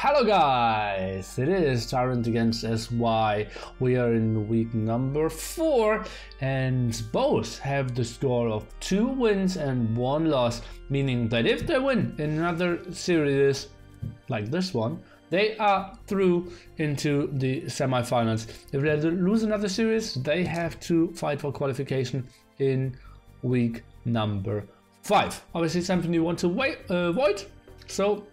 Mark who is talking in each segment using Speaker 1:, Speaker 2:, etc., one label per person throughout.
Speaker 1: Hello guys, it is TyRanT against SY. We are in week number 4 and both have the score of 2 wins and 1 loss, meaning that if they win another series like this one, they are through into the semifinals. If they lose another series, they have to fight for qualification in week number 5. Obviously something you want to avoid, so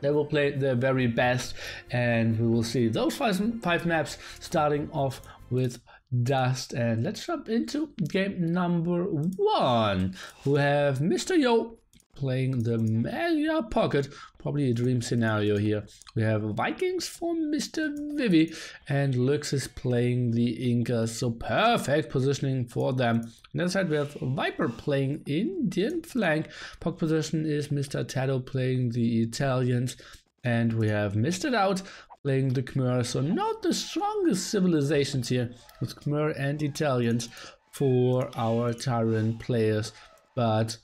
Speaker 1: they will play their very best, and we will see those five maps starting off with Dust. And let's jump into game number 1. We have Mr. Yo playing the Mega Pocket, probably a dream scenario here. We have Vikings for Mr. Vivi, and Lux is playing the Incas, so perfect positioning for them. On the other side we have Viper playing Indian flank. Puck position is Mr. TaToH playing the Italians, and we have Mr. DauT playing the Khmer, so not the strongest civilizations here with Khmer and Italians for our TyRanT players, but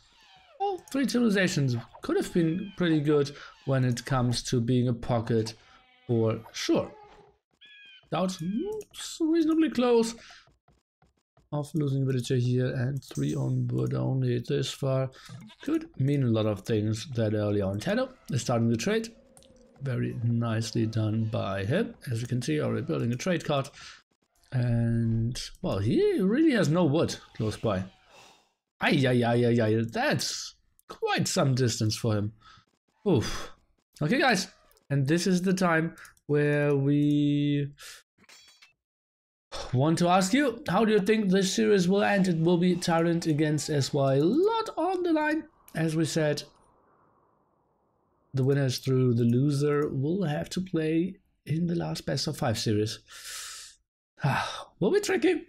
Speaker 1: all 3 civilizations could have been pretty good when it comes to being a pocket for sure. DauT reasonably close of losing villager here, and 3 on board only this far could mean a lot of things that early on. TaToH is starting the trade. Very nicely done by him. As you can see, already building a trade card. And well, he really has no wood close by. Ay, that's quite some distance for him. Oof. Okay guys, and this is the time where we want to ask you, how do you think this series will end? It will be TyRanT against SY. A lot on the line. As we said, the winners through the loser will have to play in the last best of 5 series. Will be tricky.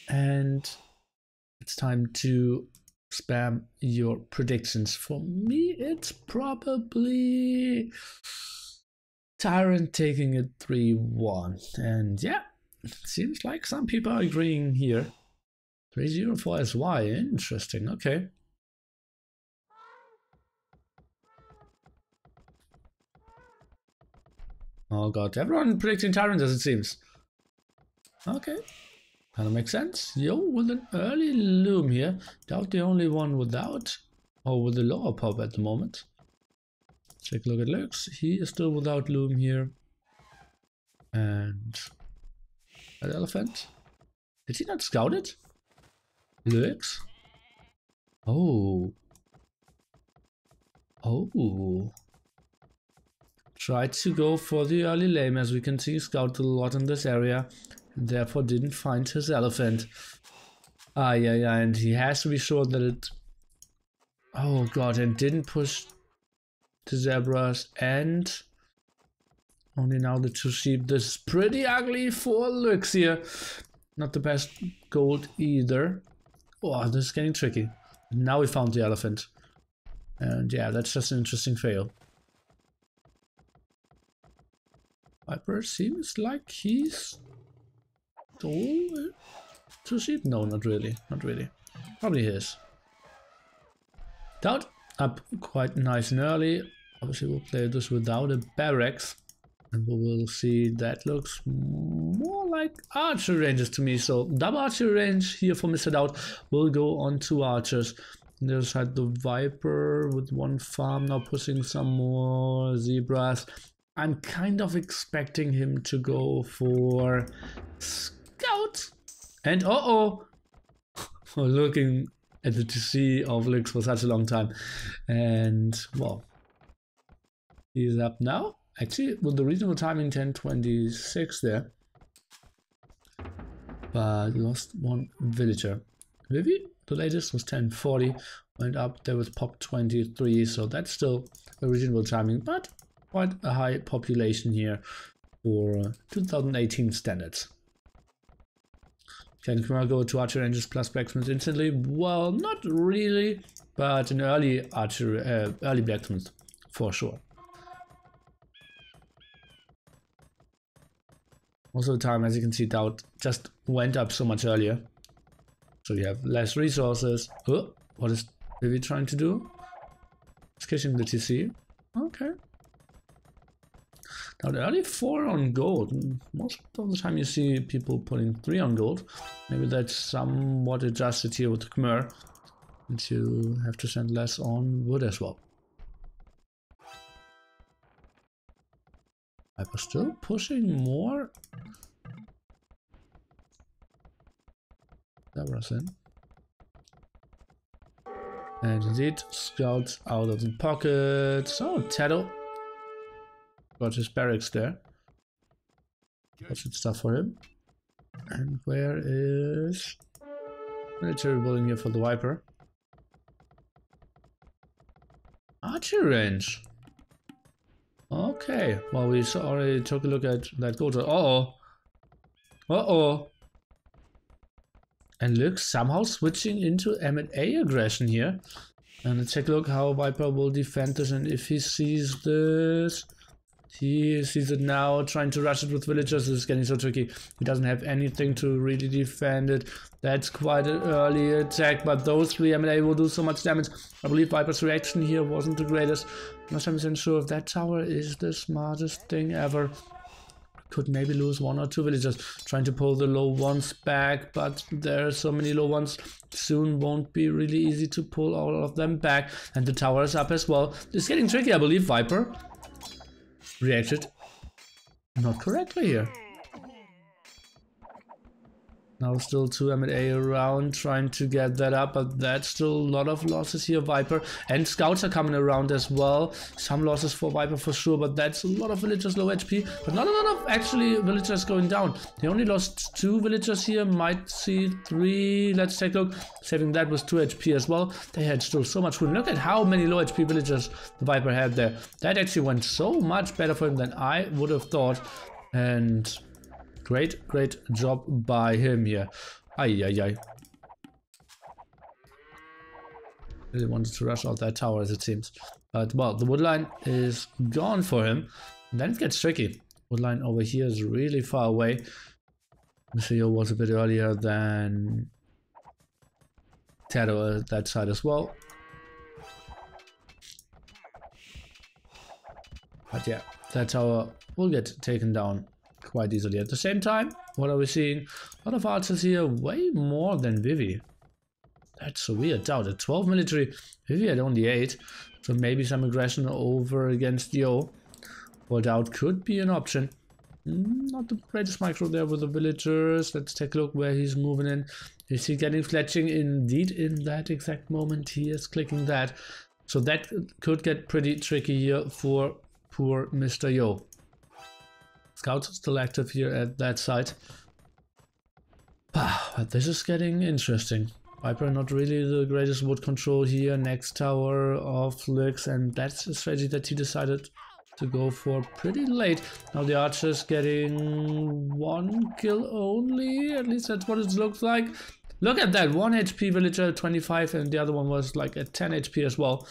Speaker 1: And it's time to spam your predictions. For me, it's probably TyRanT taking it 3-1. And yeah, it seems like some people are agreeing here. 3-0 for SY. Interesting. Okay. Oh god, everyone predicting TyRanT as it seems. Okay. Kind of makes sense. Yo with an early loom here. DauT the only one without, or with the lower pop at the moment. Take a look at Lux. He is still without loom here. And that elephant. Did he not scout it? Lux? Oh. Oh. Tried to go for the early lame, as we can see, scouted a lot in this area. Therefore didn't find his elephant. Yeah, and he has to be sure that it... Oh god, and didn't push the zebras, and only now the 2 sheep. This is pretty ugly for Lux here. Not the best gold either. Oh, this is getting tricky. Now we found the elephant. And yeah, that's just an interesting fail. Viper seems like he's stole 2 sheep? No, not really. Not really. Probably his. DauT up quite nice and early. Obviously we'll play this without a barracks. And we will see that looks more like archer ranges to me. So double archer range here for Mr. DauT. Will go on 2 archers. On the other side the Viper with 1 farm now pushing some more zebras. I'm kind of expecting him to go for scout. And looking at the TC of Lux for such a long time. And well, he's up now. Actually, with the reasonable timing, 10:26 there. But lost 1 villager. Vivi, the latest was 10:40. Went up there with pop 23, so that's still a reasonable timing, but quite a high population here for 2018 standards. Can Khmer go to archer ranges plus blacksmith instantly? Well, not really, but an early archer, early blacksmith for sure. Most of the time, as you can see, DauT just went up so much earlier, so you have less resources. Oh, what is Vivi trying to do? It's kissing the TC. Okay. Now the early 4 on gold. Most of the time you see people putting 3 on gold. Maybe that's somewhat adjusted here with the Khmer. And you have to send less on wood as well. Viper still pushing more. That was in. And indeed, scouts out of the pocket. So TaToH got his barracks there. Got some stuff for him. And where is military building here for the Viper? Archery range. Okay, well we already took a look at that gold. Uh-oh. And look, somehow switching into M&A aggression here. And let's take a look how Viper will defend this, and if he sees this. He sees it now, trying to rush it with villagers. This is getting so tricky. He doesn't have anything to really defend it. That's quite an early attack, but those 3 M&A will do so much damage. I believe Viper's reaction here wasn't the greatest. I'm not 100% sure if that tower is the smartest thing ever. Could maybe lose 1 or 2 villagers. Trying to pull the low ones back, but there are so many low ones. Soon won't be really easy to pull all of them back. And the tower is up as well. It's getting tricky, I believe. Viper reacted not correctly here. Now still 2 M&A around, trying to get that up, but that's still a lot of losses here, Viper. And scouts are coming around as well. Some losses for Viper for sure, but that's a lot of villagers low HP. But not a lot of actually villagers going down. They only lost 2 villagers here, might see 3. Let's take a look. Saving that was 2 HP as well. They had still so much food. Look at how many low HP villagers the Viper had there. That actually went so much better for him than I would have thought. And great job by him here. Ay. Really wanted to rush out that tower as it seems. But well, the woodline is gone for him. And then it gets tricky. Woodline over here is really far away. Mr. Yo was a bit earlier than TaToH at that side as well. But yeah, that tower will get taken down quite easily. At the same time, what are we seeing? A lot of archers here, way more than Vivi. That's so weird. DauT at 12 military, Vivi at only 8. So maybe some aggression over against Yo. Well, DauT could be an option. Not the greatest micro there with the villagers. Let's take a look where he's moving in. Is he getting fletching? Indeed, in that exact moment he is clicking that. So that could get pretty tricky here for poor Mr. Yo. Scouts still active here at that site. But this is getting interesting. Viper not really the greatest wood control here. Next tower off Lix, and that's a strategy that he decided to go for pretty late. Now the archer's getting 1 kill only. At least that's what it looks like. Look at that, 1 HP villager, 25, and the other one was like at 10 HP as well.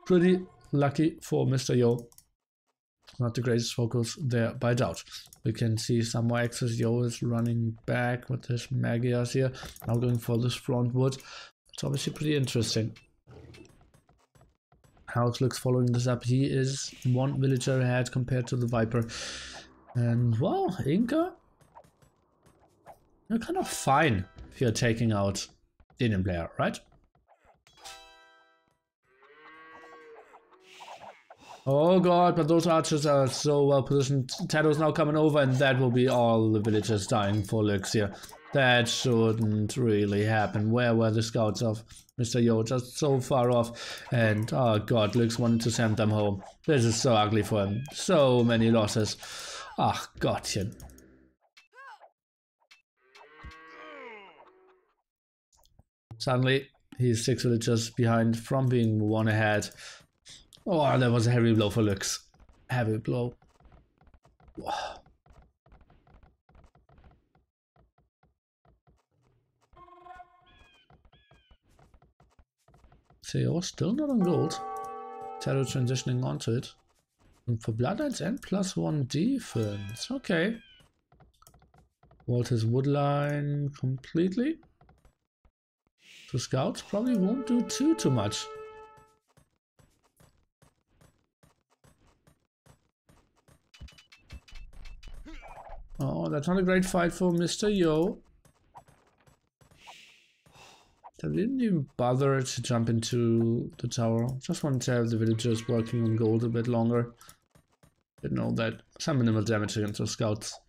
Speaker 1: Pretty lucky for Mr. Yo. Not the greatest focus there by DauT. We can see some more access. Yo is running back with his Magias here. Now going for this front wood. It's obviously pretty interesting. How it looks following this up. He is 1 villager ahead compared to the Viper. And well, Inca, you're kind of fine if you're taking out the Indian player, right? Oh god, but those archers are so well positioned. TaToH's now coming over, and that will be all the villagers dying for Lux here. That shouldn't really happen. Where were the scouts of Mr. Yo? Just so far off. And oh god, Lux wanted to send them home. This is so ugly for him. So many losses. Ah, Gottchen. Suddenly, he's 6 villagers behind from being 1 ahead. Oh, that was a heavy blow for Lux. Heavy blow. Wow. CO still not on gold. TaToH transitioning onto it. And for Bloodlines and +1 defense. Okay. Walled his woodline completely. So scouts probably won't do too much. Oh, that's not a great fight for Mr. Yo. They didn't even bother to jump into the tower. Just wanted to have the villagers working on gold a bit longer. Didn't know that some minimal damage against the scouts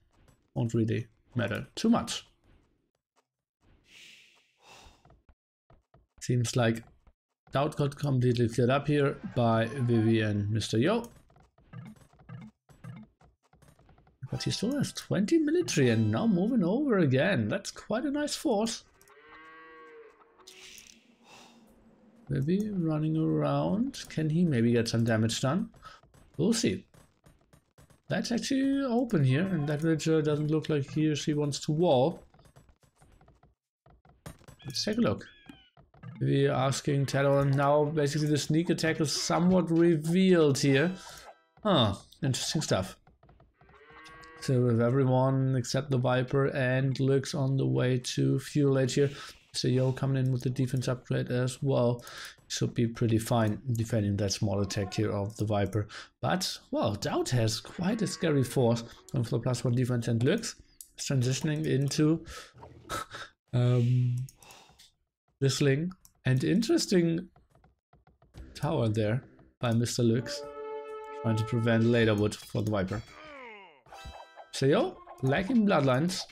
Speaker 1: won't really matter too much. Seems like DauT got completely cleared up here by Vivi and Mr. Yo. But he still has 20 military and now moving over again. That's quite a nice force. Vivi running around. Can he maybe get some damage done? We'll see. That's actually open here, and that villager doesn't look like he or she wants to wall. Let's take a look. We're asking TaToH, now basically the sneak attack is somewhat revealed here. Huh, interesting stuff. So with everyone except the Viper and Lux on the way to Fuel Age here. So Yo coming in with the defense upgrade as well. Should be pretty fine defending that small attack here of the Viper. But, well, DauT has quite a scary force with the +1 defense, and Lux is transitioning into whistling and interesting tower there by Mr. Lux, trying to prevent Laterwood for the Viper. So Yo, lacking bloodlines.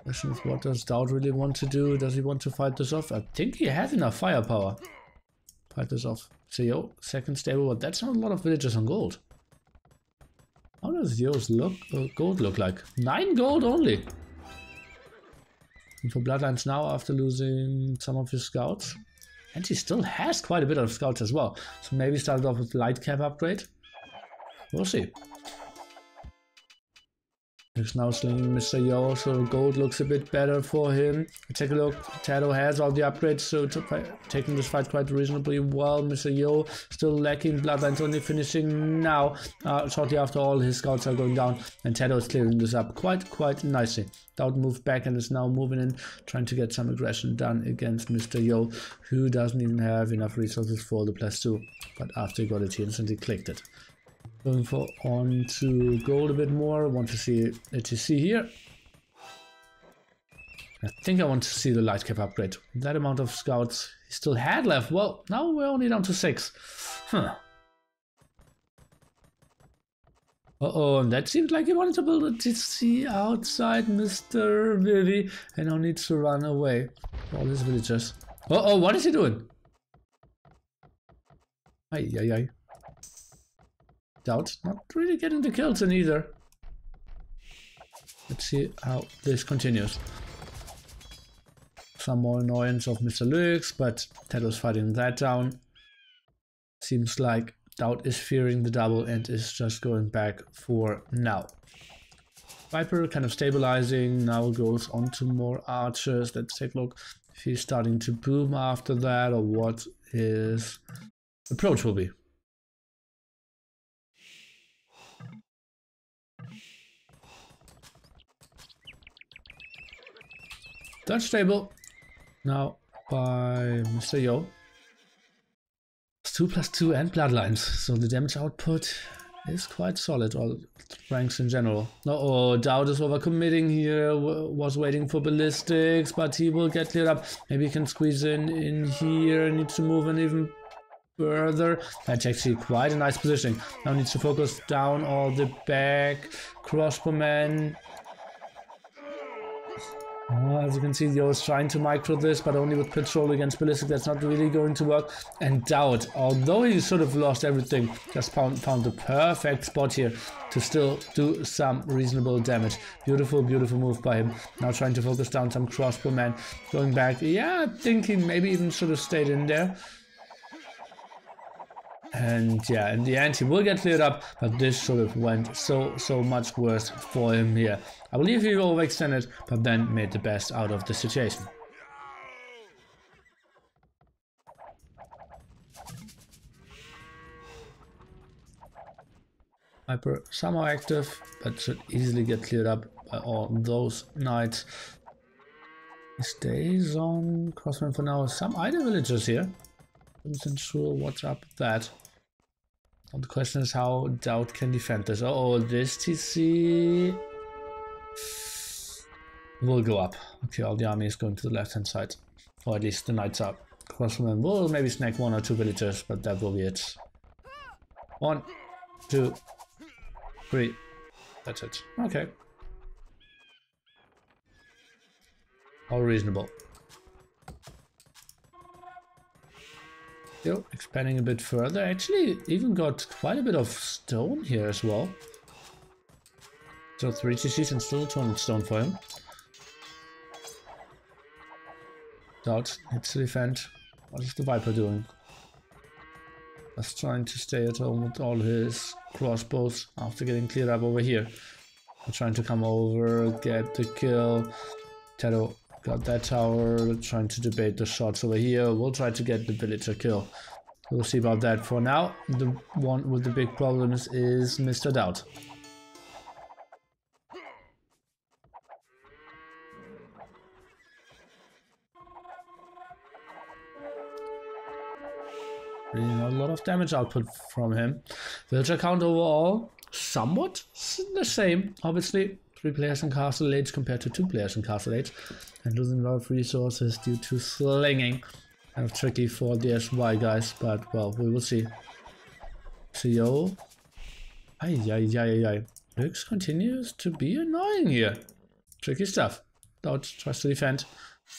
Speaker 1: Question is, what does DauT really want to do? Does he want to fight this off? I think he has enough firepower. Fight this off. So Yo, second stable, but that's not a lot of villagers on gold. How does Yo's gold look like? 9 gold only. And for bloodlines now, after losing some of his scouts. And he still has quite a bit of scouts as well. So maybe started off with light cap upgrade. We'll see. He's now slinging Mr. Yo, so gold looks a bit better for him. Take a look, TaToH has all the upgrades, so taking this fight quite reasonably well. Mr. Yo still lacking bloodlines, only finishing now, shortly after all his scouts are going down, and TaToH is clearing this up quite nicely. DauT moved back and is now moving in, trying to get some aggression done against Mr. Yo, who doesn't even have enough resources for the +2, but after he got it, he instantly clicked it. Going on to gold a bit more. Want to see ATC here. I think I want to see the light cap upgrade. That amount of scouts he still had left. Well, now we're only down to 6. Huh. Uh-oh, and that seemed like he wanted to build a TC outside Mr. Vivi and now needs to run away. All his villagers. Uh-oh, what is he doing? Ay. DauT not really getting the kills in either. Let's see how this continues. Some more annoyance of Mr. Lux, but TaToH's fighting that down. Seems like DauT is fearing the double and is just going back for now. Viper kind of stabilizing, now goes on to more archers. Let's take a look if he's starting to boom after that or what his approach will be. Dutch stable now by Mr. Yo. It's 2+2 and bloodlines, so the damage output is quite solid, all ranks in general. Uh-oh, DauT is overcommitting here, was waiting for ballistics, but he will get cleared up. Maybe he can squeeze in here, needs to move in even further. That's actually quite a nice positioning. Now needs to focus down all the back crossbowmen. As you can see, Yo is trying to micro this, but only with patrol against ballistic. That's not really going to work. And DauT, although he sort of lost everything, just found the perfect spot here to still do some reasonable damage. Beautiful move by him. Now trying to focus down some crossbowmen. Going back, yeah, thinking maybe even should have stayed in there. And yeah, in the end he will get cleared up, but this sort of went so much worse for him here. I believe he overextended, but then made the best out of the situation. Viper somehow active, but should easily get cleared up by all those knights. He stays on crossman for now. Some idle villagers here. I wasn't sure what's up with that. The question is how DauT can defend this. Oh, this TC will go up. Okay, all the army is going to the left hand side. Or at least the knights are. Crossmen will maybe snag 1 or 2 villagers, but that will be it. 1, 2, 3. That's it. Okay. All reasonable. Still expanding a bit further. Actually, even got quite a bit of stone here as well. So 3 TCs and still 200 stone for him. DauT needs to defend. What is the Viper doing? Just trying to stay at home with all his crossbows after getting cleared up over here. I'm trying to come over, get the kill. TaToH got that tower, trying to debate the shots over here. We'll try to get the villager kill. We'll see about that. For now, the one with the big problems is Mr. DauT. Really not a lot of damage output from him. Villager count overall, somewhat the same. Obviously, 3 players in Castle Age compared to 2 players in Castle Age. And losing a lot of resources due to slinging. Kind of tricky for the SY guys, but well, we will see. CO. Lux continues to be annoying here. Tricky stuff. DauT tries to defend.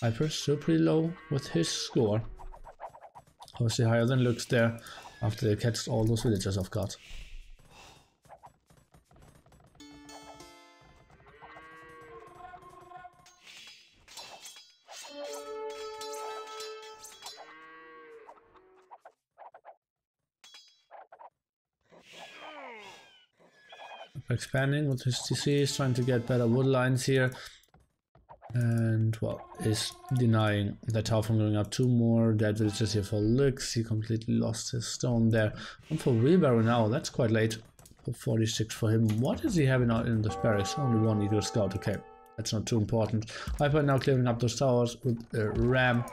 Speaker 1: Viper still pretty low with his score. Obviously higher than Lux there after they catch all those villagers off guard. Expanding with his TCs, trying to get better wood lines here. And well, is denying the tower from going up. 2 more dead villagers here for Lux. He completely lost his stone there. And for Wheelbarrow now, that's quite late. For 46 for him. What is he having out in those barracks? Only 1 Eagle Scout. Okay, that's not too important. Viper now clearing up those towers with a ram.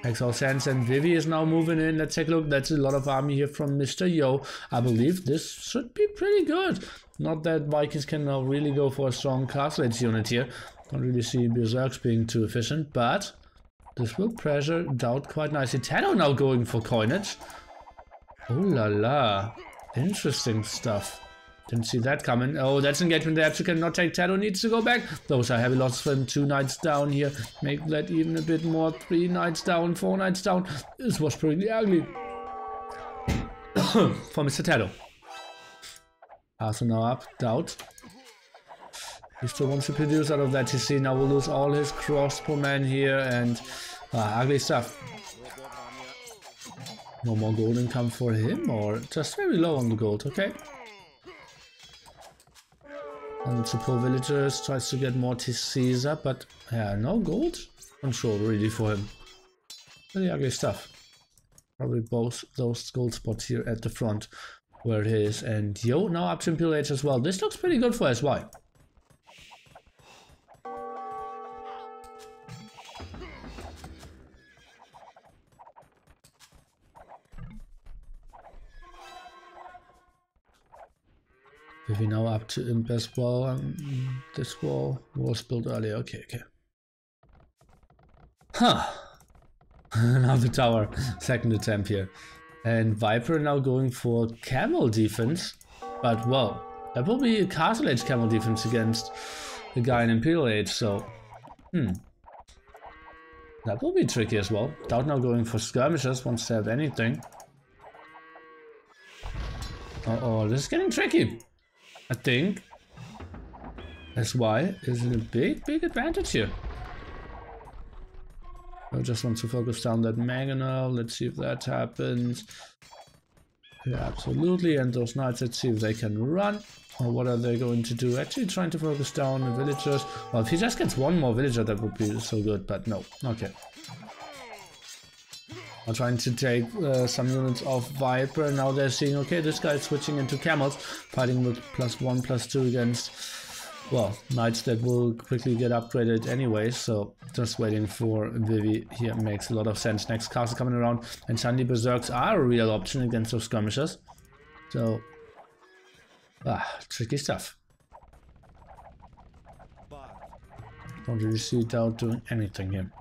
Speaker 1: Makes all sense. And Vivi is now moving in. Let's take a look. That's a lot of army here from Mr. Yo. I believe this should be pretty good. Not that Vikings can now really go for a strong Castle Age unit here. Don't really see Berserks being too efficient, but this will pressure DauT quite nicely. TaToH now going for coinage. Oh la la. Interesting stuff. Didn't see that coming. Oh, that's engagement there. You cannot take. TaToH needs to go back. Those are heavy losses for him. 2 knights down here. Make that even a bit more. 3 knights down. 4 knights down. This was pretty ugly. For Mr. TaToH. Arthur now up. DauT. He still wants to produce out of that TC. Now we'll lose all his crossbowmen here and ugly stuff. No more gold income for him, or just very low on the gold. Okay. And to pull villagers, tries to get more TCs up, but yeah, no gold control really for him. Very ugly stuff. Probably both those gold spots here at the front where it is. And Yo now up to Imperial Age as well. This looks pretty good for SY. Vivi now up to Imp as well. This wall was built earlier. Okay. Huh. Now the tower. Second attempt here. And Viper now going for camel defense. But well, that will be a Castle Age camel defense against the guy in Imperial Age. So, that will be tricky as well. DauT now going for skirmishers. Wants to have anything. Uh-oh, this is getting tricky. I think SY is in a big advantage here. I just want to focus down that Mangonel. Let's see if that happens. Yeah, absolutely. And those knights, let's see if they can run. Or what are they going to do? Actually trying to focus down the villagers. Well, if he just gets 1 more villager, that would be so good, but no. Okay. I'm trying to take some units off Viper. Now they're seeing, okay, this guy is switching into camels, fighting with +1, +2 against, well, knights that will quickly get upgraded anyway. So just waiting for Vivi here makes a lot of sense. Next castle coming around, and suddenly Berserks are a real option against those skirmishers. So, tricky stuff. Don't really see DauT doing anything here.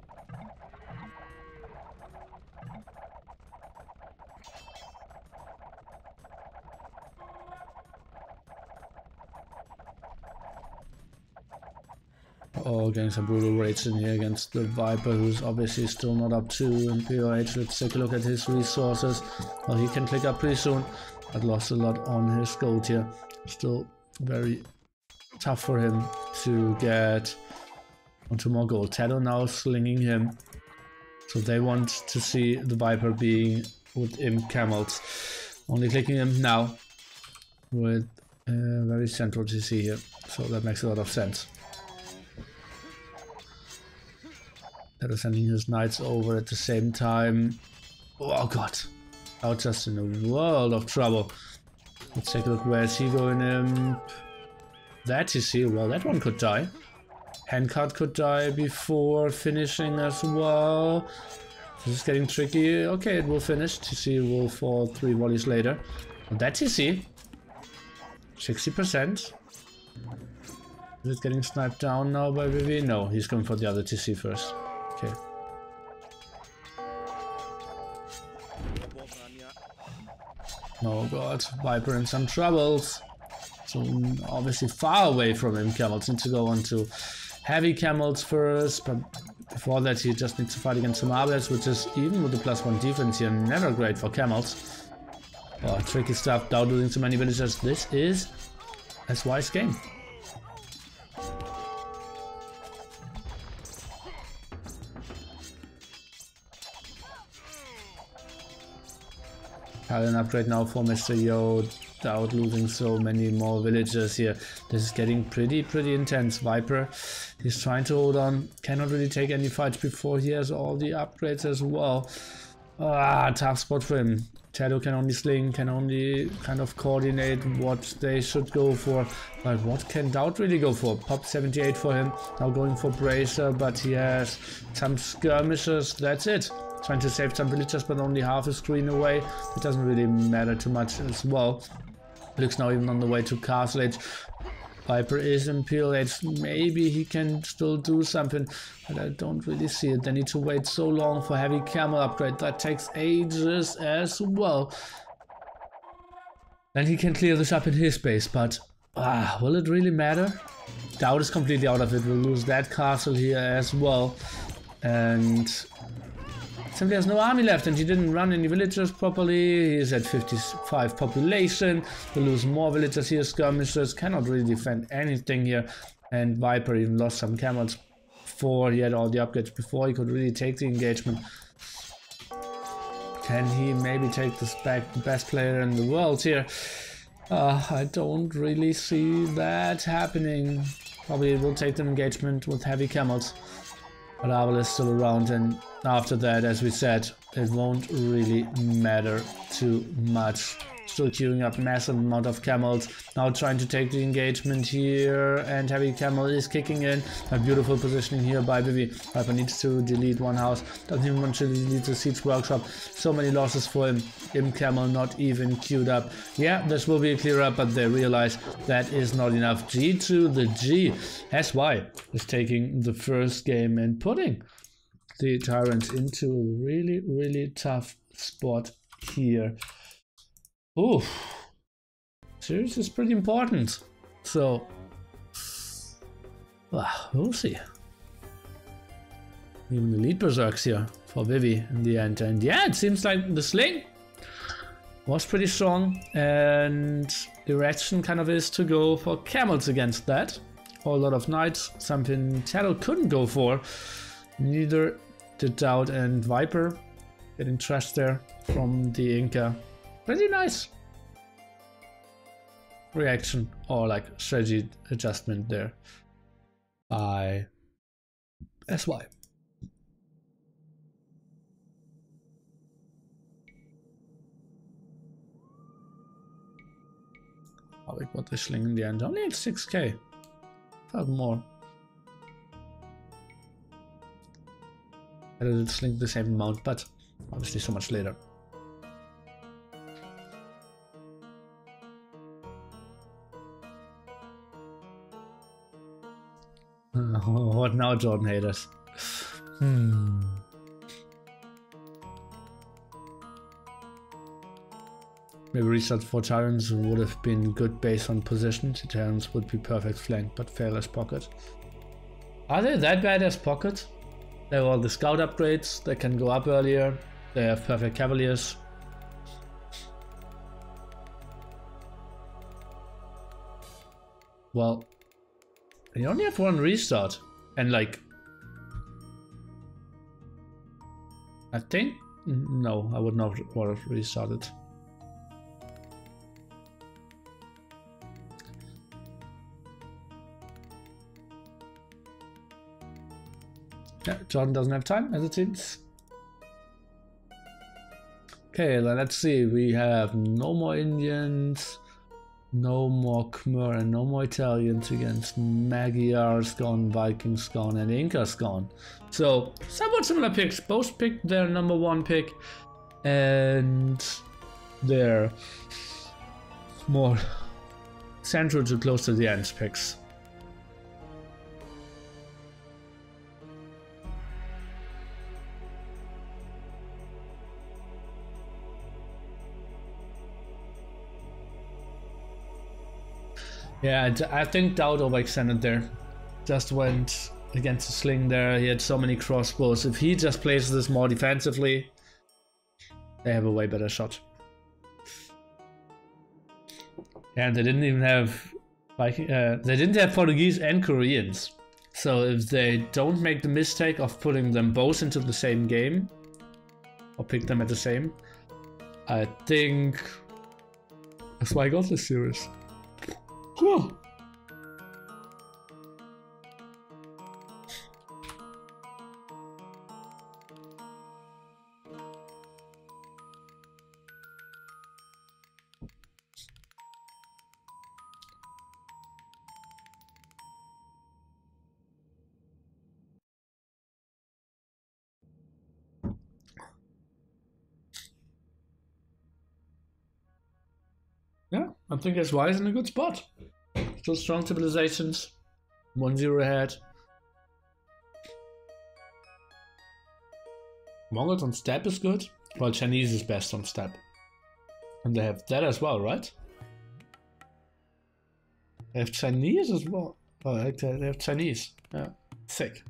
Speaker 1: Oh, getting some brutal raids in here against the Viper, who's obviously still not up to in POH. Let's take a look at his resources. Well, he can click up pretty soon, but lost a lot on his gold here. Still very tough for him to get onto more gold. TaToH now slinging him. So they want to see the Viper being with imp camels. Only clicking him now with very central GC here. So that makes a lot of sense. TaToH sending his knights over at the same time. Oh god. DauT just in a world of trouble. Let's take a look. Where is he going in? That you see. Well, that one could die. Handcart could die before finishing as well. This is getting tricky. Okay, it will finish. TC will fall 3 volleys later. And that TC. 60%. Is it getting sniped down now by BoA? No, he's going for the other TC first. Okay. Oh god, Viper in some troubles. So obviously far away from him. Camels need to go on to heavy camels first, but before that he just needs to fight against some arbalets, which is, even with the +1 defense here, never great for camels. Oh, tricky stuff. DauT losing so many villagers. This is a SY's game. An upgrade now for Mr. Yo. DauT losing so many more villagers here. This is getting pretty intense. Viper, he's trying to hold on. Cannot really take any fights before he has all the upgrades as well. Tough spot for him. TaToH can only sling, can only kind of coordinate what they should go for. But what can DauT really go for? Pop 78 for him. Now going for Bracer, but he has some skirmishers. That's it. Trying to save some villagers, but only half a screen away. It doesn't really matter too much as well. Looks now even on the way to Castle Age. Viper is in PLH. Maybe he can still do something, but I don't really see it. They need to wait so long for heavy camel upgrade. That takes ages as well. Then he can clear this up in his base, but will it really matter? DauT is completely out of it. We'll lose that castle here as well. And simply has no army left, and he didn't run any villagers properly. He's at 55 population. We'll lose more villagers here. Skirmishers cannot really defend anything here. And Viper even lost some camels before he had all the upgrades, before he could really take the engagement. Can he maybe take this back? The best player in the world here. I don't really see that happening. Probably will take the engagement with heavy camels. But Abel is still around, and after that, as we said, it won't really matter too much. Still queuing up massive amount of camels. Now trying to take the engagement here, and heavy camel is kicking in. A beautiful positioning here by BoA. Viper needs to delete one house. Doesn't even want to delete the siege workshop. So many losses for him. Imp camel not even queued up. Yeah, this will be a clear up, but they realize that is not enough. G to the G. SY is taking the first game and putting the TyRanT into a really tough spot here. Oof. Series is pretty important. So, we'll see. Even the lead berserks here for BoA in the end. And yeah, it seems like the sling was pretty strong. And the direction kind of is to go for camels against that. A lot of knights, something TaToH couldn't go for. Neither did DauT and Viper. Getting trashed there from the Inca. Pretty nice reaction, or like strategy adjustment there by SY. Oh, wait, what the sling in the end? Only at 6k. Felt more. I did sling the same amount, but obviously so much later. What now, Jordan haters? Maybe restart for TyRanT would have been good based on position. TyRanT would be perfect flank, but fail as pocket. Are they that bad as pocket? They have all the scout upgrades, they can go up earlier, they have perfect cavaliers. Well, you only have one restart, and like, I think, no, I would not want to restart it. Yeah, Jordan doesn't have time, as it seems. Okay, let's see. We have no more Indians, no more Khmer, and no more Italians against Magyars gone, Vikings gone, and Incas gone. So, somewhat similar picks. Both picked their #1 pick, and they're more central to close to the end picks. Yeah, I think DauT overextended there. Just went against the sling there. He had so many crossbows. If he just plays this more defensively, they have a way better shot. And they didn't even have they didn't have Portuguese and Koreans. So if they don't make the mistake of putting them both into the same game, or pick them at the same, I think that's why I got this series. Cool. Yeah, I think SY is in a good spot. Still strong civilizations, 1-0 ahead. Mongols on step is good, while Chinese is best on step. And they have that as well, right? They have Chinese as well. Oh, they have Chinese. Yeah, sick.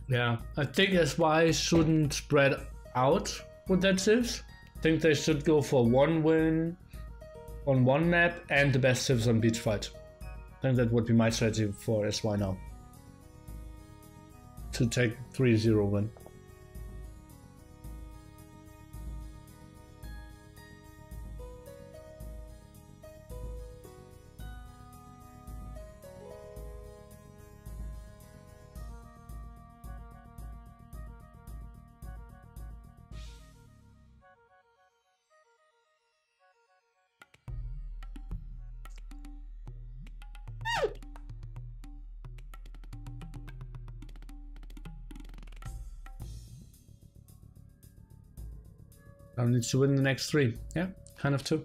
Speaker 1: Yeah, I think SY shouldn't spread out with that civs. I think they should go for one win on one map and the best civs on beach fight. I think that would be my strategy for SY now. To take 3-0 win. I need to win the next 3. Yeah, kind of too.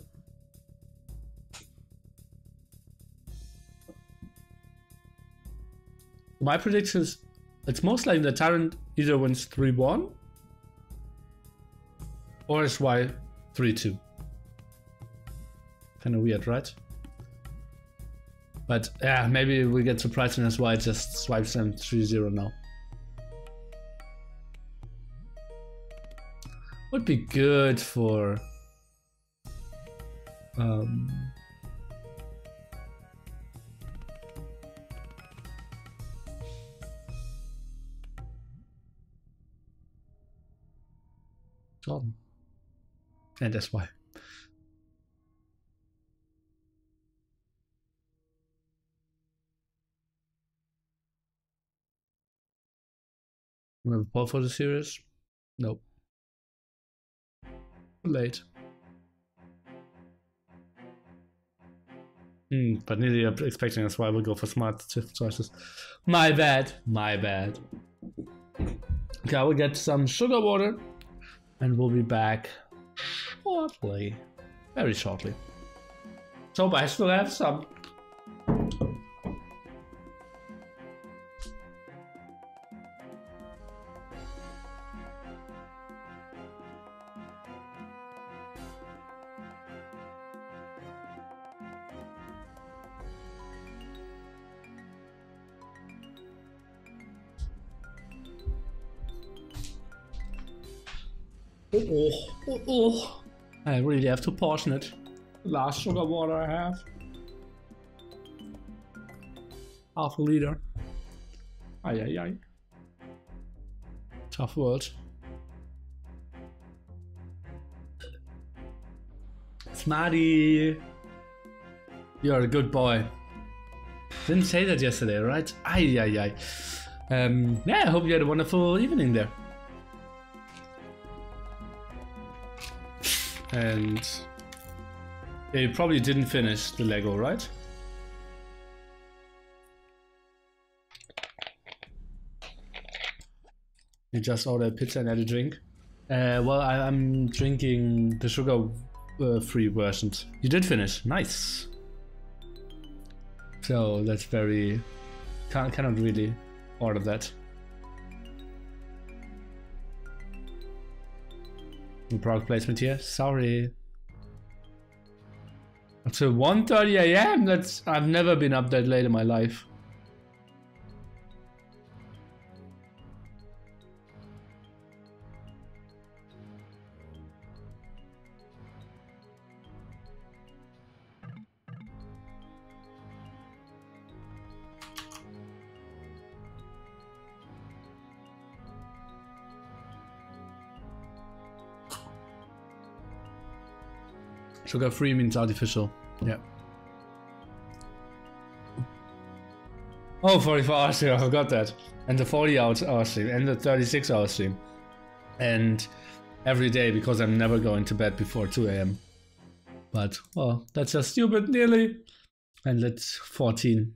Speaker 1: My prediction is it's most likely that TyRanT either wins 3-1 or SY 3-2. Kind of weird, right? But yeah, maybe we get surprised and SY just swipes them 3-0 now. Would be good for Gone. And that's why. We have a poll for the series? Nope. Late. But nearly expecting us why we'll go for smart choices. My bad. My bad. Okay, I will get some sugar water and we'll be back shortly. Very shortly. So I still have some. Oh. I really have to portion it. Last sugar water I have. Half a liter. Ay. Tough world. Smarty. You're a good boy. Didn't say that yesterday, right? Ay. Yeah, I hope you had a wonderful evening there. And you probably didn't finish the Lego, right? You just ordered pizza and had a drink? Well, I'm drinking the sugar-free versions. You did finish, nice. So that's very... cannot really order that. Product placement here, sorry. Until 1:30 AM, that's... I've never been up that late in my life. Sugar-free means artificial. Yeah. Oh, 44 hour stream, I forgot that. And the 40-hour stream, and the 36-hour stream. And every day, because I'm never going to bed before 2 AM. But, well, that's just stupid, nearly. And that's 14.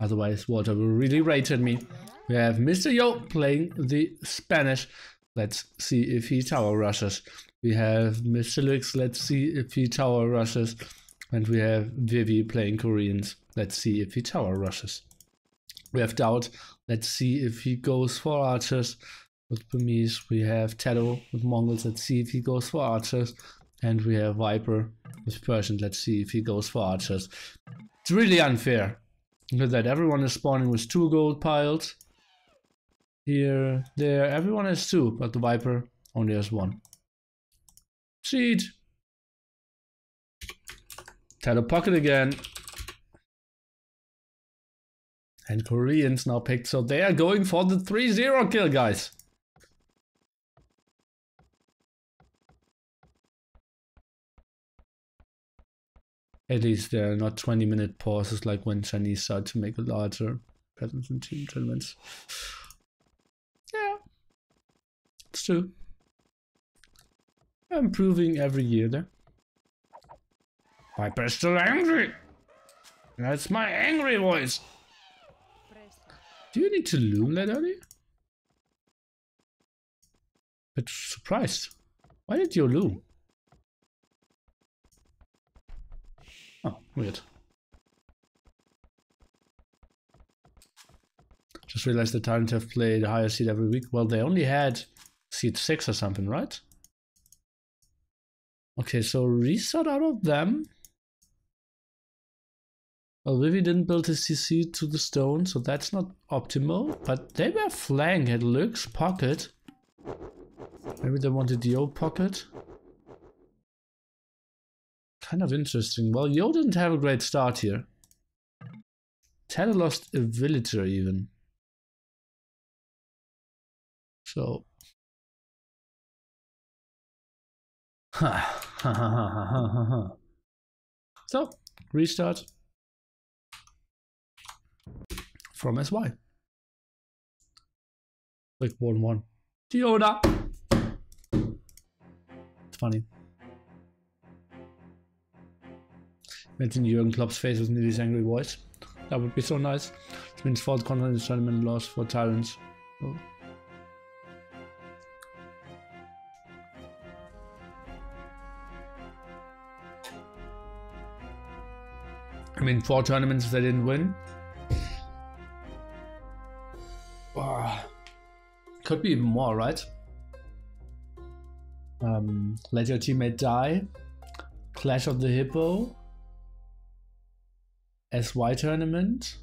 Speaker 1: Otherwise, Walter will really rage at me. We have Mr. Yo playing the Spanish. Let's see if he tower rushes. We have Mr. Lux, let's see if he tower rushes. And we have Vivi playing Koreans. Let's see if he tower rushes. We have DauT, let's see if he goes for archers. With Burmese, we have TaToH with Mongols, let's see if he goes for archers. And we have Viper with Persian, let's see if he goes for archers. It's really unfair. Look at that, everyone is spawning with 2 gold piles. Here, there, everyone has 2, but the Viper only has 1. Cheat! TaToH pocket again. And Koreans now picked, so they are going for the 3-0 kill, guys. At least there are not 20-minute pauses like when Chinese start to make a larger presence in team tournaments. Yeah, it's true. I'm improving every year there. Viper's still angry. That's my angry voice. Do you need to loom that early? But surprised. Why did you loom? Oh, weird. Just realized the TyRanT have played a higher seed every week. Well, they only had seed 6 or something, right? Okay, so restart out of them. Well, Vivi didn't build his CC to the stone, so that's not optimal. But they were flank at Lux pocket. Maybe they wanted the old pocket. Kind of interesting. Well, Yo didn't have a great start here. TaToH lost a villager even. So So, restart from SY. Like 1-1. Yoda! It's funny. Imagine Jürgen Klopp's face with Nilly's angry voice. That would be so nice. It means fourth conference tournament loss for TyRanT. Oh. I mean, 4 tournaments they didn't win. Could be even more, right? Let your teammate die. Clash of the Hippo. SY tournament.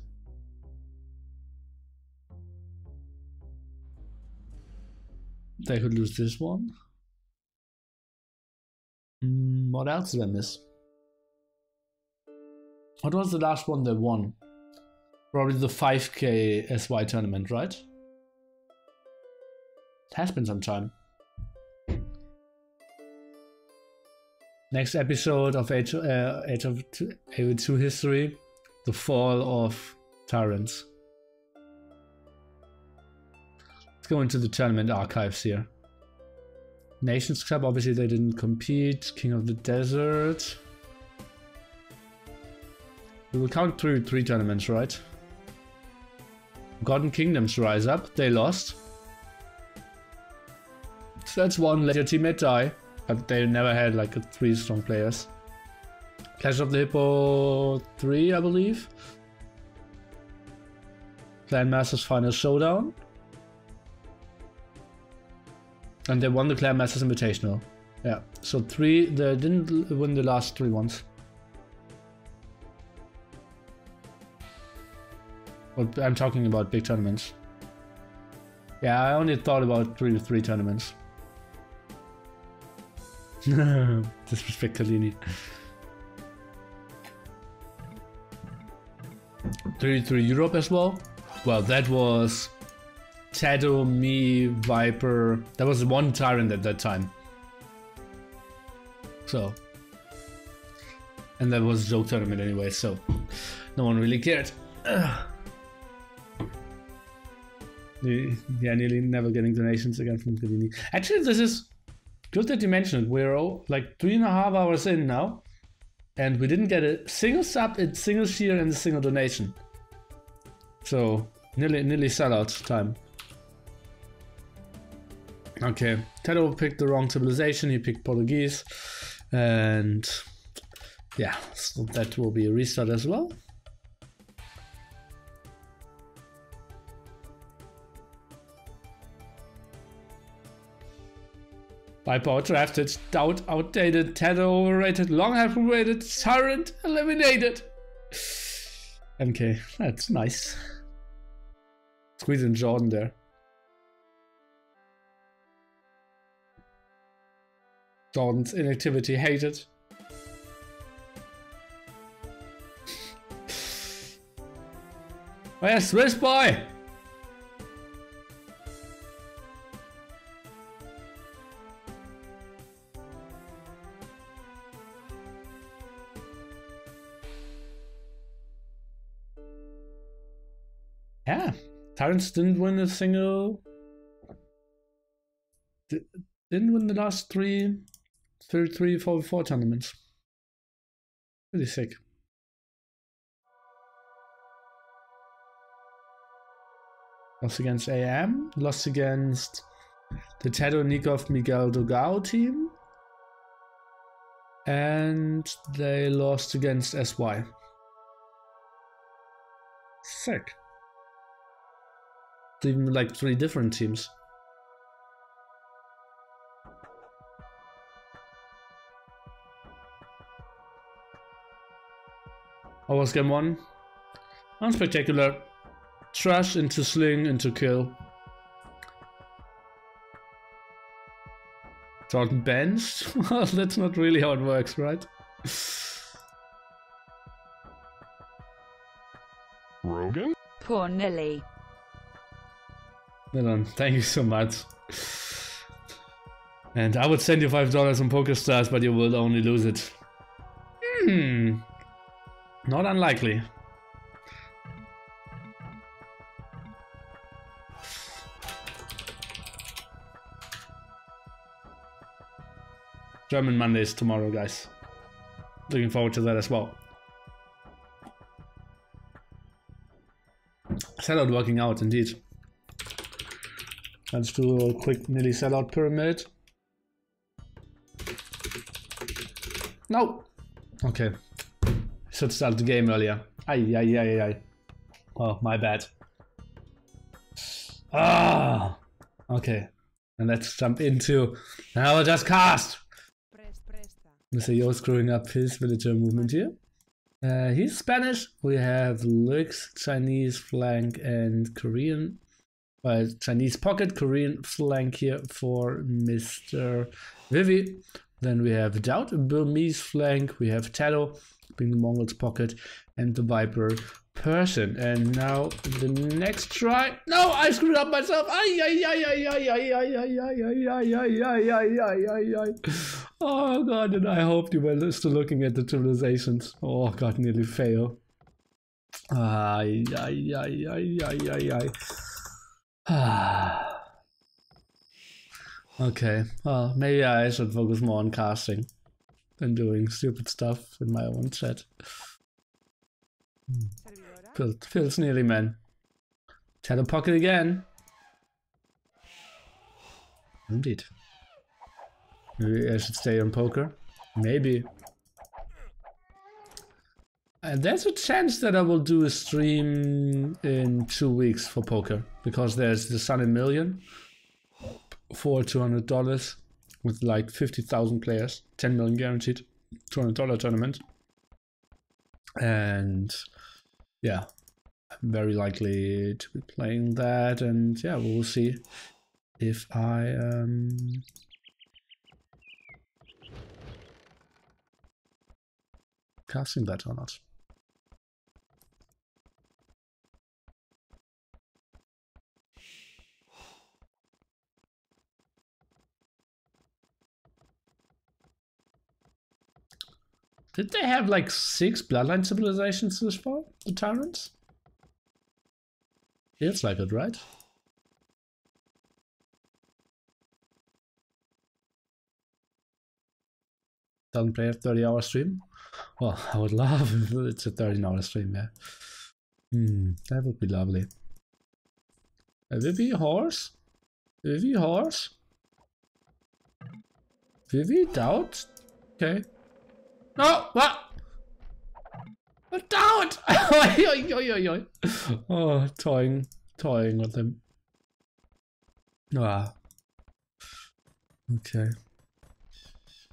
Speaker 1: They could lose this one. What else did I miss? What was the last one they won? Probably the 5K SY tournament, right? It has been some time. Next episode of Age of AO2 history, the fall of TyRanT. Let's go into the tournament archives here. Nations Cup, obviously they didn't compete. King of the Desert. We will count through 3 tournaments, right? Forgotten Kingdoms Rise Up, they lost. So that's 1, let your teammate die. But they never had like 3 strong players. Clash of the Hippo 3, I believe. Clan Masters Final Showdown. And they won the Clan Masters Invitational. Yeah, so 3, they didn't win the last 3 ones. But I'm talking about big tournaments. Yeah, I only thought about 3 tournaments. Disrespect Kalini. 3 Europe as well. Well, that was TaToH, me, Viper. That was 1 TyRanT at that time. So, and that was a joke tournament anyway, so no one really cared. Yeah, nearly never getting donations again from Kalini. Actually, this is good that you mentioned it. We're like 3.5 hours in now, and we didn't get a single sub, a single share, and a single donation. So nearly sellout time. Okay, TaToH picked the wrong civilization. He picked Portuguese, and yeah, so that will be a restart as well. BoA drafted, DauT outdated, TaToH overrated, Long overrated, TyRanT eliminated. MK, that's nice. Squeeze in Jordan there. Jordan's inactivity hated. Where's swissboyy? Yeah, TyRanT didn't win a single. Didn't win the last 3, 4 tournaments. Pretty sick. Lost against AM, lost against the TaToH, Nicov, Miguel Dogao team, and they lost against SY. Sick. Even like 3 different teams. How was game 1? Unspectacular. Trash into sling into kill. Jordan benched? Well, that's not really how it works, right?
Speaker 2: Rogan?
Speaker 3: Poor Nilly.
Speaker 1: Well done. Thank you so much. And I would send you $5 on PokerStars, but you will only lose it. Not unlikely. German Mondays tomorrow, guys. Looking forward to that as well. Sellout working out, indeed. Let's do a quick nearly sellout pyramid. No! Okay. Should start the game earlier. Ay. Oh, my bad. Ah! Okay. And let's jump into... I will just cast! Mr. Yo screwing up his villager movement here. He's Spanish. We have Lux, Chinese flank, and Korean. Chinese pocket, Korean flank here for Mr. Vivi. Then we have DauT, Burmese flank. We have TaToH, being the Mongols pocket, and TheViper Persian. And now the next try. No, I screwed up myself. Oh god, and I hoped you were still looking at the civilizations. Oh god, nearly fail. Okay, well, maybe I should focus more on casting than doing stupid stuff in my own chat. Feels nearly, man. TaToH pocket again. Indeed. Maybe I should stay on poker. Maybe. And there's a chance that I will do a stream in 2 weeks for poker. Because there's the Sun in Million for $200 with like 50,000 players. 10 million guaranteed. $200 tournament. And yeah, I'm very likely to be playing that. And yeah, we'll see if I... casting that or not. Did they have like 6 bloodline civilizations this far, the TyRanTs? Feels like it, right? Doesn't play a 30-hour stream? Well, I would love if it's a 13-hour stream, yeah. That would be lovely. Vivi horse? Vivi horse? Vivi DauT? Okay. No! What? DauT! Oh, toying with him. Ah. Okay.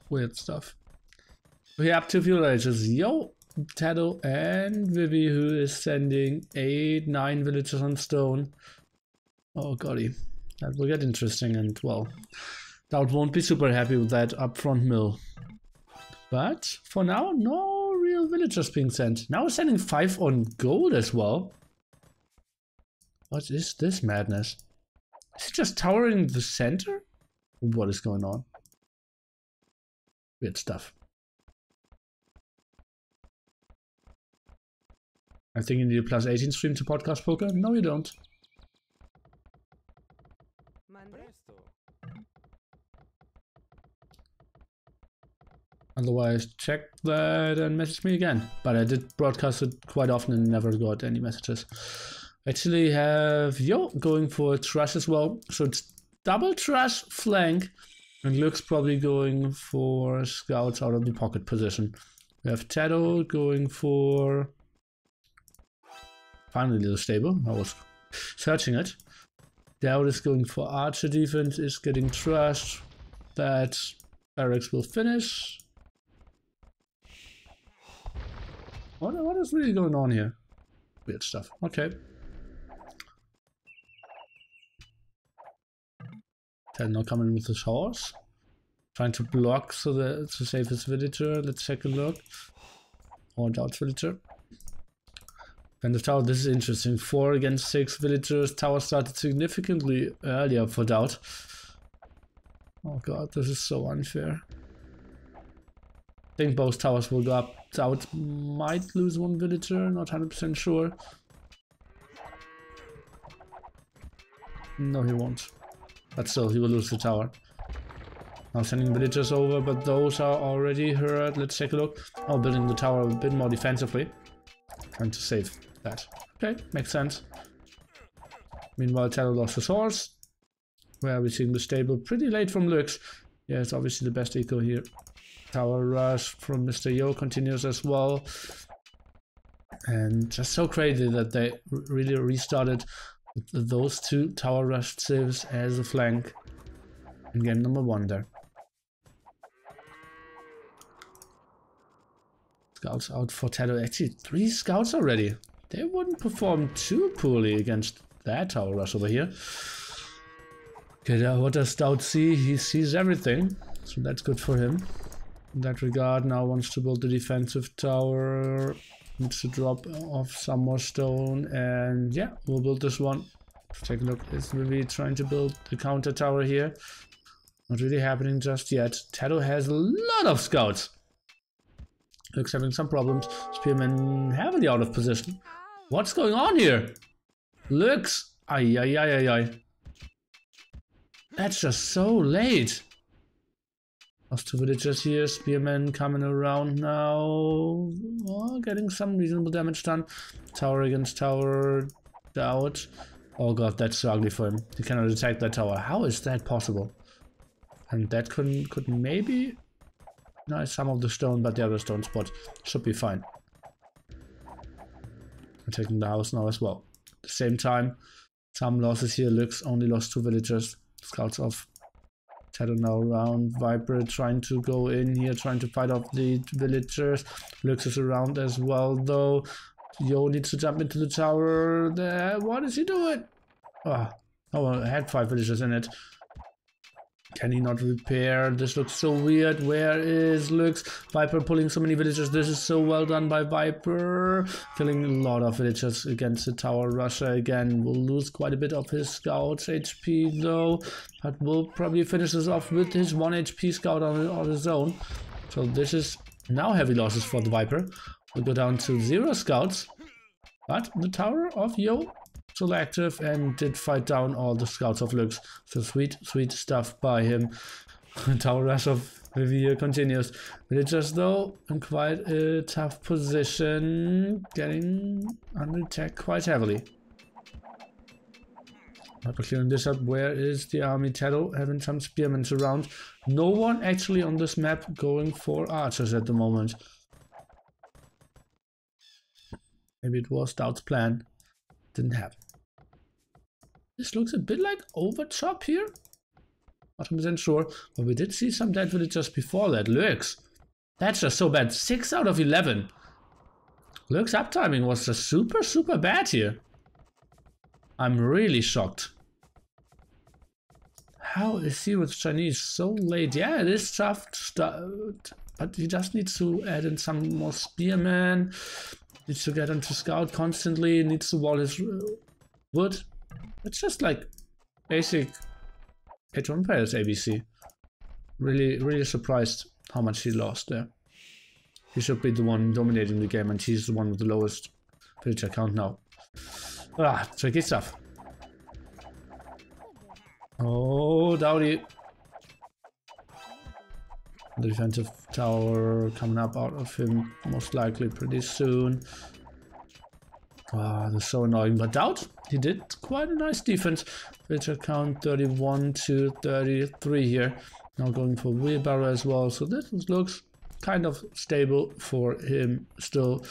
Speaker 1: Weird stuff. We have 2 villagers, Yo, TaToH and Vivi, who is sending 9 villagers on stone. Oh golly, that will get interesting, and well, DauT won't be super happy with that upfront mill. But for now, no real villagers being sent. Now we're sending 5 on gold as well. What is this madness? Is he just towering the center? What is going on? Weird stuff. I think you need a plus 18 stream to podcast poker. No, you don't. Otherwise, check that and message me again. But I did broadcast it quite often and never got any messages. Actually have Yo going for Trush as well. So it's double Trush flank. And Luke's probably going for scouts out of the pocket position. We have TaToH going for... Finally the stable. I was searching it. DauT is going for archer defense, is getting trashed. That barracks will finish. What is really going on here? Weird stuff. Okay. TaToH now coming with his horse. Trying to block so that to save his villager. Let's take a look. Or DauT's villager. And the tower, this is interesting. 4 against 6 villagers. Tower started significantly earlier for DauT. Oh god, this is so unfair. I think both towers will go up. DauT might lose one villager, not 100% sure. No, he won't. But still, he will lose the tower. Now sending villagers over, but those are already hurt. Let's take a look. Oh, building the tower a bit more defensively. Trying to save that. Okay, makes sense. Meanwhile, TaToH lost his horse. Where are we seeing the stable? Pretty late from Lux. Yeah, it's obviously the best eco here. Tower rush from Mr. Yo continues as well. And just so crazy that they really restarted with those two tower rush civs as a flank in game number 1 there. Scouts out for TaToH. Actually, 3 scouts already. They wouldn't perform too poorly against that tower rush over here. Okay, now what does DauT see? He sees everything, so that's good for him. In that regard, now wants to build the defensive tower. Needs to drop off some more stone, and yeah, we'll build this one. Let's take a look. Is Vivi trying to build the counter tower here? Not really happening just yet. TaToH has a lot of scouts. Lux having some problems. Spearman heavily out of position. What's going on here? Lux! Ay, ay, ay, ay, ay. That's just so late. Lost 2 villagers here. Spearman coming around now. Oh, getting some reasonable damage done. Tower against tower. DauT. Oh god, that's so ugly for him. He cannot attack that tower. How is that possible? And that could maybe... No, some of the stone, but the other stone spot should be fine. I'm taking the house now as well. At the same time, some losses here. Lux only lost 2 villagers. Scouts off. TaToH now around. Viper trying to go in here, trying to fight off the villagers. Lux is around as well, though. Yo needs to jump into the tower. There. What is he doing? Oh, I had 5 villagers in it. Can he not repair? This looks so weird. Where is Lux? Viper pulling so many villagers. This is so well done by Viper. Killing a lot of villagers against the tower rusher again. Will lose quite a bit of his scouts HP though. But will probably finish this off with his 1 HP scout on his own. So this is now heavy losses for the Viper. We'll go down to 0 scouts. But the tower of Yo still active and did fight down all the scouts of Lux. So sweet stuff by him. Tower rush of Vivi continues. Villagers though in quite a tough position, getting under attack quite heavily. Viper clearing this up. Where is the army? TaToH having some spearmen around. No one actually on this map going for archers at the moment. Maybe it was DauT's plan. Didn't happen. This looks a bit like overchop here. Not 100% sure, but we did see some dead villagers before that. Lux. That's just so bad. 6 out of 11. Lux uptiming was just super bad here. I'm really shocked. How is he with Chinese so late? Yeah, it is tough to start, but he just needs to add in some more spearmen. Needs to get into scout constantly. Needs to wall his wood. It's just like basic Age of Empires ABC. Really surprised how much he lost there. He should be the one dominating the game, and he's the one with the lowest villager count now. Ah, tricky stuff. Oh, DauT. The defensive tower coming up out of him most likely pretty soon. Ah, that's so annoying. But DauT, he did quite a nice defense. Villager count 31 to 33 here. Now going for wheelbarrow as well. So this looks kind of stable for him still.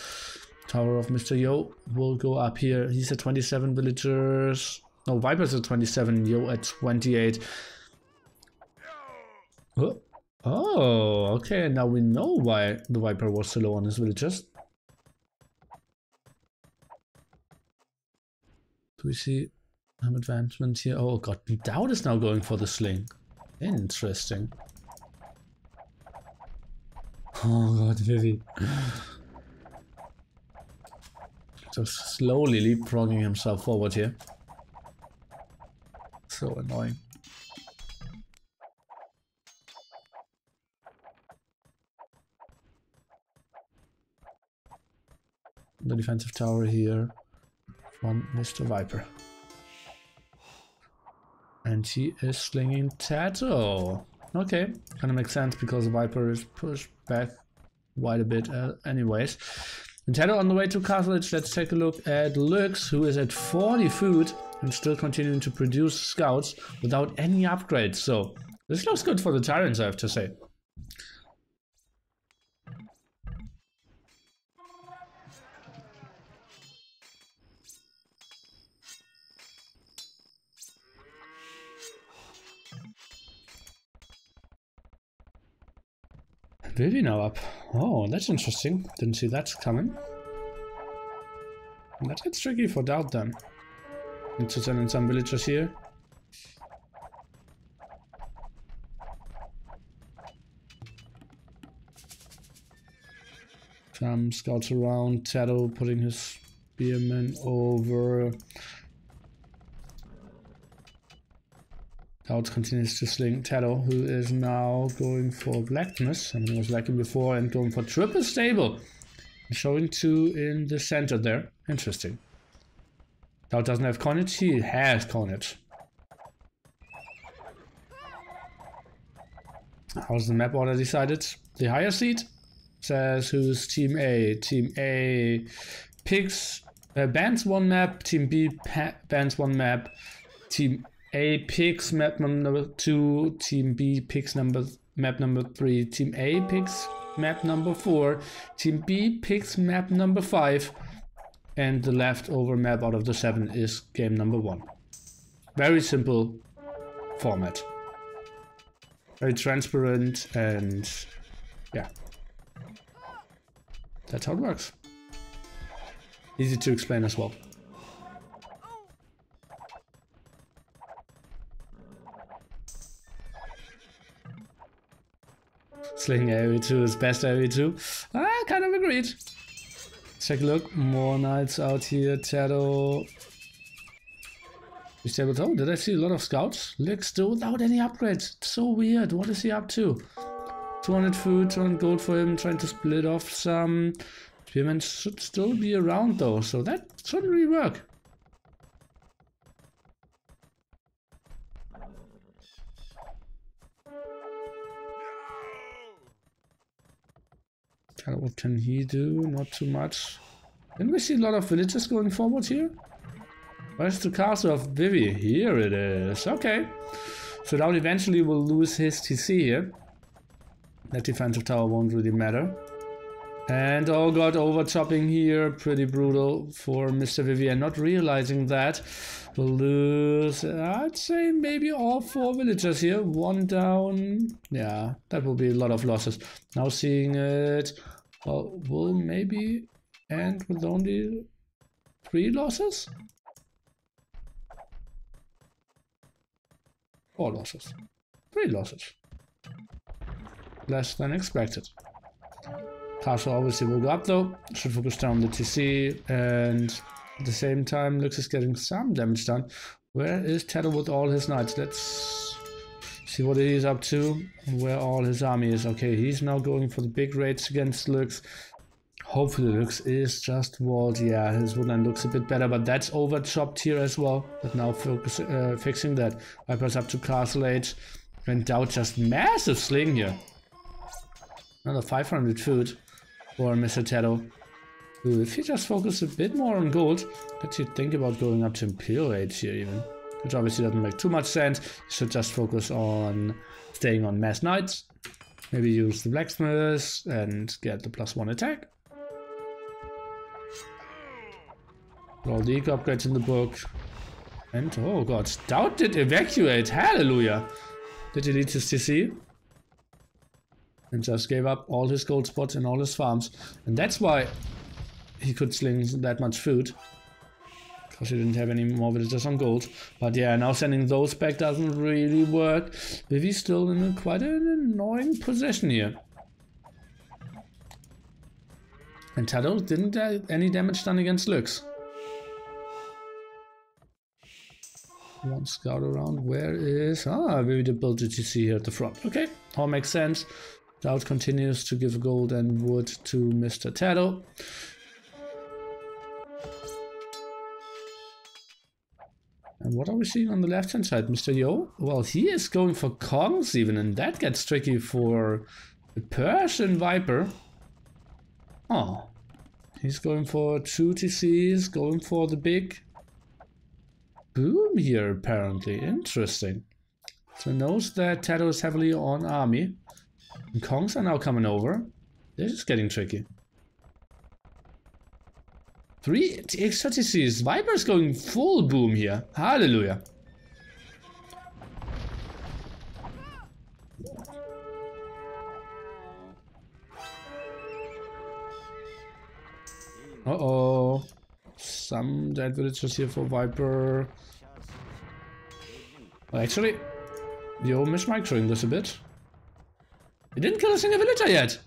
Speaker 1: Tower of Mr. Yo will go up here. He's at 27 villagers. No, Viper's at 27. Yo at 28. Oh, okay. Now we know why the Viper was so low on his villagers. Do we see some advancement here? Oh god, DauT is now going for the sling. Interesting. Oh god, Vivi. Just slowly leapfrogging himself forward here. So annoying. the defensive tower here from Mr. Viper. And he is slinging TaToH. Okay, kind of makes sense because Viper is pushed back quite a bit anyways. And TaToH on the way to Castle Edge. Let's take a look at Lux, who is at 40 food and still continuing to produce scouts without any upgrades. So this looks good for the TyRanT, I have to say. Vivi now up. Oh, that's interesting. Didn't see that coming. And that gets tricky for DauT then. Need to send in some villagers here. Some scouts around. TaToH putting his spearmen over. DauT continues to sling TaToH, who is now going for blacksmith. I mean, he was lacking before and going for triple stable. Showing 2 in the center there. Interesting. DauT doesn't have coinage. He has coinage. How's the map order decided? The higher seed says who's Team A. Team A picks bans 1 map. Team B bans 1 map. Team A picks map number 2, Team B picks map number 3, Team A picks map number 4, Team B picks map number 5, and the leftover map out of the 7 is game number 1. Very simple format. Very transparent, and yeah. That's how it works. Easy to explain as well. Sling RiuT is best RiuT. I kind of agreed. Check a look. More knights out here. TaToH. Oh, did I see a lot of scouts? Lick still without any upgrades. It's so weird. What is he up to? 200 food, 200 gold for him. Trying to split off some. Spearmen should still be around though, so that shouldn't really work. What can he do? Not too much. Didn't we see a lot of villagers going forward here? Where's the castle of Vivi? Here it is. Okay. So DauT eventually will lose his TC here. That defensive tower won't really matter. And oh god, over chopping here. Pretty brutal for Mr. Vivi, and not realizing that. We'll lose, I'd say maybe all 4 villagers here. 1 down. Yeah, that will be a lot of losses. Now seeing it, well, will maybe end with only 3 losses? 4 losses. 3 losses. Less than expected. Castle obviously will go up though. Should focus down the TC, and at the same time Lux is getting some damage done. Where is TaToH with all his knights? Let's see what he's up to, where all his army is. Okay, he's now going for the big raids against Lux. Hopefully Lux is just walled. Yeah, his woodline looks a bit better, but that's over chopped here as well. But now fixing that. Viper's up to Castle Age, and DauT just massive sling here. Another 500 food for Mr. TaToH. If he just focused a bit more on gold, let you think about going up to Imperial Age here even. Which obviously doesn't make too much sense. You should just focus on staying on mass knights. Maybe use the blacksmiths and get the +1 attack. All the eco upgrades in the book. And oh god, DauT did evacuate. Hallelujah. Did he lead his TC? And just gave up all his gold spots and all his farms. And that's why he could sling that much food. Because he didn't have any more villagers on gold. But yeah, now sending those back doesn't really work. Vivi's still in quite an annoying position here. And TaToH didn't have any damage done against Lux. 1 scout around. Where is... Ah, Vivi did build the TC here at the front. Okay, all makes sense. DauT continues to give gold and wood to Mr. TaToH. And what are we seeing on the left hand side? Mr. Yo? Well, he is going for Kongs even, and that gets tricky for the Persian Viper. Oh, he's going for 2 TCs, going for the big boom here apparently. Interesting. So he knows that TaToH is heavily on army. And Kongs are now coming over. This is getting tricky. 3 extra TCs. Viper's going full boom here. Hallelujah. Uh-oh. Some dead villagers here for Viper. Well, actually, Yo mismicroing this a bit. He didn't kill a single villager yet.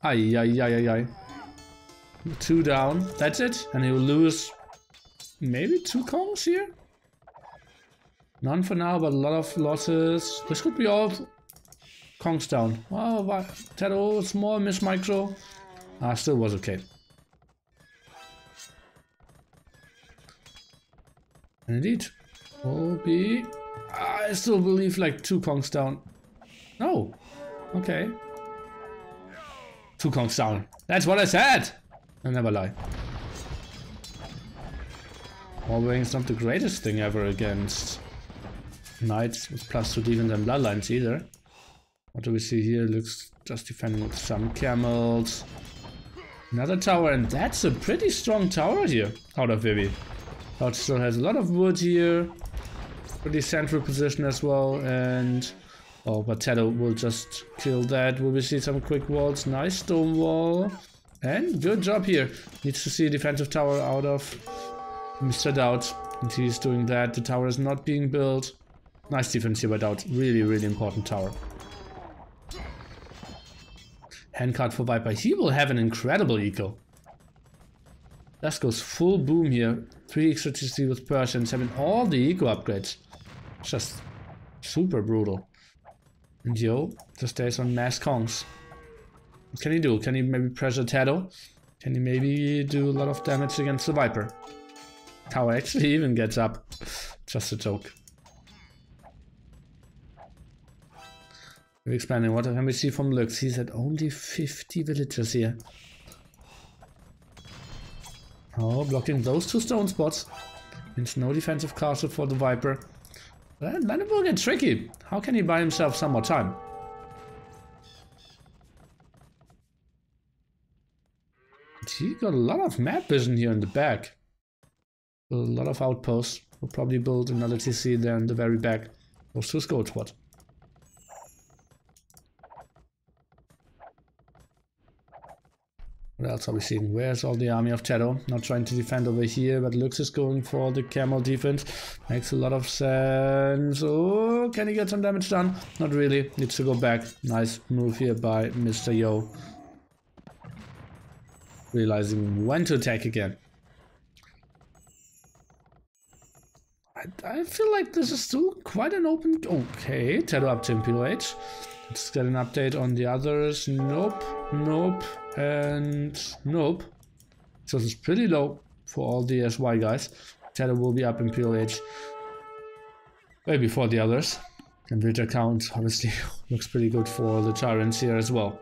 Speaker 1: Ay, ay, ay, ay, ay. 2 down. That's it. And he will lose maybe 2 Kongs here. None for now, but a lot of losses. This could be all Kongs down. Oh, TaToH, small mismicro. Still was okay. And indeed, will be. I still believe like 2 Kongs down. No. Okay. 2 Kongs down. That's what I said. I never lie. Wallbanging is not the greatest thing ever against knights with +2 defense and bloodlines either. What do we see here? Looks just defending with some camels. Another tower, and that's a pretty strong tower here out of Vivi. DauT still has a lot of wood here. Pretty central position as well, and oh, but TaToH will just kill that. Will we see some quick walls? Nice stone wall. And good job here. Needs to see a defensive tower out of Mr. DauT. And he's doing that. The tower is not being built. Nice defense here by DauT. Really, really important tower. Handcard for Viper. He will have an incredible eco. That goes full boom here. 3 extra TC with Persians having all the eco upgrades. Just super brutal. And Yo just stays on mass Kongs. What can he do? Can he maybe pressure TaToH? Can he maybe do a lot of damage against the Viper? Tower actually even gets up. Just a joke. We're expanding. What can we see from Lux? He's at only 50 villagers here. Oh, blocking those 2 stone spots. Means no defensive castle for the Viper. Then it will get tricky. How can he buy himself some more time? He got a lot of map vision here in the back. A lot of outposts. We'll probably build another TC there in the very back. Goes to his gold spot. What else are we seeing? Where's all the army of TaToH? Not trying to defend over here, but Lux is going for the camel defense. Makes a lot of sense. Oh, can he get some damage done? Not really. Needs to go back. Nice move here by Mr. Yo. Realizing when to attack again. I feel like this is still quite an open... Okay, TaToH up to TaToH. Let's get an update on the others. Nope, nope, and nope. So it's pretty low for all the SY guys. TaToH will be up in POH way before the others. And Ritter count obviously looks pretty good for the TyRanT here as well.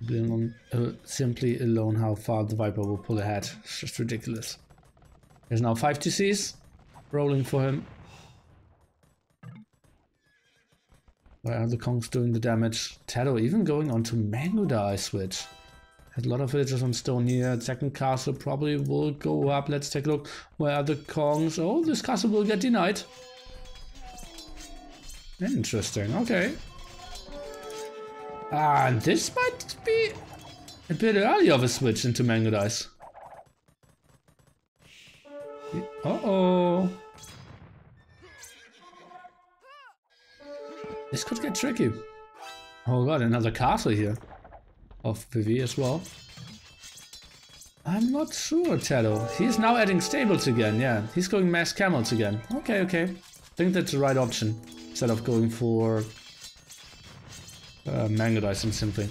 Speaker 1: Being simply alone how far the Viper will pull ahead. It's just ridiculous. There's now 5 TCs rolling for him. Where are the Kongs doing the damage? TaToH even going on to Manguda switch. Has a lot of villagers on stone here. Second castle probably will go up. Let's take a look. Where are the Kongs? Oh, this castle will get denied. Interesting. Okay. And this might be a bit early of a switch into Manguda. Uh-oh. This could get tricky. Oh god, another castle here. Of Vivi as well. I'm not sure, TaToH. He's now adding stables again, yeah. He's going mass camels again. Okay, okay. I think that's the right option. Instead of going for Manguda simply.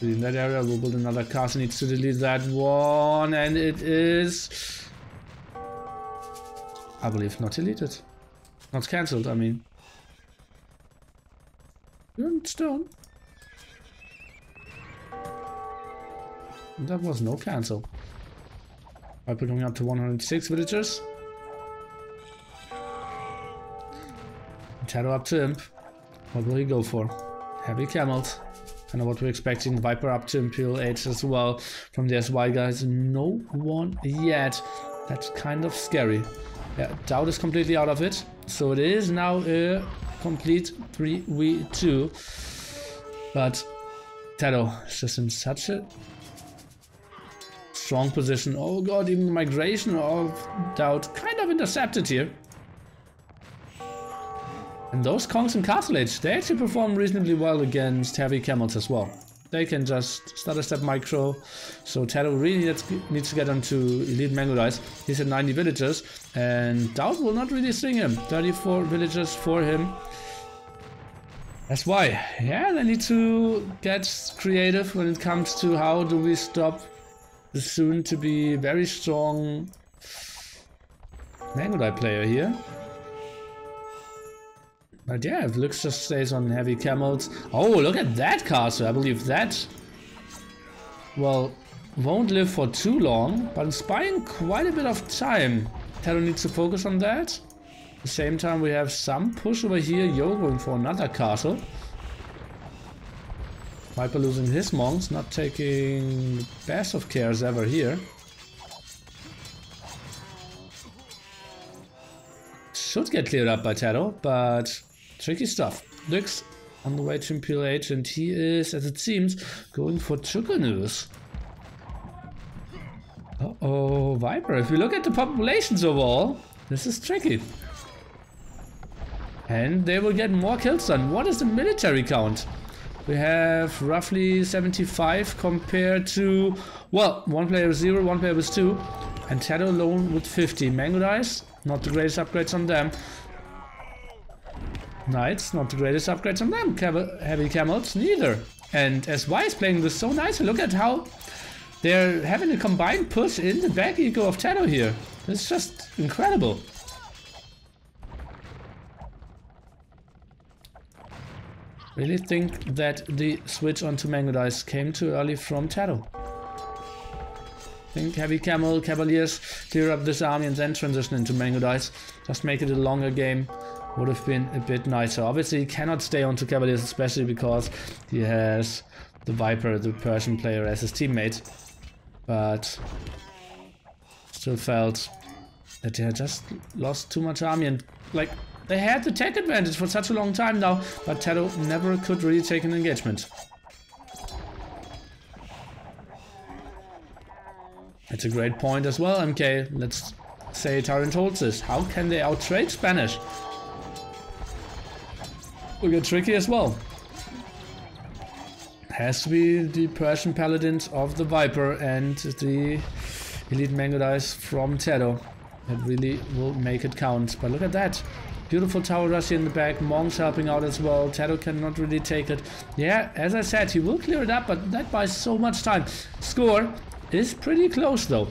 Speaker 1: In that area, we'll build another castle. Needs to delete that one, and it is, I believe, not deleted. Not cancelled, I mean. Stone. That was no cancel. By putting up to 106 villagers. TaToH up to Imp. What will he go for? Heavy camels. Kind of what we're expecting. Viper up to Imperial Age as well. From the SY guys, no one yet. That's kind of scary. Yeah, DauT is completely out of it. So it is now a complete 3v2. But TaToH is just in such a strong position. Oh god, even the migration of DauT kind of intercepted here. And those Kongs and Castle Age, they actually perform reasonably well against heavy camels as well. They can just stutter step micro. So TaToH really needs to get onto elite mango dice. He's at 90 villagers and DauT will not really sting him. 34 villagers for him. That's why. Yeah, they need to get creative when it comes to how do we stop the soon to be very strong mango die player here. But yeah, if Lux just stays on heavy camels. Oh, look at that castle. I believe that, well, won't live for too long, but it's buying quite a bit of time. TaToH needs to focus on that. At the same time, we have some push over here. Yo going for another castle. Viper losing his monks, not taking the best of cares ever here. Should get cleared up by TaToH, but tricky stuff. Lux on the way to Imperial Age, and he is, as it seems, going for Chukanus. Uh-oh, Viper. If you look at the populations overall, this is tricky. And they will get more kills done. What is the military count? We have roughly 75 compared to, well, one player was 0, one player was 2. And TaToH alone with 50. Mango dice, not the greatest upgrades on them. Knights, not the greatest upgrades on them. Heavy camels, neither. And SY is playing this so nicely. Look at how they're having a combined push in the back eco of TaToH here. It's just incredible. Really think that the switch onto mango dice came too early from TaToH. Think heavy camel, cavaliers, clear up this army and then transition into mango dice. Just make it a longer game. Would have been a bit nicer. Obviously he cannot stay onto cavaliers, especially because he has the Viper, the Persian player, as his teammate. But still felt that they had just lost too much army, and like they had the tech advantage for such a long time now, but TaToH never could really take an engagement. It's a great point as well, MK. Let's say TyRanT holds this. How can they outtrade Spanish? Will get tricky as well. Has to be the Persian paladins of the Viper and the elite mango dice from TaToH that really will make it count. But look at that. Beautiful tower rush in the back. Monks helping out as well. TaToH cannot really take it. Yeah, as I said, he will clear it up, but that buys so much time. Score is pretty close though.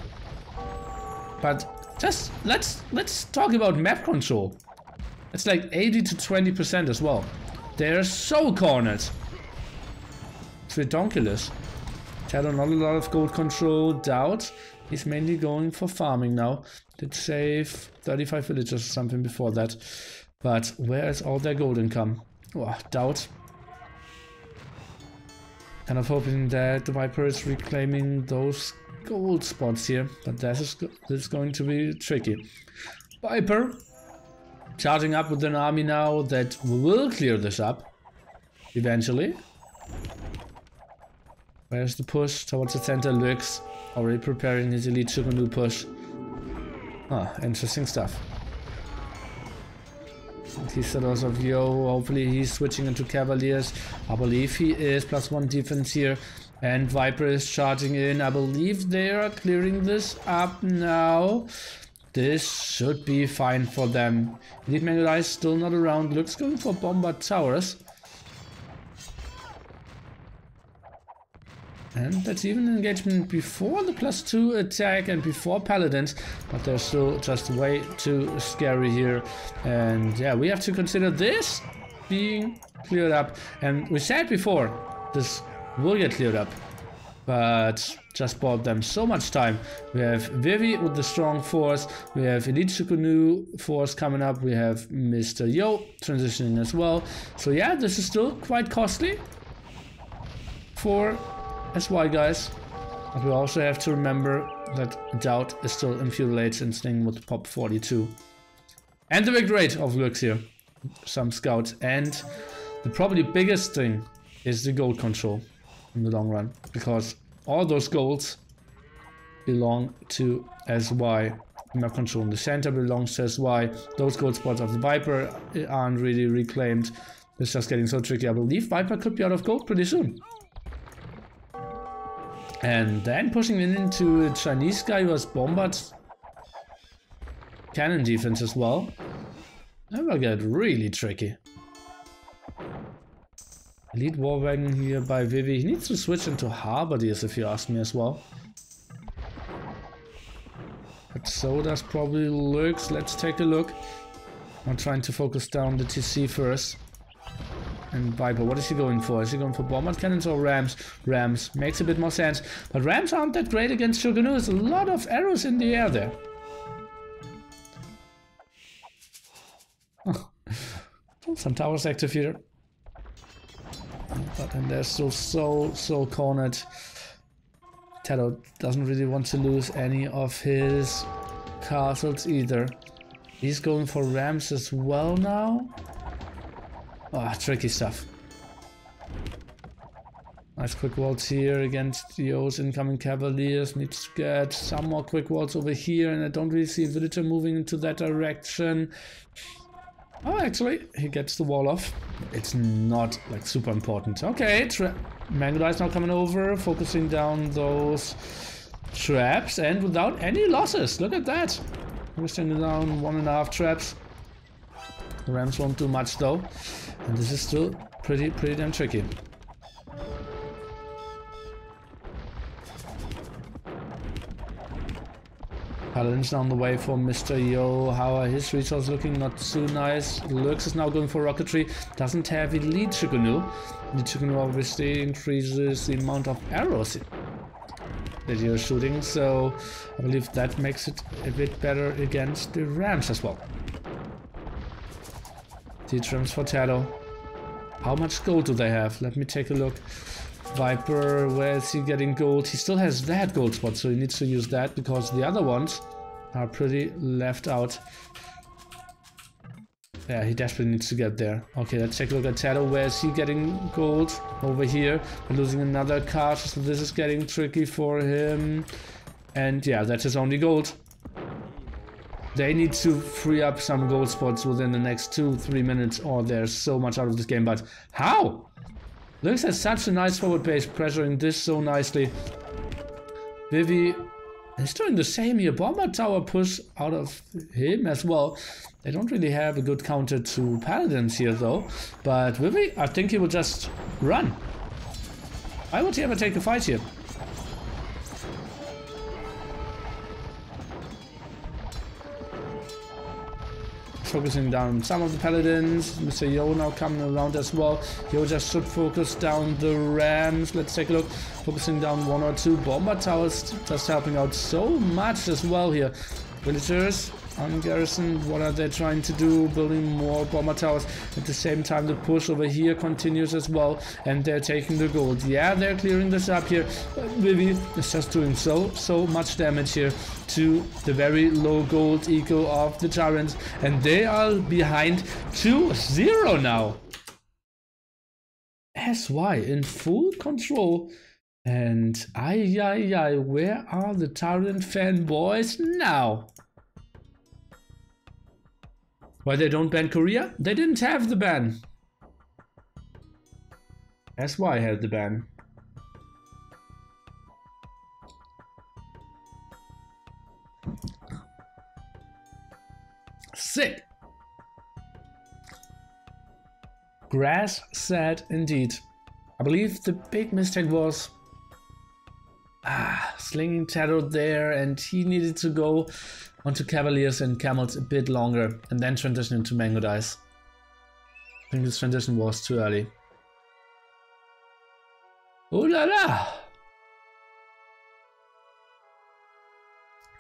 Speaker 1: But just let's talk about map control. It's like 80 to 20% as well. They're so cornered. It's ridiculous. TaToH not a lot of gold control. DauT, he's mainly going for farming now. Did save 35 villagers or something before that. But where is all their gold income? Oh, DauT. Kind of hoping that the Viper is reclaiming those gold spots here. But this is going to be tricky. Viper charging up with an army now that will clear this up eventually. Where's the push towards the center? Lux already preparing his elite Chukanu push. Ah, interesting stuff. He said also, yo, hopefully he's switching into cavaliers. I believe he is. +1 defense here. And Viper is charging in. I believe they are clearing this up now. This should be fine for them. Elite mango dice still not around. Lux going for bombard towers. And that's even an engagement before the +2 attack and before Paladins, but they're still just way too scary here. And yeah, we have to consider this being cleared up. And we said before, this will get cleared up, but just bought them so much time. We have Vivi with the strong force, we have Elite Shukunu force coming up, we have Mr. Yo transitioning as well. So yeah, this is still quite costly for SY guys, but we also have to remember that DauT is still in feudal age and staying with pop 42. And the big rate of looks here, some scouts, and the probably biggest thing is the gold control in the long run, because all those golds belong to SY. Map control in the center belongs to SY. Those gold spots of the Viper aren't really reclaimed. It's just getting so tricky. I believe Viper could be out of gold pretty soon. And then pushing it into a Chinese guy who has bombard cannon defense as well. That will get really tricky. Elite War Wagon here by Vivi. He needs to switch into Halberdiers if you ask me as well. But so does probably Lurks. Let's take a look. I'm trying to focus down the TC first. And Viper, what is he going for? Is he going for bombard cannons or rams? Rams makes a bit more sense, but rams aren't that great against Shogunu. There's a lot of arrows in the air there. Oh. Some towers active here, but then they're still so cornered. TaToH doesn't really want to lose any of his castles either. He's going for rams as well now. Ah, oh, tricky stuff. Nice quick walls here against Yo's incoming cavaliers. Needs to get some more quick walls over here, and I don't really see a villager moving into that direction. Oh, actually, he gets the wall off. It's not like super important. Okay, Mangudai is now coming over, focusing down those traps, and without any losses. Look at that. We're standing down 1.5 traps. The rams won't do much though. And this is still pretty damn tricky. Paladins down the way for Mr. Yo. How are his resources looking? Not so nice. Lurks is now going for rocketry. Doesn't have Elite Shukunu. Elite Shukunu obviously increases the amount of arrows that you're shooting, so I believe that makes it a bit better against the rams as well. T-trims for TaToH. How much gold do they have? Let me take a look. Viper, where is he getting gold? He still has that gold spot, so he needs to use that because the other ones are pretty left out. Yeah, he desperately needs to get there. Okay, let's take a look at TaToH. Where is he getting gold? Over here. We're losing another card, so this is getting tricky for him. And yeah, that's his only gold. They need to free up some gold spots within the next 2-3 minutes, or there's so much out of this game. But how? Lurks has such a nice forward base, pressuring this so nicely. Vivi is doing the same here. Bomber tower push out of him as well. They don't really have a good counter to Paladins here though. But Vivi, I think he will just run. Why would he ever take a fight here? Focusing down some of the Paladins. Mr. Yo now coming around as well. Yo just should focus down the rams. Let's take a look. Focusing down 1 or 2 bomber towers. Just helping out so much as well here. Villagers on garrison. What are they trying to do? Building more bomber towers. At the same time, the push over here continues as well. And they're taking the gold. Yeah, they're clearing this up here. Vivi is just doing so much damage here to the very low gold eco of the TyRanT. And they are behind 2-0 now. SY in full control. And where are the TyRanT fanboys now? Why they don't ban Korea? They didn't have the ban. SY had the ban. Sick. Grass said indeed. I believe the big mistake was slinging TaToH there, and he needed to go onto Cavaliers and Camels a bit longer, and then transition into Mango Dice. I think this transition was too early. Ooh la la!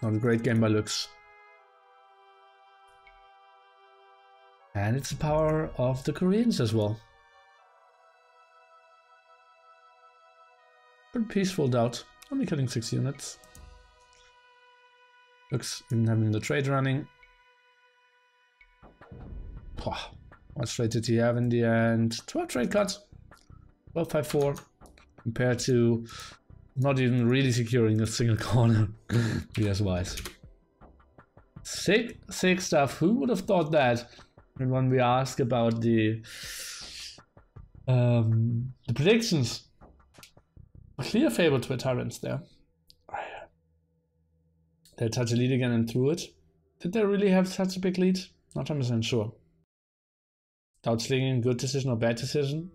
Speaker 1: Not a great game by looks. And it's the power of the Koreans as well. Pretty peaceful DauT, only killing 6 units. Looks even having the trade running. What trade did he have in the end? 12 trade cuts. 1254 compared to not even really securing a single corner. Yes, wise. Sick stuff. Who would have thought that? And when we ask about the predictions, a clear favorite to TyRanT there. They touch a lead again and threw it. Did they really have such a big lead? Not 100% sure. DauT slinging, good decision or bad decision?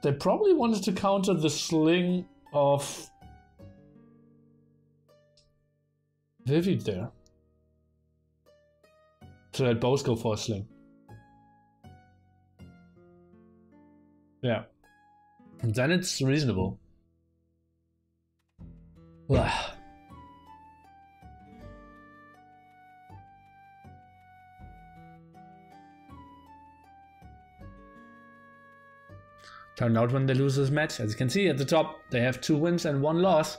Speaker 1: They probably wanted to counter the sling of Vivid there. So let both go for a sling. Yeah. And then it's reasonable. Turned out when they lose this match, as you can see at the top, they have 2 wins and 1 loss.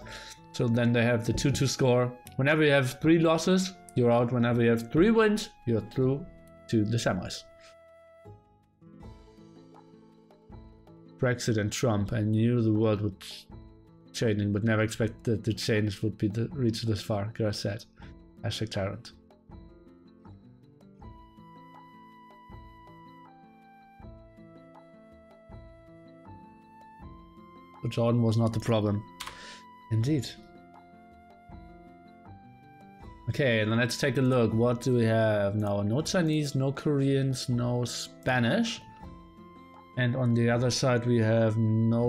Speaker 1: So then they have the 2-2 score. Whenever you have 3 losses, you're out. Whenever you have 3 wins, you're through to the semis. Brexit and Trump. I knew the world would changing, but never expected the change would be reach this far. Girl said. Hashtag TyRanT. But Jordan was not the problem. Indeed. Okay, then let's take a look. What do we have now? No Chinese, no Koreans, no Spanish. And on the other side we have no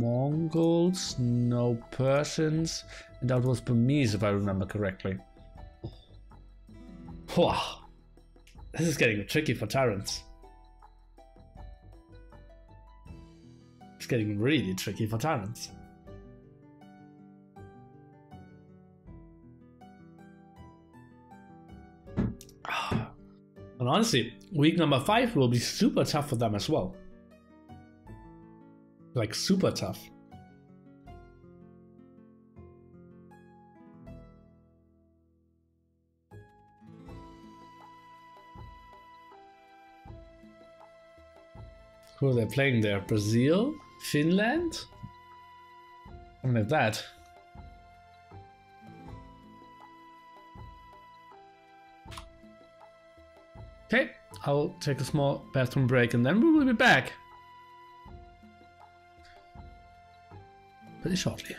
Speaker 1: Mongols, no Persians, and that was Burmese if I remember correctly. Wow. This is getting tricky for TyRanT. It's getting really tricky for TyRanT. And honestly, week number 5 will be super tough for them as well. Like super tough. Who are they playing there? Brazil? Finland? Something like that. Okay, I'll take a small bathroom break and then we will be back pretty shortly.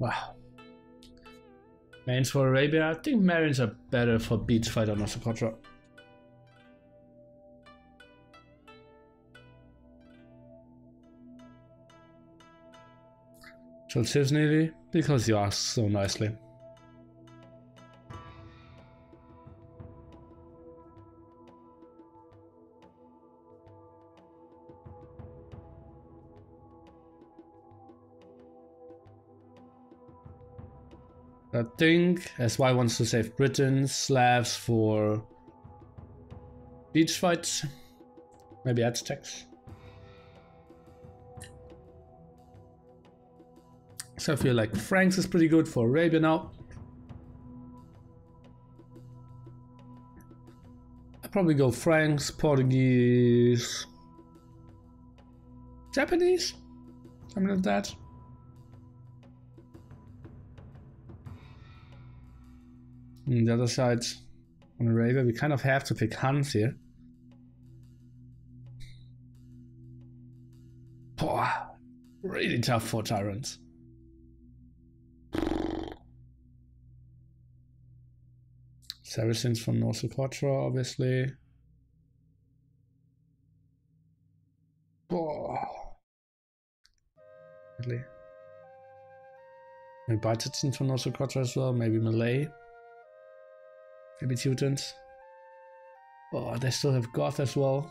Speaker 1: Wow. Mains for Arabia. I think Marians are better for beach fight on Socotra. Chose nearly because you asked so nicely. I think SY wants to save Britons, Slavs for beach fights, maybe Aztecs. So I feel like Franks is pretty good for Arabia now. I'll probably go Franks, Portuguese, Japanese, something like that. On the other side, on Arabia, we kind of have to pick Hans here. Oh, really tough for TyRanT. Saracens from North Socotra, obviously. Oh. Really. Maybe Byzantines from North Socotra as well, maybe Malay. Maybe Teutons. Oh, they still have Goth as well.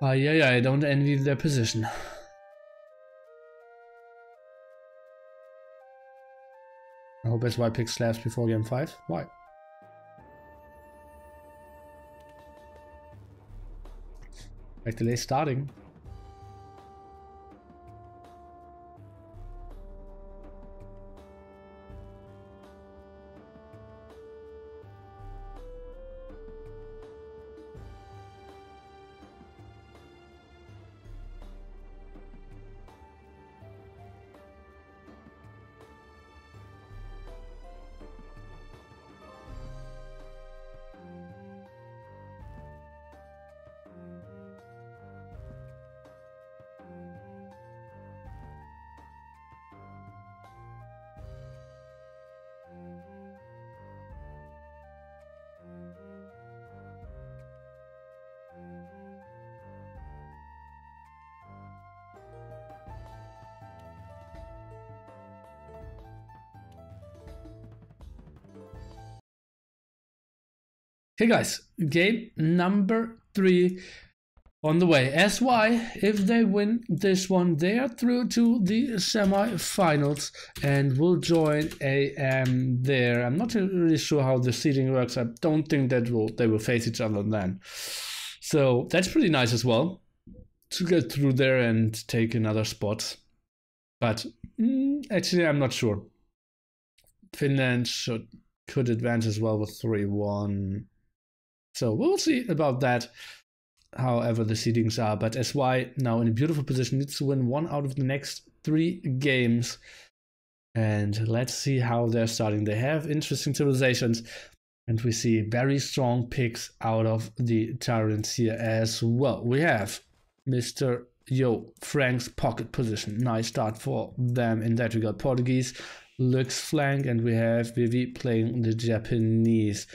Speaker 1: Yeah, I don't envy their position. I hope SY picks Slavs before game 5. Why? Like delay starting. Hey guys, game number 3 on the way. SY, if they win this one, they are through to the semi-finals and will join AM there. I'm not really sure how the seeding works. I don't think that they will face each other then. So that's pretty nice as well to get through there and take another spot. But actually, I'm not sure. Finland could advance as well with 3-1. So we'll see about that, however the seedings are. But SY now in a beautiful position, needs to win 1 out of the next 3 games. And let's see how they're starting. They have interesting civilizations, and we see very strong picks out of the TyRanT here as well. We have Mr. Frank's pocket position. Nice start for them in that regard. Portuguese looks flank, and we have Vivi playing the Japanese.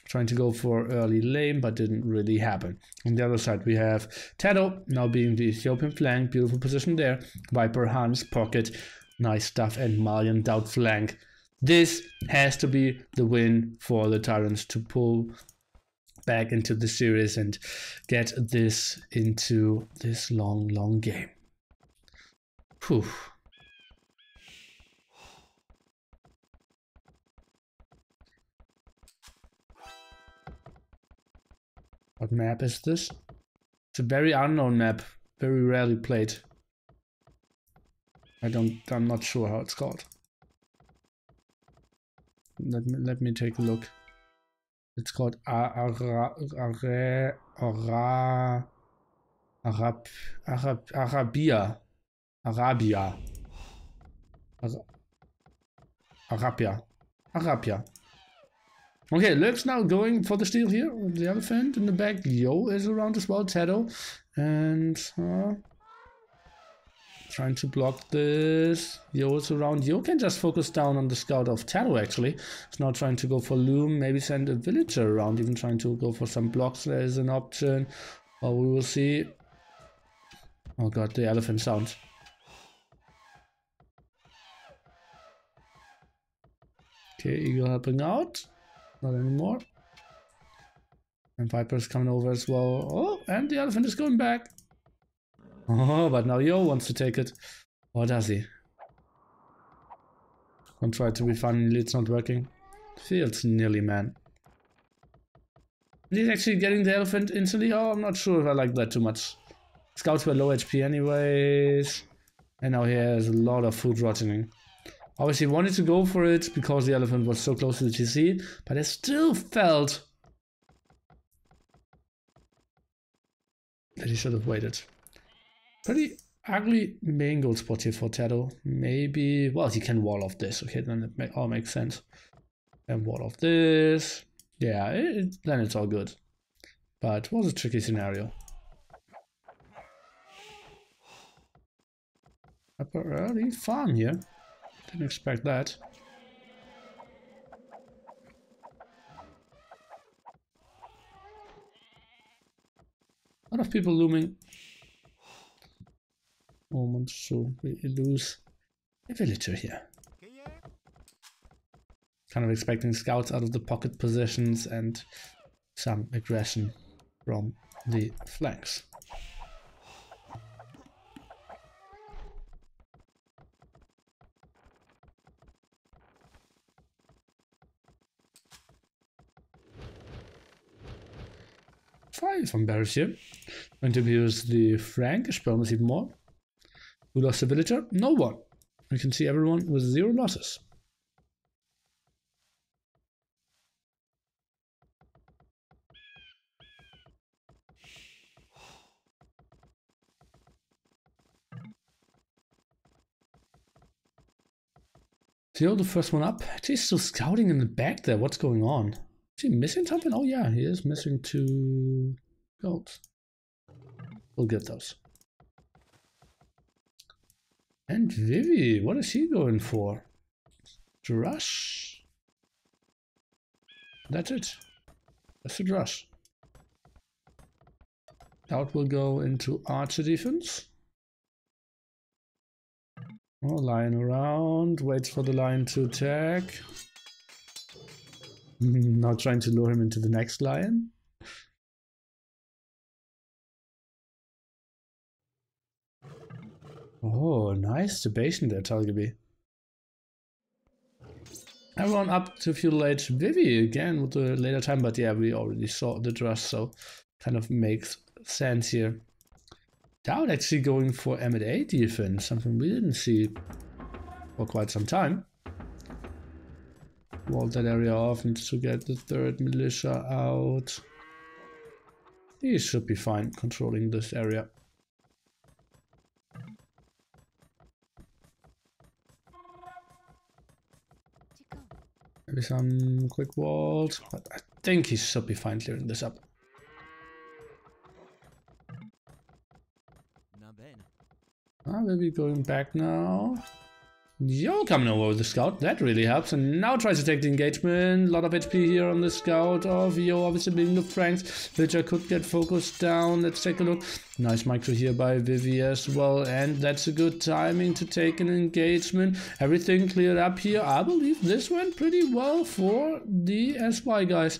Speaker 1: Trying to go for early lane, but didn't really happen. On the other side, we have TaToH now being the Ethiopian flank. Beautiful position there. Viper, Hans, pocket. Nice stuff. And Malian DauT flank. This has to be the win for the TyRanT to pull back into the series and get this into this long game. Whew. What map is this? It's a very unknown map, very rarely played. I'm not sure how it's called. Let me take a look. It's called Arabia. Okay, Lurk's now going for the steal here. The elephant in the back. Yo is around as well. TaToH. And Trying to block this. Yo is around. Yo can just focus down on the scout of TaToH actually. It's now trying to go for loom, maybe send a villager around, even trying to go for some blocks. There is an option. Or we will see. Oh god, the elephant sound. Okay, Eagle helping out. Not anymore. And Viper is coming over as well. Oh, and the elephant is going back. Oh, but now Yo wants to take it. Or does he? Don't try to be funny, it's not working. Feels nearly man. He's actually getting the elephant instantly. Oh, I'm not sure if I like that too much. Scouts were low HP anyways. And now he has a lot of food rotting. Obviously wanted to go for it because the elephant was so close to the GC, but I still felt that he should have waited. Pretty ugly main goal spot here for TaToH. Maybe, well, he can wall off this. Okay, then it all makes sense. And wall off this. Yeah, then it's all good. But it was a tricky scenario. Upper early farm here. Didn't expect that. A lot of people looming. Moment, so we lose a villager here. Kind of expecting scouts out of the pocket positions and some aggression from the flanks. Five on Barris here. Going to use the Frankish bonus even more. Who lost a villager? No one. We can see everyone with 0 losses. Theo, the first one up. Actually, still scouting in the back there. What's going on? Is he missing something? Oh yeah, he is missing 2 goats. We'll get those. And Vivi, what is he going for? Drush. That's it. That's the Drush. DauT will go into archer defense. Oh, lion around, waits for the lion to attack. Now trying to lure him into the next lion. Oh, nice debation there, Talgaby. Everyone up to few late. Vivi again with the later time, but yeah, we already saw the Drush, so kind of makes sense here. DauT actually going for M&A defense, something we didn't see for quite some time. Walled that area off, needs to get the 3rd militia out. He should be fine controlling this area. Maybe some quick walls, but I think he should be fine clearing this up. Maybe going back now. Yo coming over with the scout, that really helps, and now tries to take the engagement. A lot of HP here on the scout of Yo, obviously being the Franks. Villager could get focused down. Let's take a look. Nice micro here by Vivi as well, and that's a good timing to take an engagement. Everything cleared up here. I believe this went pretty well for the SY guys.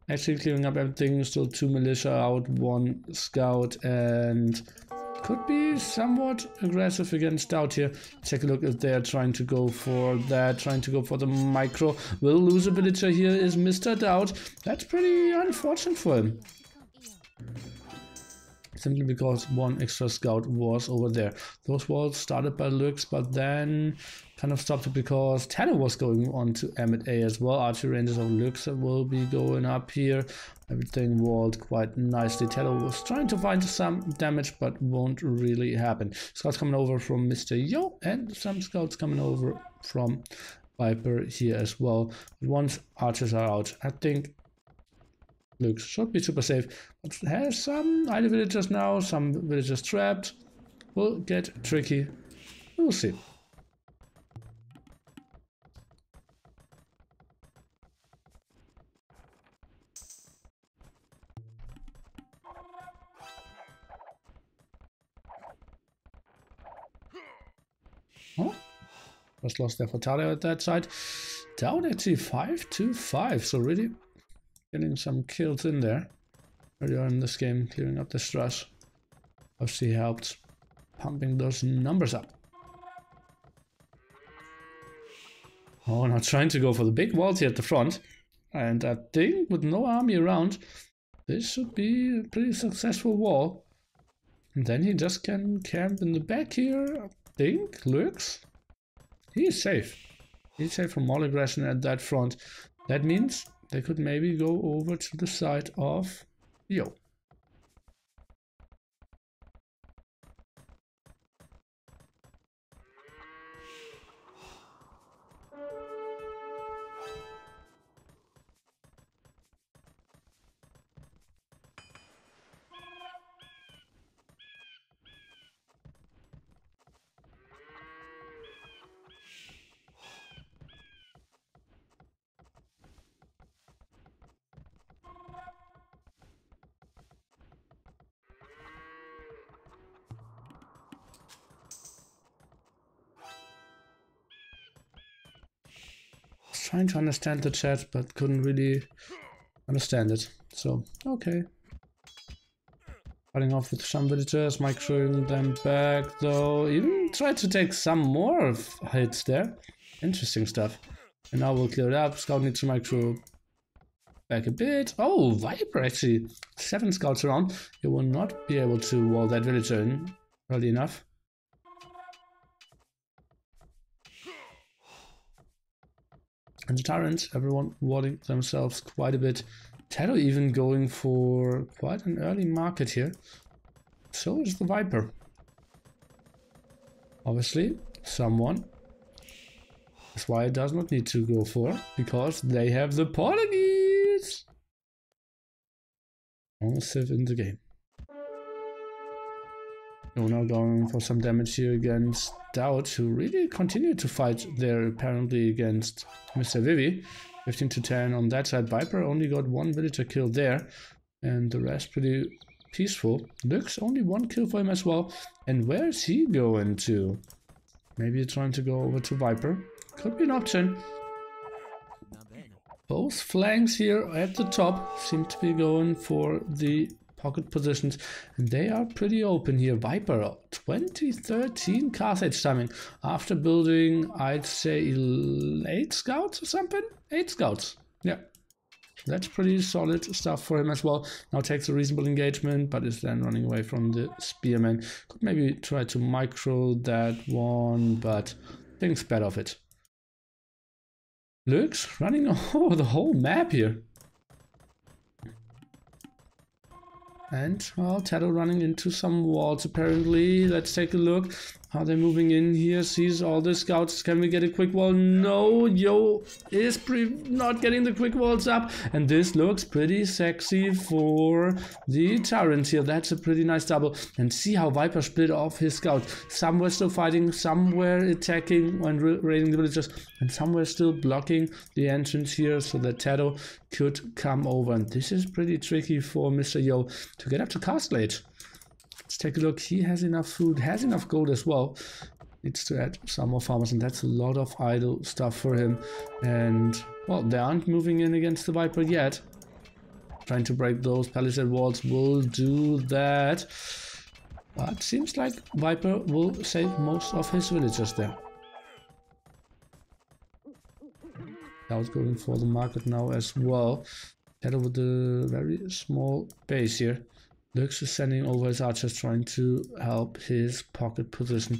Speaker 1: Actually clearing up everything, still 2 militia out, 1 scout, and could be somewhat aggressive against DauT here. Take a look if they're trying to go for that, trying to go for the micro. Will lose a villager here is Mr. DauT. That's pretty unfortunate for him. Simply because 1 extra scout was over there. Those walls started by Lux, but then kind of stopped it because TaToH was going on to M&A as well. Archery ranges of Lux will be going up here. Everything walled quite nicely. TaToH was trying to find some damage, but won't really happen. Scouts coming over from Mr. Yo, and some scouts coming over from Viper here as well. But once archers are out, I think Lux should be super safe. But has some idle villagers now, some villagers trapped. will get tricky. We'll see. Oh, just lost there for TaToH at that side. DauT actually 5-5, so really getting some kills in there earlier in this game, clearing up the stress. Obviously helped pumping those numbers up. Oh, now trying to go for the big walls here at the front. And I think with no army around, this should be a pretty successful wall. And then he just can camp in the back here, I think. Lurks. He is safe. He's safe from all aggression at that front. That means they could maybe go over to the side of Yo. Trying to understand the chat, but couldn't really understand it. So, okay. Cutting off with some villagers, microing them back though. Even tried to take some more hits there. Interesting stuff. And now we'll clear it up. Scout needs to micro back a bit. Oh, Viper actually. 7 scouts around. You will not be able to wall that villager in early enough. And the TyRanT, everyone walling themselves quite a bit. TaToH even going for quite an early market here. So is the Viper. Obviously, someone. That's why it does not need to go for, because they have the Portuguese. Almost safe in the game. We're now going for some damage here against DauT, who really continue to fight there apparently against Mr. Vivi. 15-10 on that side. Viper only got 1 villager kill there, and the rest pretty peaceful. Lux only 1 kill for him as well. And where is he going to? Maybe trying to go over to Viper. Could be an option. Both flanks here at the top seem to be going for the pocket positions, and they are pretty open here. Viper 2013 cast age timing after building, I'd say 8 scouts or something. 8 scouts, yeah, that's pretty solid stuff for him as well. Now takes a reasonable engagement, but is then running away from the spearman. Could maybe try to micro that one, but thinks bad of it. Lurks running over the whole map here. And, well, TaToH running into some walls apparently. Let's take a look. How they're moving in here. Sees all the scouts. Can we get a quick wall? No. Yo is not getting the quick walls up. And this looks pretty sexy for the TyRanT here. That's a pretty nice double. And see how Viper split off his scouts. Somewhere still fighting. Somewhere attacking and raiding the villagers. And somewhere still blocking the entrance here so that TaToH could come over. And this is pretty tricky for Mr. Yo to get up to castle age. Let's take a look. He has enough food, has enough gold as well. Needs to add some more farmers, and that's a lot of idle stuff for him. And, well, they aren't moving in against the Viper yet. Trying to break those palisade walls will do that. But seems like Viper will save most of his villagers there. DauT going for the market now as well. TaToH with a very small base here. Lux is sending over his archers, trying to help his pocket position.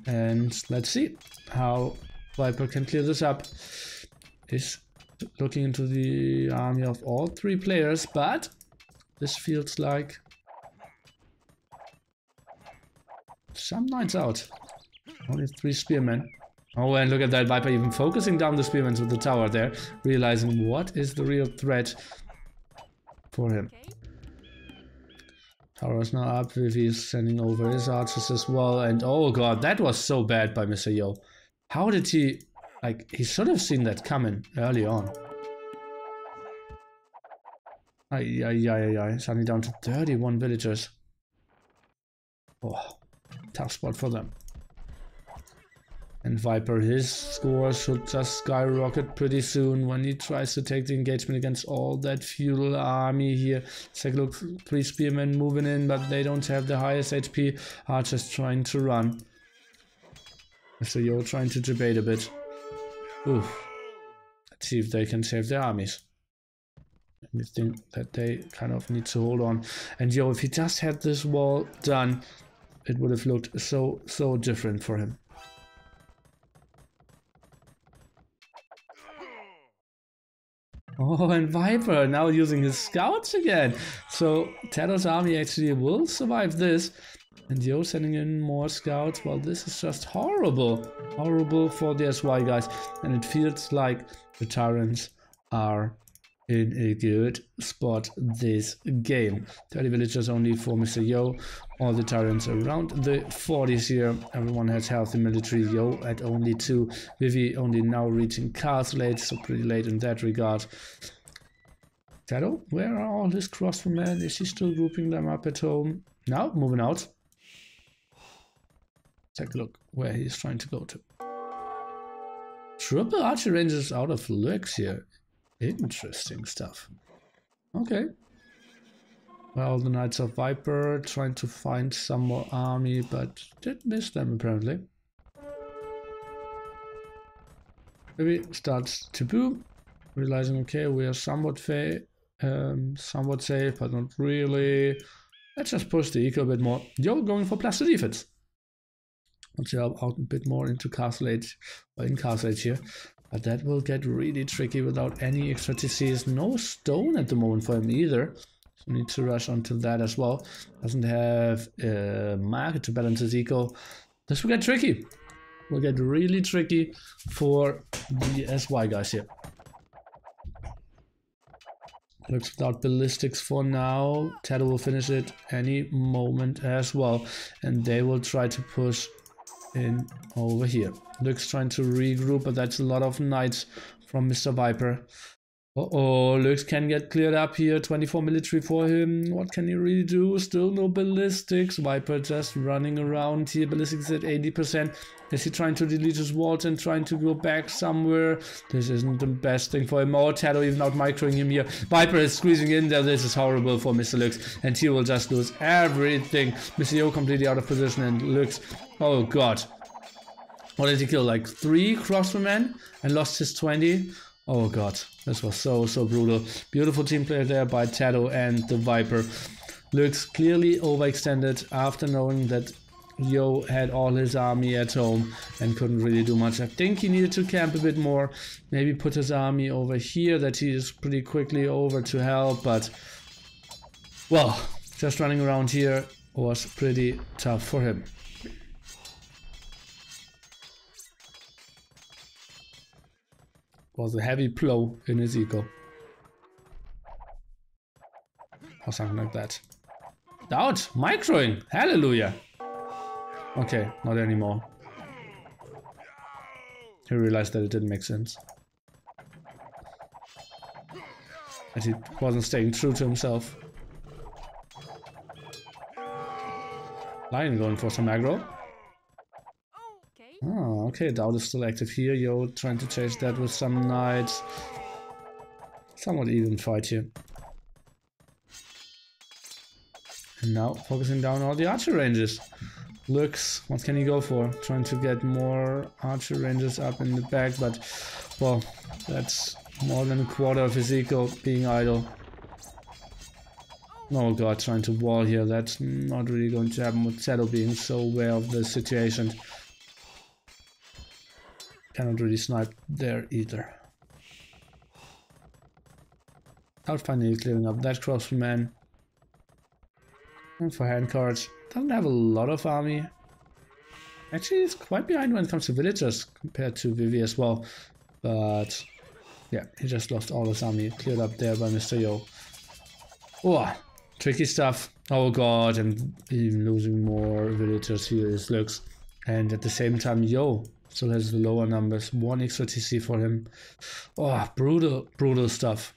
Speaker 1: And let's see how Viper can clear this up. Is looking into the army of all 3 players, but this feels like some knights out. Only 3 spearmen. Oh, and look at that, Viper even focusing down the spearmen with the tower there, realizing what is the real threat for him. Tower's now up. Vivi's sending over his archers as well. And oh god, that was so bad by Mr. Yo. How did he... Like, he should have seen that coming early on. Suddenly down to 31 villagers. Oh, tough spot for them. And Viper, his score should just skyrocket pretty soon when he tries to take the engagement against all that feudal army here. Let's take a look, 3 spearmen moving in, but they don't have the highest HP. Archers trying to run. Mr. Yo trying to debate a bit. Ooh. Let's see if they can save their armies. I think that they kind of need to hold on. And Yo, if he just had this wall done, it would have looked so different for him. Oh, and Viper now using his scouts again. So TaToH's army actually will survive this. And Yo sending in more scouts. Well, this is just horrible. Horrible for the SY guys. And it feels like the TyRanTs are in a good spot this game. 30 villagers only for Mr. Yo. All the TyRanTs around the 40s here. Everyone has healthy military. Yo at only 2. Vivi only now reaching castle age, so pretty late in that regard. TaToH, where are all his crossbowmen? Is he still grouping them up at home? Now moving out. Take a look where he's trying to go to. Triple archer ranges out of looks here. Interesting stuff. Okay. Well, the Knights of Viper trying to find some more army, but did miss them apparently. Maybe starts to boom, realizing okay, we are somewhat safe, but not really. Let's just push the eco a bit more. Yo, going for plus 2 defense. Let's help out a bit more into castle age, or in castle age here. But that will get really tricky without any extra TCs. No stone at the moment for him either. So need to rush onto that as well. Doesn't have a market to balance his eco. This will get tricky. Will get really tricky for the SY guys here. Looks without ballistics for now. TaToH will finish it any moment as well. And they will try to push in over here. Lux trying to regroup, but that's a lot of knights from Mr. Viper. Uh-oh, Lux can get cleared up here. 24 military for him. What can he really do? Still no ballistics. Viper just running around here. Ballistics at 80%. Is he trying to delete his walls and trying to go back somewhere? This isn't the best thing for him. Oh, TaToH even out microing him here. Viper is squeezing in there. This is horrible for Mr. Lux. And he will just lose everything. Mr. Yo completely out of position and Lux. Oh god. What did he kill? Like 3 crossbowmen and lost his 20? Oh god, this was so brutal. Beautiful team play there by TaToH and TheViper. Looks clearly overextended after knowing that Yo had all his army at home and couldn't really do much. I think he needed to camp a bit more. Maybe put his army over here that he is pretty quickly over to help. But, well, just running around here was pretty tough for him. Was a heavy blow in his eco. Or something like that. DauT! Microing! Hallelujah! Okay, not anymore. He realized that it didn't make sense. And he wasn't staying true to himself. Lion going for some aggro. Oh, okay, DauT is still active here. Yo, trying to chase that with some knights. Somewhat even fight here. And now focusing down all the archer ranges. Looks, what can he go for? Trying to get more archer ranges up in the back, but well, that's more than a quarter of his eco being idle. Oh god, trying to wall here. That's not really going to happen with TaToH being so aware of the situation. Cannot really snipe there either. DauT finally clearing up that crossbowman. And for handcards, doesn't have a lot of army. Actually, it's quite behind when it comes to villagers compared to Vivi as well. But yeah, he just lost all his army. Cleared up there by Mr. Yo. Oh, tricky stuff. Oh god, and even losing more villagers here is looks. And at the same time, Yo still has the lower numbers. 1 extra TC for him. Oh, brutal stuff.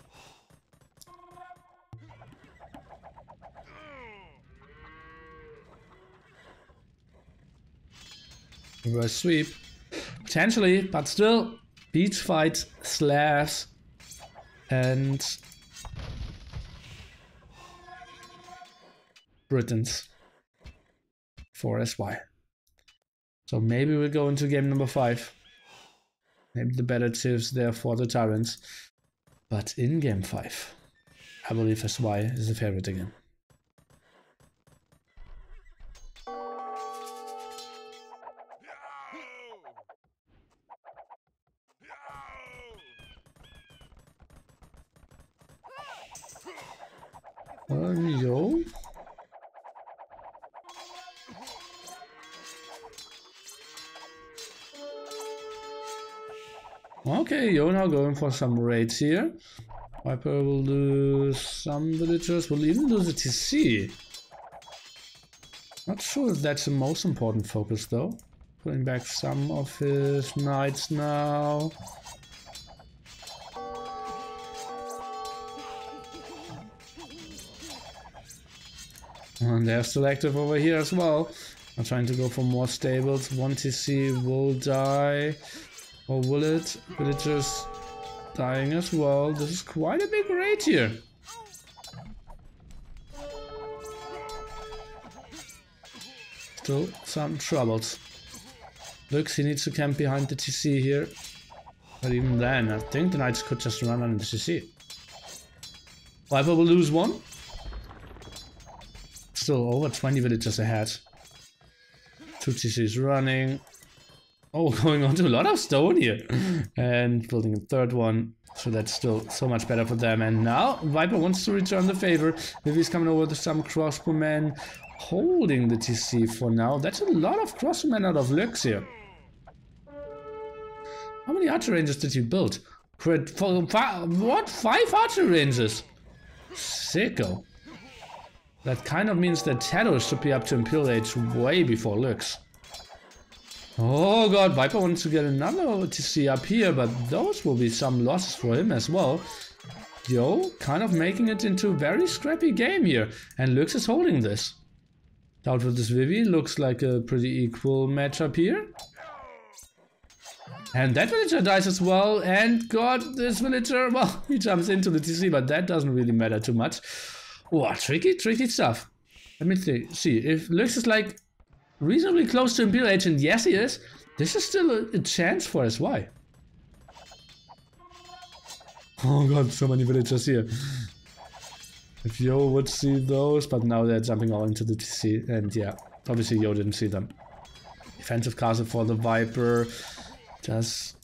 Speaker 1: Reverse sweep. Potentially, but still. Beach fight, Slavs, and Britons for SY. So maybe we'll go into game number 5. Maybe the better tips there for the TyRanT. But in game 5, I believe SY is the favorite again. Yo. Okay, Yo now going for some raids here. Viper will lose some villagers, will even lose a TC. Not sure if that's the most important focus though. Pulling back some of his knights now. And they're still active over here as well. I'm trying to go for more stables. 1 TC will die. Or will it? Villagers dying as well. This is quite a big raid here. Still some troubles. Looks, he needs to camp behind the TC here. But even then, I think the knights could just run on the TC. Viper will lose 1. Still over 20 villagers ahead. 2 TCs running. Oh, going on to a lot of stone here. And building a 3rd one. So that's still so much better for them. And now Viper wants to return the favor. Vivi's coming over to some crossbowmen holding the TC for now. That's a lot of crossbowmen out of Lux here. How many archer ranges did he build? What? 5 archer ranges? Sicko. That kind of means that TaToH should be up to Imperial Age way before Lux. Oh god, Viper wants to get another TC up here, but those will be some losses for him as well. Yo, kind of making it into a very scrappy game here. And Lux is holding this. DauT with this Vivi looks like a pretty equal matchup here. And that villager dies as well. And god, this villager, well, he jumps into the TC, but that doesn't really matter too much. Wow, tricky stuff. Let me see. If Lux is like reasonably close to Imperial Age, and yes he is, this is still a chance for SY. Oh god, so many villagers here. If Yo would see those, but now they're jumping all into the TC, and yeah, obviously Yo didn't see them. Defensive castle for the Viper. Does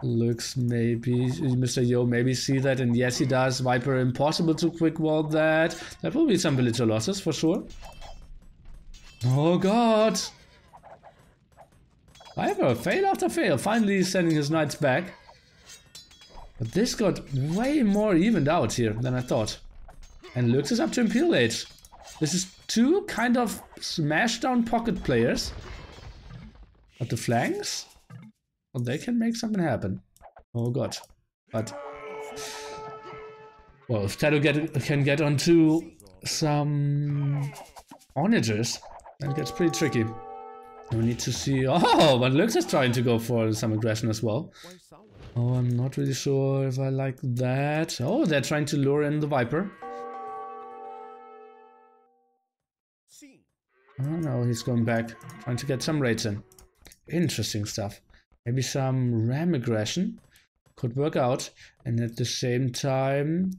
Speaker 1: Lux maybe, Mr. Yo maybe see that, and yes he does. Viper impossible to quick wall that. That will be some villager losses for sure. Oh god! Viper, fail after fail, finally sending his knights back. But this got way more evened out here than I thought. And Lux is up to Imperial Age. This is 2 kind of smash down pocket players. But the flanks? Well, they can make something happen. Oh god. But well, if TaToH can get onto some onagers, then it gets pretty tricky. We need to see. Oh, but Lux is trying to go for some aggression as well. Oh, I'm not really sure if I like that. Oh, they're trying to lure in the Viper. Oh no, he's going back, trying to get some raids in. Interesting stuff. Maybe some ram aggression could work out. And at the same time,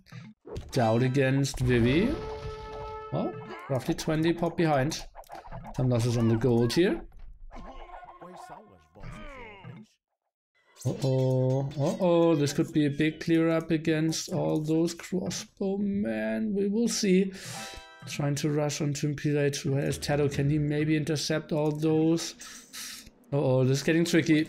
Speaker 1: DauT against Vivi. Well, roughly 20 pop behind. Some losses on the gold here. Uh-oh, this could be a big clear up against all those crossbowmen. We will see. Trying to rush onto Imperial Age. Where's TaToH? Can he maybe intercept all those? Uh-oh, this is getting tricky.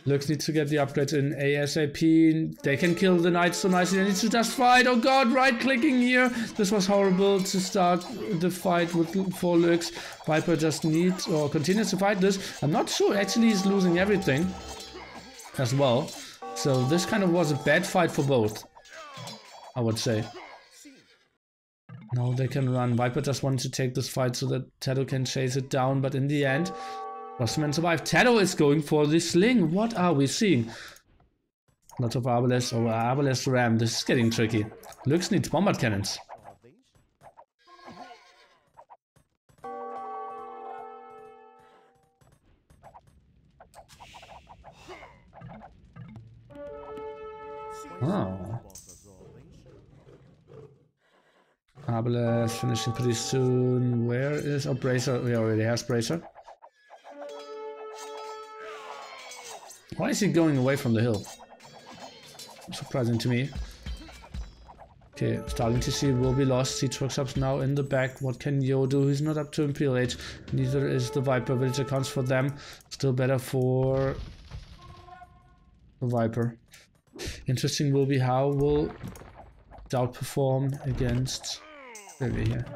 Speaker 1: Lux needs to get the upgrades in ASAP. They can kill the knights so nicely. They need to just fight. Oh god, right clicking here. This was horrible to start the fight for Lux. Viper just needs or continues to fight this. I'm not sure. Actually, he's losing everything as well. So this kind of was a bad fight for both, I would say. Now they can run. Viper just wants to take this fight so that TaToH can chase it down. But in the end, Rossman survived. TaToH is going for the sling. What are we seeing? Lots of Arbalest or Arbalest Ram. This is getting tricky. Lux needs bombard cannons. Oh. Arbalest finishing pretty soon. Where is Bracer? We already have Bracer. Why is he going away from the hill? Surprising to me. Okay, starting to see will be lost. Siege workshops now in the back. What can Yo do? He's not up to Imperial Age. Neither is the Viper. Village accounts for them. Still better for the Viper. Interesting will be how will DauT perform against Liereyy here.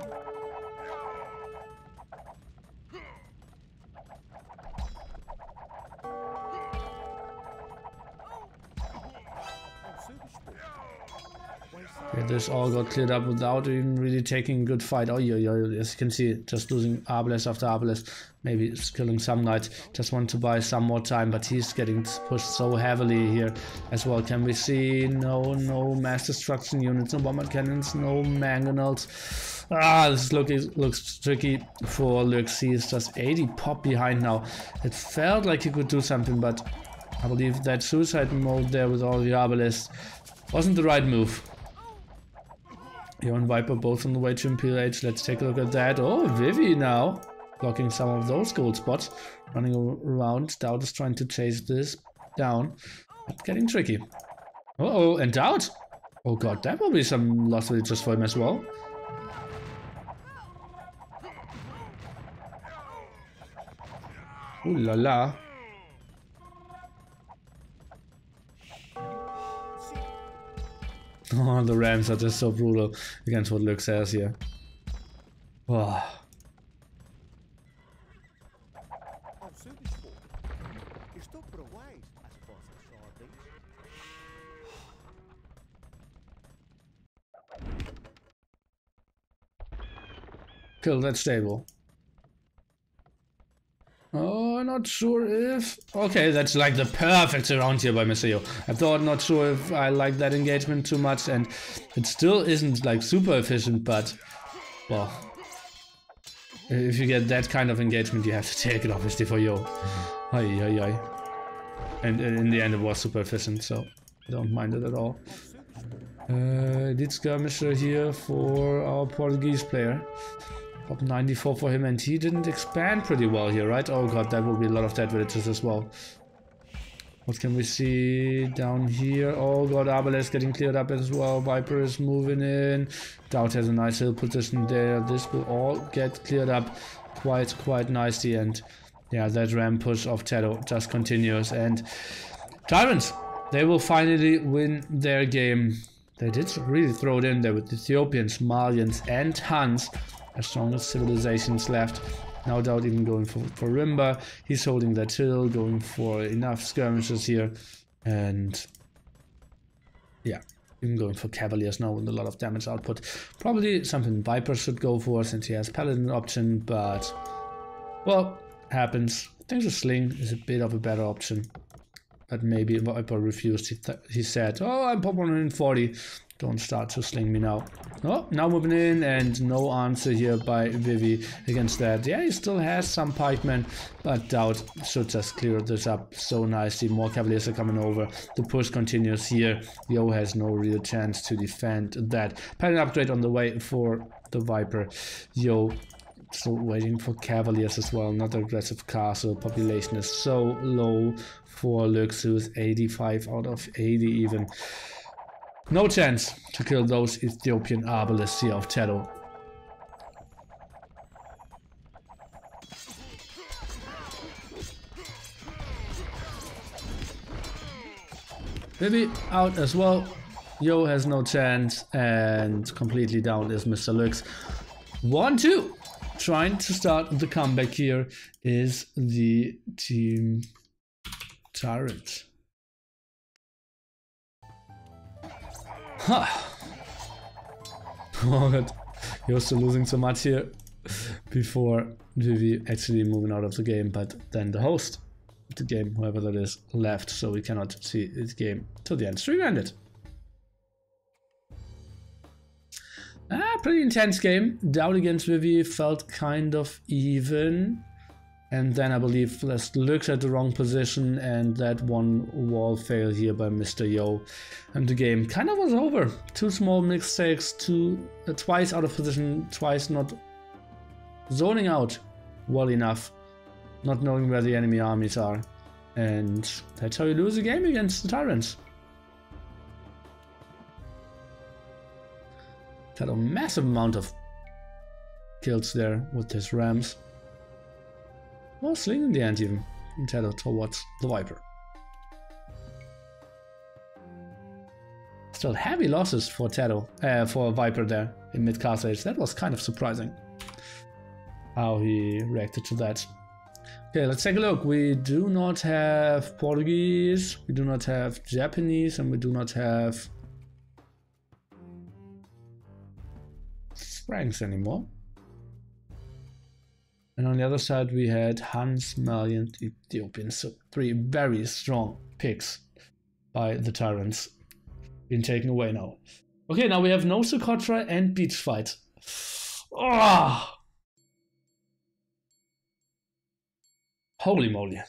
Speaker 1: Okay, this all got cleared up without even really taking a good fight. Oh, yeah, as you can see, just losing Arbalest after Arbalest. Maybe it's killing some knights. Just want to buy some more time, but he's getting pushed so heavily here as well. Can we see? No mass destruction units, no bombard cannons, no mangonels. This looks tricky for Lux. He is just 80 pop behind now. It felt like he could do something, but I believe that suicide mode there with all the Arbalest wasn't the right move. Yo and Viper both on the way to Imperial Age. Let's take a look at that. Oh, Vivi now blocking some of those gold spots. Running around. DauT is trying to chase this down. It's getting tricky. Uh-oh, and DauT! Oh god, that will be some lost villages for him as well. Ooh la la. Oh, the Rams are just so brutal against what Lux has here. Oh. Kill that stable. Oh, not sure if... Okay, that's like the perfect round here by Maseo. I thought, not sure if I like that engagement too much, and it still isn't like super efficient, but... Well... If you get that kind of engagement, you have to take it obviously for Yo. And in the end it was super efficient, so I don't mind it at all. Lead skirmisher here for our Portuguese player. Top 94 for him, and he didn't expand pretty well here, right? Oh god, that will be a lot of dead villages as well. What can we see down here? Oh god, Arbalest getting cleared up as well. Viper is moving in. DauT has a nice hill position there. This will all get cleared up quite nicely, and yeah, that ram push of TaToH just continues. And TyRanT, they will finally win their game. They did really throw it in there with Ethiopians, Malians, and Huns. As strongest civilizations left. Now DauT even going for Rimba. He's holding that hill, going for enough skirmishes here. And yeah, even going for Cavaliers now with a lot of damage output. Probably something Viper should go for since he has Paladin option, but well, happens. I think the Sling is a bit of a better option. But maybe Viper refused. He said, oh, I'm pop 140. Don't start to sling me now. Oh, now moving in, and no answer here by Vivi against that. Yeah, he still has some pikemen, but DauT should just clear this up so nicely. More Cavaliers are coming over. The push continues here. Yo has no real chance to defend that. Paladin upgrade on the way for the Viper. Yo still waiting for Cavaliers as well. Not aggressive castle. Population is so low for Lux, who is 85 out of 80 even. No chance to kill those Ethiopian Arbalists here of TaToH. Vivi out as well. Yo has no chance, and completely down is Mr. Lux. 1-2. Trying to start the comeback here is the team TyRanT. Huh. Oh god, you're still losing so much here before Vivi actually moving out of the game, but then the host of the game, whoever that is, left, so we cannot see this game till the end. 3-ended. Pretty intense game. DauT against Vivi felt kind of even. And then I believe Lux looks at the wrong position, and that one wall fail here by Mr. Yo. And the game kind of was over. 2 small mistakes, twice out of position, twice not zoning out well enough, not knowing where the enemy armies are. And that's how you lose a game against the TyRanT. Had a massive amount of kills there with his rams. Mostly in the end even, in TaToH towards the Viper. Still heavy losses for TaToH, for Viper there in mid-cast age. That was kind of surprising how he reacted to that. Okay, let's take a look. We do not have Portuguese, we do not have Japanese, and we do not have Franks anymore. And on the other side we had Hans, Mali, and Ethiopian. So 3 very strong picks by the TyRanT being taken away now. Okay, now we have no Socotra and Beach Fight. Oh! Holy moly.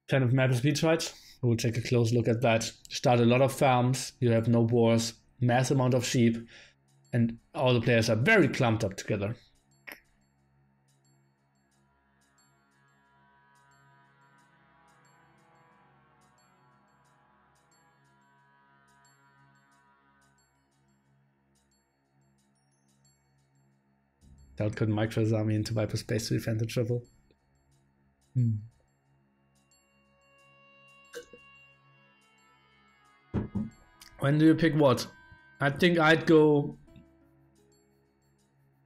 Speaker 1: Kind of map is Beach Fight. We'll take a close look at that. Start a lot of farms, you have no boars, mass amount of sheep, and all the players are very clumped up together. DauT couldn't micro his army into Viper space to defend the triple. When do you pick what? I think I'd go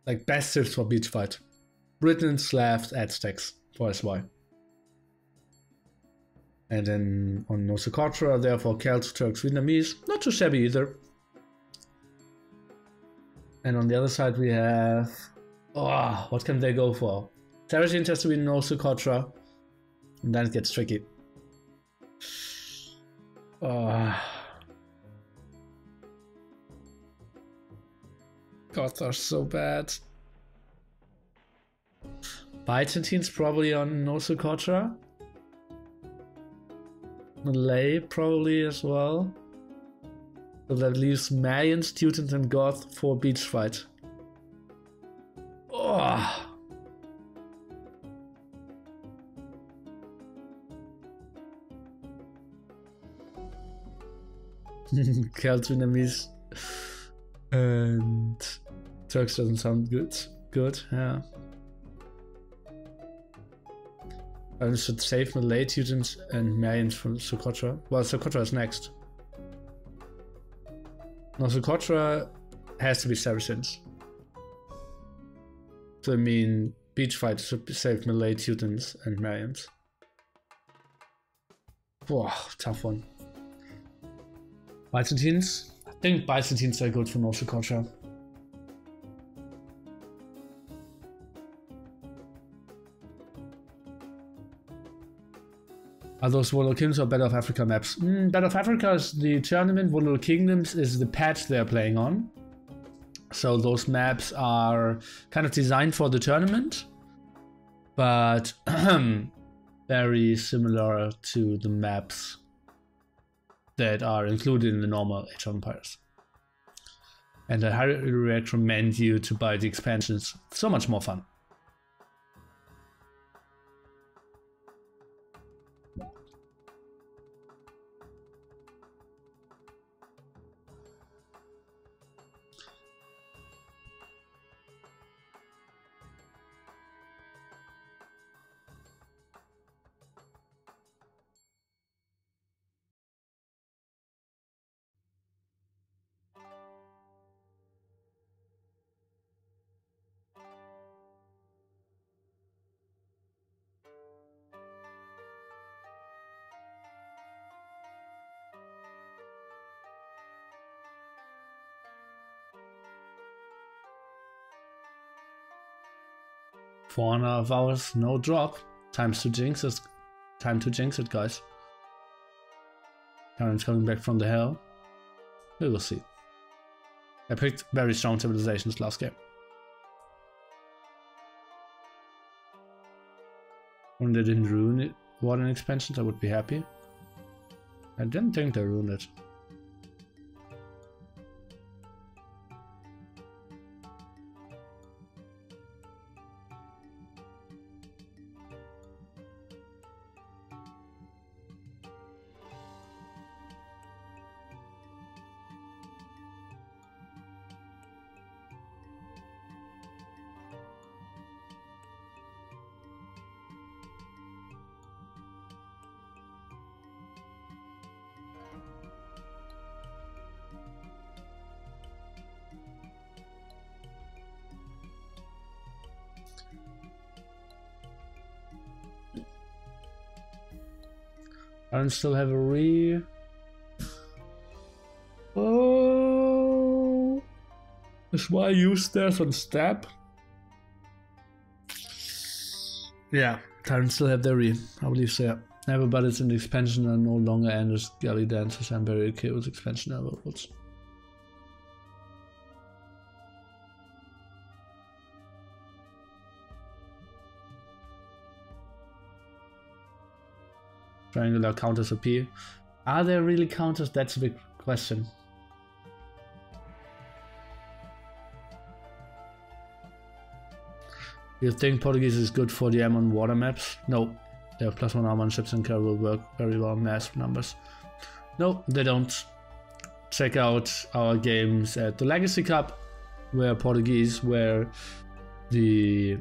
Speaker 1: like best tips for Beach Fight. Britain, Slavs, Aztecs for SY. And then on No Socotra, therefore Celts, Turks, Vietnamese. Not too shabby either. And on the other side we have... Oh, what can they go for? Saracens has to be No Socotra. And then it gets tricky. God, they're so bad. Byzantines probably on No Socotra. Malay probably as well. So that leaves Mayans, Teutons, and Goth for Beach Fight. Oh. Celts, Vietnamese, and Turks doesn't sound good. Good, yeah. I should save Malay, Teutons, and Mayans from Socotra. Well, Socotra is next. No, Socotra has to be Saracens. So I mean, Beach Fight should save Malay, Teutons, and Mayans. Whoa, tough one. Byzantines? I think Byzantines are good for No Socotra. Are those Warlord Kingdoms or Battle of Africa maps? Battle of Africa is the tournament, Warlord Kingdoms is the patch they're playing on. So those maps are kind of designed for the tournament, but very similar to the maps that are included in the normal Age of Empires. And I highly recommend you to buy the expansions. So much more fun. 4.5 hours, no drop. Time to jinx it. Time to jinx it, guys. TyRanT's coming back from the hell. We will see. I picked very strong civilizations last game. When they didn't ruin it, Warden expansions, I would be happy. I didn't think they ruined it. I don't still have a Oh, is why I use that on stab? Yeah, TyRanT still have their I believe so. Yeah, everybody's in the expansion and no longer enters galley dances. I'm very okay with expansion levels. Triangular counters appear. Are there really counters? That's a big question. You think Portuguese is good for the M on water maps? No. Their +1 armor on ships and carry will work very well on mass numbers. No, they don't. Check out our games at the Legacy Cup, where Portuguese were the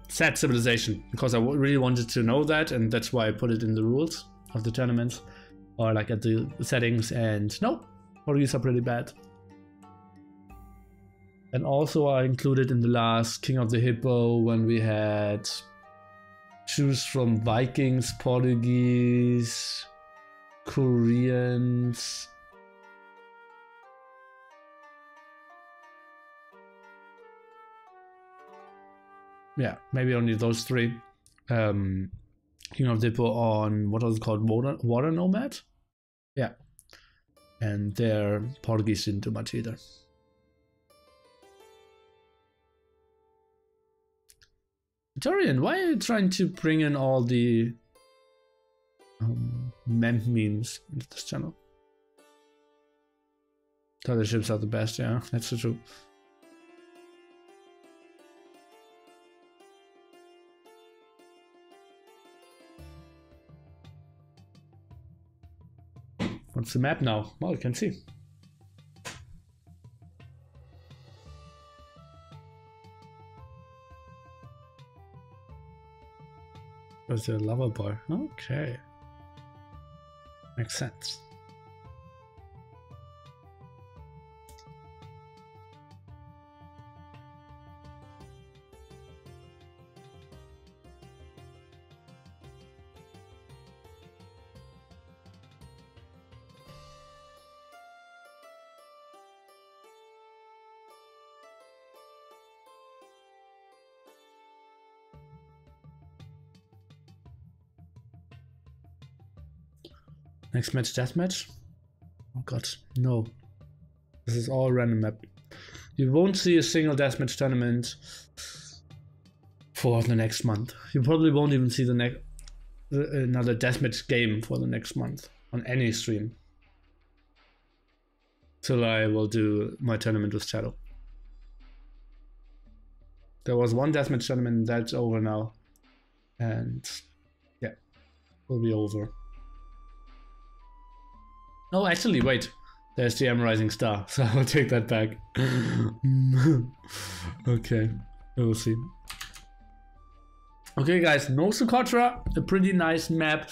Speaker 1: set civilization, because I really wanted to know that, and that's why I put it in the rules of the tournaments, or like at the settings, and no, Portuguese are pretty bad. And also I included in the last King of the Hippo when we had choose from Vikings, Portuguese, Koreans, yeah, maybe only those three. King of the Hippo on what was it called, Water Nomad? Yeah. And their Portuguese didn't do much either. Victorian, why are you trying to bring in all the mem memes into this channel? Other ships are the best, yeah, that's the truth. What's the map now? Well, you can see. There's a lava bar. Okay. Makes sense. Next match, deathmatch? Oh god, no. This is all random map. You won't see a single deathmatch tournament for the next month. You probably won't even see the another deathmatch game for the next month on any stream. Till I will do my tournament with Shadow. There was one deathmatch tournament, that's over now. And yeah, will be over. Oh, actually, wait. There's the M Rising Star, so I'll take that back. Okay, we'll see. Okay, guys, no Socotra, a pretty nice map,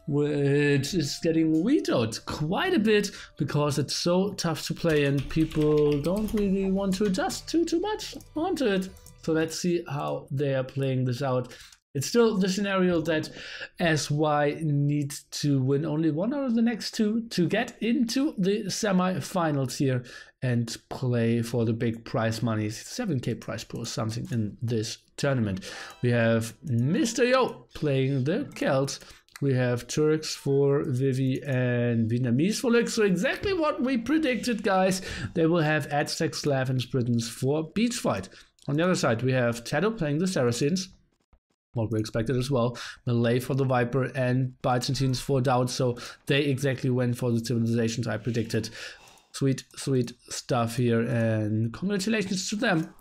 Speaker 1: which is getting vetoed quite a bit because it's so tough to play and people don't really want to adjust too much onto it. So let's see how they are playing this out. It's still the scenario that SY needs to win only one out of the next two to get into the semi-finals here and play for the big prize money. 7k prize pool, something in this tournament. We have Mr. Yo playing the Celts. We have Turks for Vivi and Vietnamese for Lux. So exactly what we predicted, guys. They will have Aztec, Slavs, Britons for Beach Fight. On the other side, we have TaToH playing the Saracens. What we expected as well. Malay for the Viper and Byzantines for DauT. So they exactly went for the civilizations I predicted. Sweet, sweet stuff here. And congratulations to them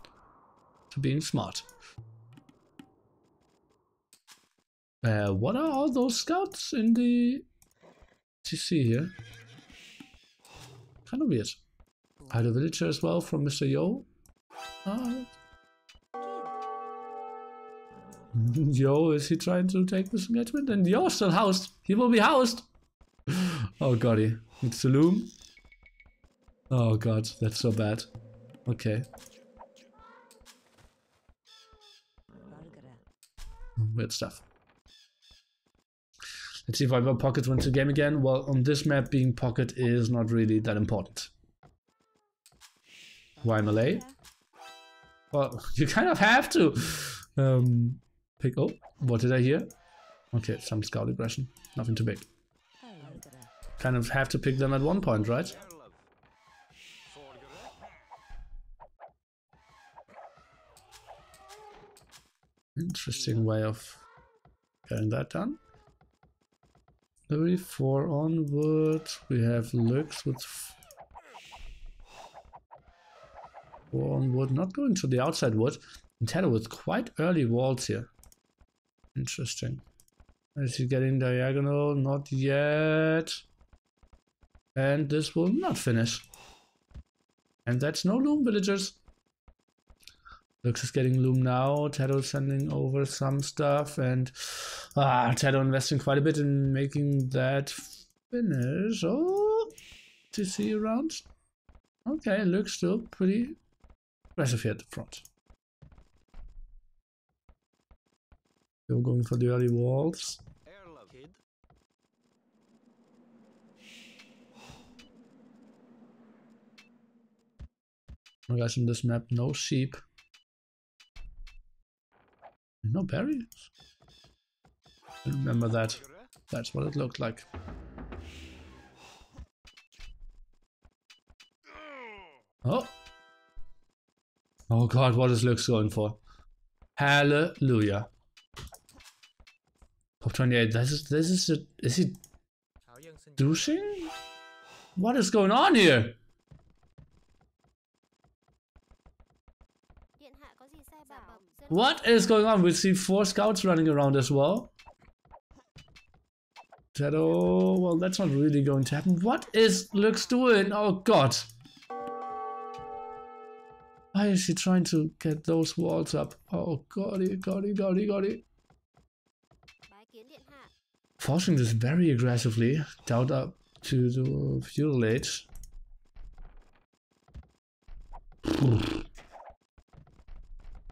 Speaker 1: for being smart. What are all those scouts in the TC here? Kind of weird. I had a villager as well from Mr. Yo. Yo, is he trying to take this engagement? And Yo's still housed. He will be housed. Oh god, he needs to loom. Oh god, that's so bad. Okay. Weird stuff. Let's see if Viper Pocket wins the game again. Well, on this map, being Pocket is not really that important. Why Malay? Well, you kind of have to. Pick. Oh, what did I hear? Okay, some scout aggression. Nothing too big. Kind of have to pick them at one point, right? Interesting way of getting that done. 34 onward. We have Lux with 4 onward. Not going to the outside wood. And TaToH with quite early walls here. Interesting. Is he getting diagonal? Not yet. And this will not finish. And that's no loom, villagers. Lux is getting loom now. TaToH sending over some stuff. And TaToH investing quite a bit in making that finish. Oh, TC around. Okay, looks still pretty aggressive here at the front. Still going for the early walls. Oh guys, on this map, no sheep. No berries. I remember that. That's what it looked like. Oh. Oh god, what is Lux going for? Hallelujah. Top 28. Is he douching? What is going on here? What is going on? We see 4 scouts running around as well. TaToH, well, that's not really going to happen. What is Lux doing? Oh god. Why is he trying to get those walls up? Oh god. Forcing this very aggressively. DauT up to the fuel age.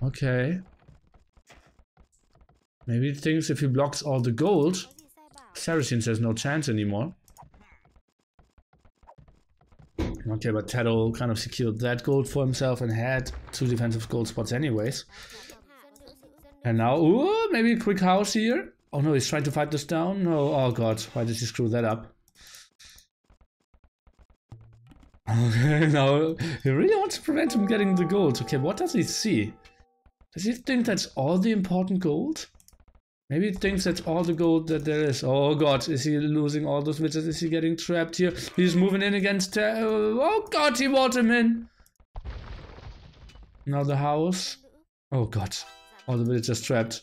Speaker 1: Okay. Maybe he thinks if he blocks all the gold, Saracens has no chance anymore. Okay, but TaToH kind of secured that gold for himself and had 2 defensive gold spots anyways. And now, ooh, maybe a quick house here. Oh no, he's trying to fight this down. No, oh god, why did he screw that up? Okay, now he really wants to prevent him getting the gold. Okay, what does he see? Does he think that's all the important gold? Maybe he thinks that's all the gold that there is. Oh god, is he losing all those villages? Is he getting trapped here? He's moving in against... oh god, he walled him in! Now the house. Oh god, all the villagers trapped.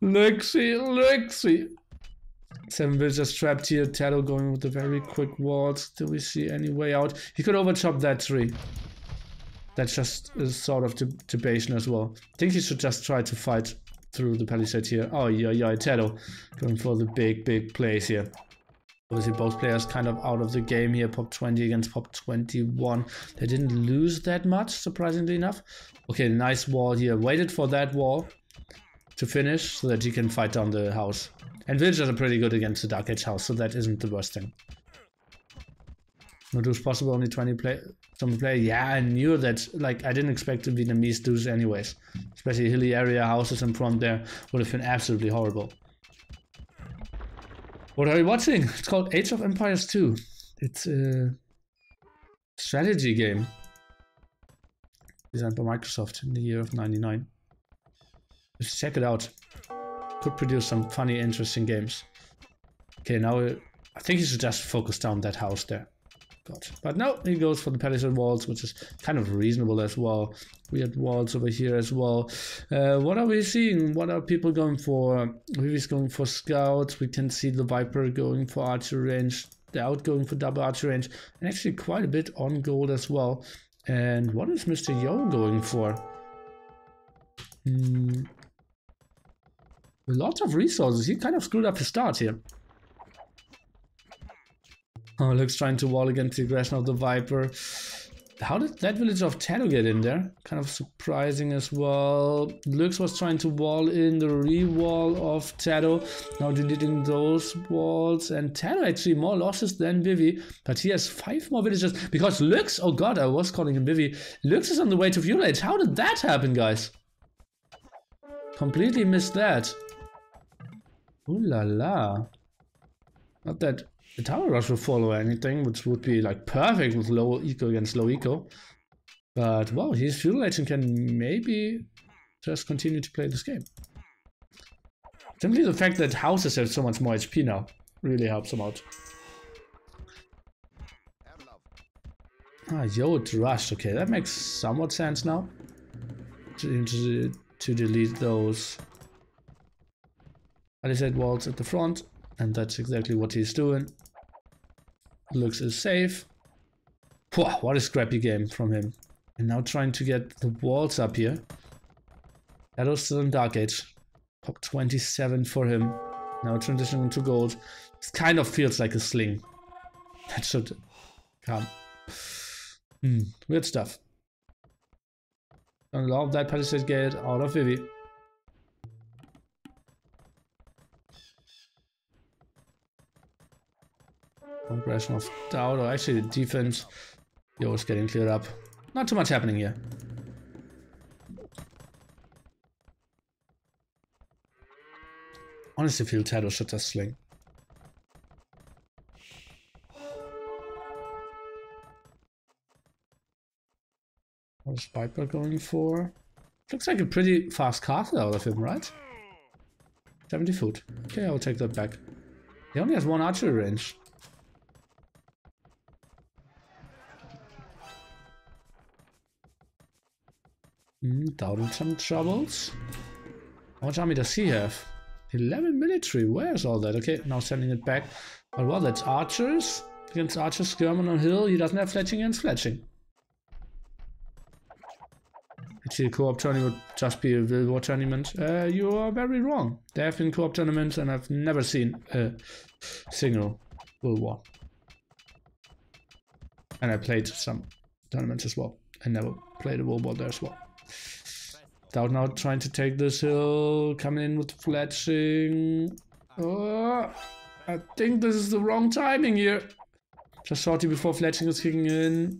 Speaker 1: Luxy! 7 villagers trapped here. TaToH going with the very quick walls. Do we see any way out? He could overchop that tree. That's just a sort of debation as well. I think he should just try to fight through the palisade here. Oh yeah, TaToH going for the big plays here. Obviously both players kind of out of the game here. Pop 20 against Pop 21. They didn't lose that much, surprisingly enough. Okay, nice wall here. Waited for that wall to finish so that he can fight down the house. And villagers are pretty good against the Dark Age house, so that isn't the worst thing. No dues possible, only 20 play. Yeah, I knew that. Like, I didn't expect the Vietnamese dues anyways. Especially hilly area houses in front there would have been absolutely horrible. What are you watching? It's called Age of Empires 2. It's a strategy game designed by Microsoft in the year of '99. Just check it out. Could produce some funny, interesting games. Okay, now I think he should just focus down that house there. God. But no, he goes for the palisade walls, which is kind of reasonable as well. We had walls over here as well. What are we seeing? What are people going for? Vivi's going for scouts. We can see the Viper going for archery range. DauT going for double archery range. And actually quite a bit on gold as well. And what is Mr. Yo going for? Lots of resources. He kind of screwed up his start here. Oh, Lux trying to wall against the aggression of the Viper. How did that village of TaToH get in there? Kind of surprising as well. Lux was trying to wall in the re-wall of TaToH. Now deleting those walls. And TaToH actually more losses than Vivi. But he has 5 more villages. Because Lux, oh god, I was calling him Vivi. Lux is on the way to Feudal Age. How did that happen, guys? Completely missed that. Ooh la la. Not that the tower rush will follow anything, which would be like perfect with low eco against low eco. But well, he's Feudal Age and can maybe just continue to play this game. Simply the fact that houses have so much more HP now really helps him out. Ah, RiuT rushed. Okay, that makes somewhat sense now. To delete those palisade walls at the front. And that's exactly what he's doing. Lux is safe. Whoa, what a scrappy game from him. And now trying to get the walls up here. TaToH still in Dark Age. Pop 27 for him. Now transitioning to gold. It kind of feels like a sling. That should come. Weird stuff. Don't love that palisade gate out of Vivi. Progression of DauT, or actually the defense. Yo is getting cleared up. Not too much happening here. Honestly feel TaToH should just sling. What is Viper going for? Looks like a pretty fast castle out of him, right? 70 foot. Okay, I'll take that back. He only has 1 archery range. DauT in some troubles. How much army does he have? 11 military. Where's all that? Okay, now sending it back. But well, that's archers. Against archers, skirman on hill. He doesn't have fletching against fletching. Actually, a co-op tournament would just be a World War tournament. You are very wrong. There have been co-op tournaments and I've never seen a single World War. And I played some tournaments as well. I never played a World War there as well. DauT now trying to take this hill, coming in with fletching. Oh, I think this is the wrong timing here. Just shortly before fletching is kicking in.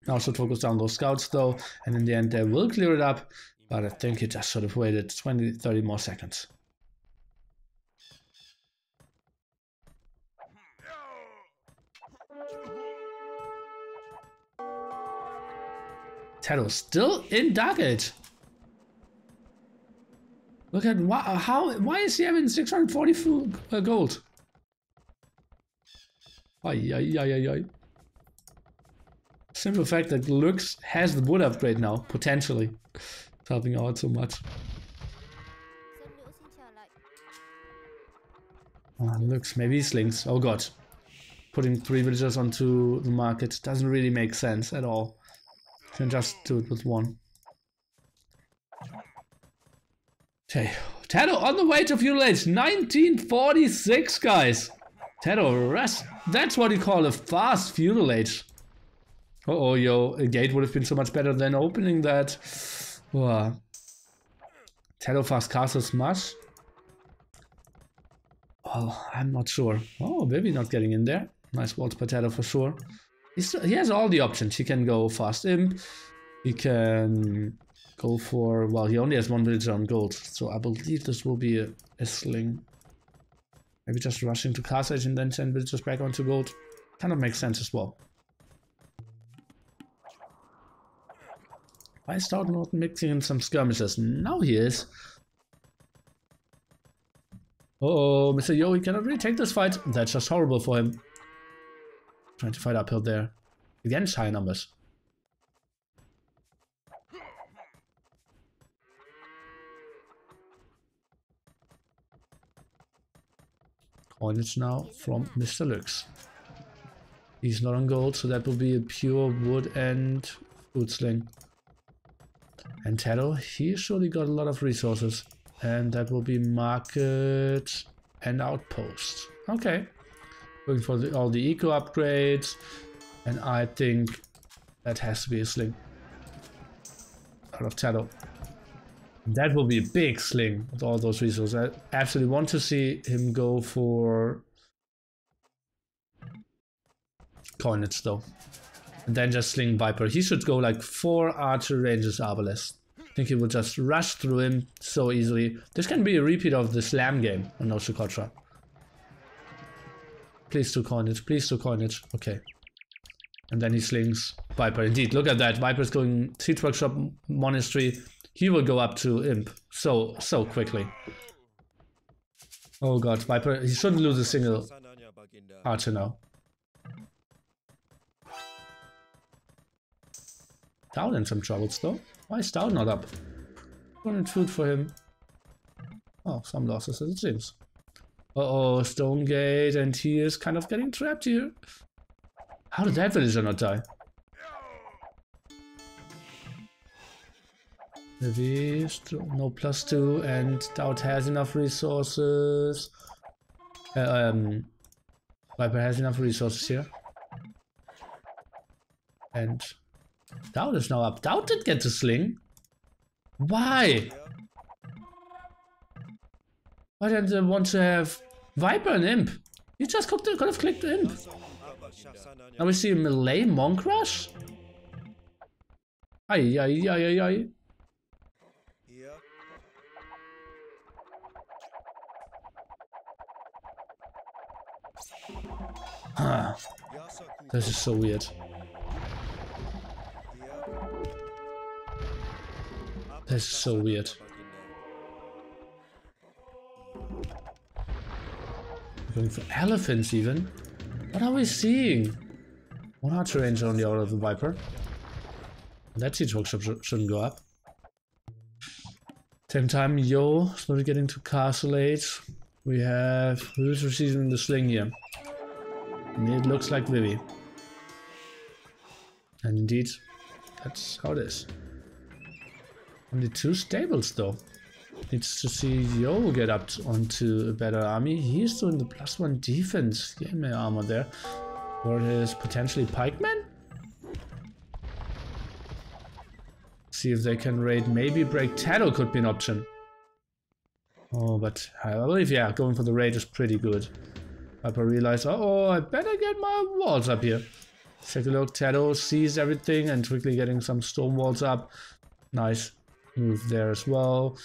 Speaker 1: Now should focus down those scouts though, and in the end they will clear it up, but I think he just should have waited 20-30 more seconds. TaToH still in Dark Age. Look at why is he having 640 gold? Ay. Simple fact that Lux has the wood upgrade now, potentially. It's helping out so much. Lux, maybe he slings. Oh god. Putting 3 villagers onto the market doesn't really make sense at all. Can just do it with 1. Okay, TaToH on the way to Feudal Age, 1946, guys. TaToH, that's what you call a fast Feudal Age. Uh-oh, yo, a gate would have been so much better than opening that. Wow. TaToH fast castles much? Oh, I'm not sure. Oh, maybe not getting in there. Nice walls by TaToH for sure. He has all the options. He can go fast imp. He can go for... Well, he only has one villager on gold. So I believe this will be a sling. Maybe just rushing to Castle Age and then send villagers back onto gold. Kind of makes sense as well. Why is DauT not mixing in some skirmishes? Now he is. Uh oh, Mr. Yo, he cannot really take this fight. That's just horrible for him. Trying to fight uphill there. Against high numbers. Coinage now from Mr. Lux. He's not on gold, so that will be a pure wood and food sling. And TaToH, he surely got a lot of resources. And that will be market and outpost. Okay. Going for all the eco upgrades. And I think that has to be a sling. Out of TaToH. That will be a big sling with all those resources. I absolutely want to see him go for coinage though. And then just sling Viper. He should go like 4 archer ranges arbalest. I think he will just rush through him so easily. This can be a repeat of the slam game on No Socotra. Please do coinage, please do coinage. Okay. And then he slings Viper. Indeed, look at that. Viper's going Siege Workshop Monastery. He will go up to Imp so quickly. Oh god, Viper, he shouldn't lose a single archer now. DauT in some troubles though. Why is DauT not up? Wanted food for him. Oh, some losses as it seems. Uh-oh, Stone Gate, and he is kind of getting trapped here. How did that villager not die? Maybe no +2, and DauT has enough resources. Viper has enough resources here. And DauT is now up. DauT did get the sling. Why? Why didn't they want to have Viper and Imp? You just could have clicked Imp. Now we see a melee Monk Rush? Ay, ay, ay, ay, ay. Huh. This is so weird. This is so weird. Going for elephants even? What are we seeing? One archer range only out of the Viper. That Siege Workshop shouldn't go up. Same time, Yo slowly getting to Castle Age. We have who's receiving the sling here. And it looks like Vivi. And indeed, that's how it is. Only 2 stables though. Needs to see Yo get up onto a better army. He's doing the +1 defense. Game armor there. Or his potentially pikemen? See if they can raid. Maybe break TaToH could be an option. Oh, but I believe, yeah, going for the raid is pretty good. Viper realized, oh, I better get my walls up here. Take a look. TaToH sees everything and quickly getting some stone walls up. Nice move there as well.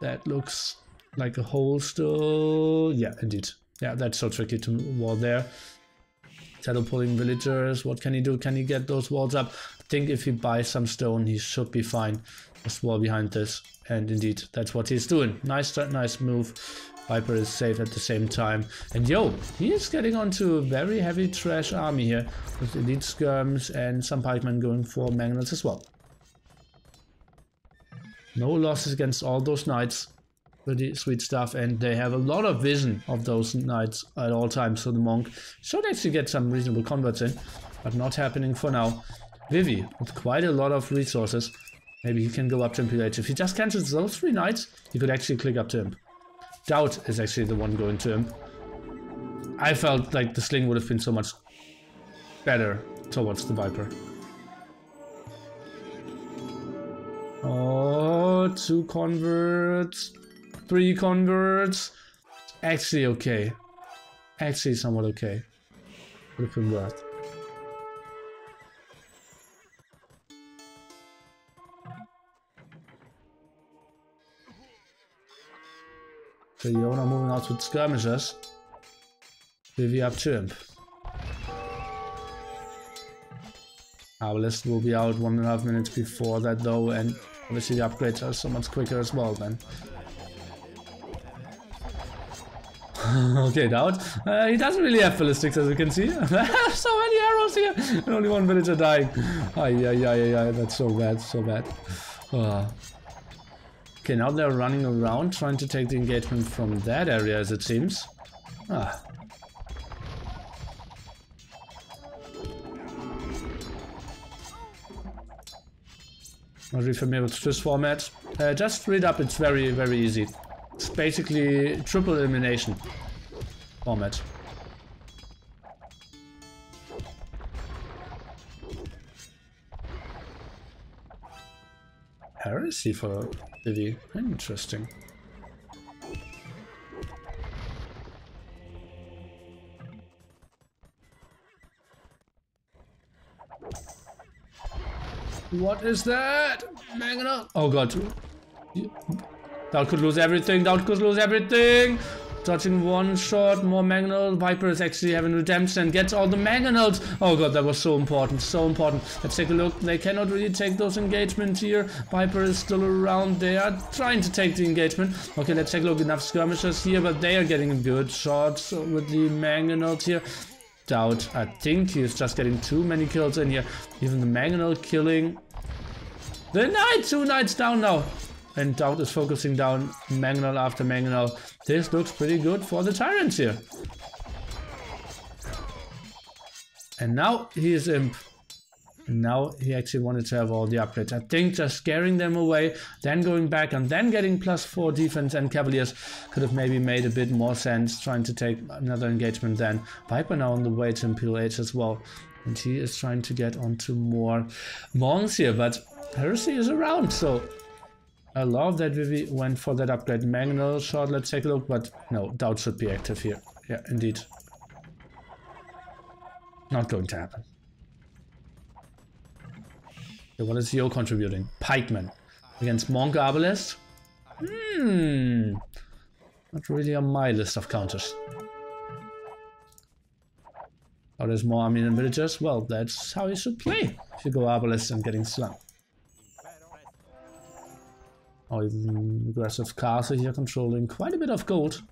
Speaker 1: That looks like a hole still. Yeah, indeed. Yeah, that's so tricky to wall there. TaToH pulling villagers. What can he do? Can he get those walls up? I think if he buys some stone, he should be fine. Just wall behind this. And indeed, that's what he's doing. Nice move. Viper is safe at the same time. And Yo, he is getting onto a very heavy trash army here. With elite skirms and some pikemen going for mangonels as well. No losses against all those knights. Pretty sweet stuff, and they have a lot of vision of those knights at all times, so the monk should actually get some reasonable converts in, but not happening for now. Vivi, with quite a lot of resources. Maybe he can go up to Imp later. If he just cancels those 3 knights, he could actually click up to Imp. DauT is actually the one going to Imp. I felt like the sling would have been so much better towards the Viper. Oh, out. 2 converts. 3 converts. Actually okay. Actually somewhat okay. Would have been worth. So Yona moving out with skirmishers. BoA up to him. Arbalest will be out 1.5 minutes before that though, and obviously the upgrades are so much quicker as well then. Okay, DauT. He doesn't really have ballistics as you can see. So many arrows here! And only 1 villager dying. Ay, that's so bad, so bad. Okay, now they're running around trying to take the engagement from that area as it seems. Not really familiar with Swiss format. Just read up, it's very, very easy. It's basically triple elimination format. Heresy for BoA. Interesting. What is that? Mangonel. Oh god. DauT could lose everything. DauT could lose everything. Dodging 1 shot. More Mangonel. Viper is actually having redemption and gets all the Mangonels. Oh god, that was so important. So important. Let's take a look. They cannot really take those engagements here. Viper is still around. They are trying to take the engagement. Okay, let's take a look. Enough skirmishers here, but they are getting good shots with the Mangonels here. DauT, I think he's just getting too many kills in here. Even the Mangonel killing the knight. 2 knights down now. And DauT is focusing down Mangonel after Mangonel. This looks pretty good for the TyRanT here. And now he is imp. And now he actually wanted to have all the upgrades. I think just scaring them away, then going back and then getting +4 defense and Cavaliers could have maybe made a bit more sense, trying to take another engagement then. Viper now on the way to Imperial Age as well. And he is trying to get onto more monks here, but Heresy is around, so I love that BoA went for that upgrade. Mangonel shot, let's take a look, but no, DauT should be active here. Yeah, indeed. Not going to happen. So what is Yo contributing? Pikeman against Monk Arbalest? Not really on my list of counters. Oh, there's more army than villagers? Well, that's how you should play. If you go Arbalest and getting slung. Oh, even aggressive castle here controlling quite a bit of gold.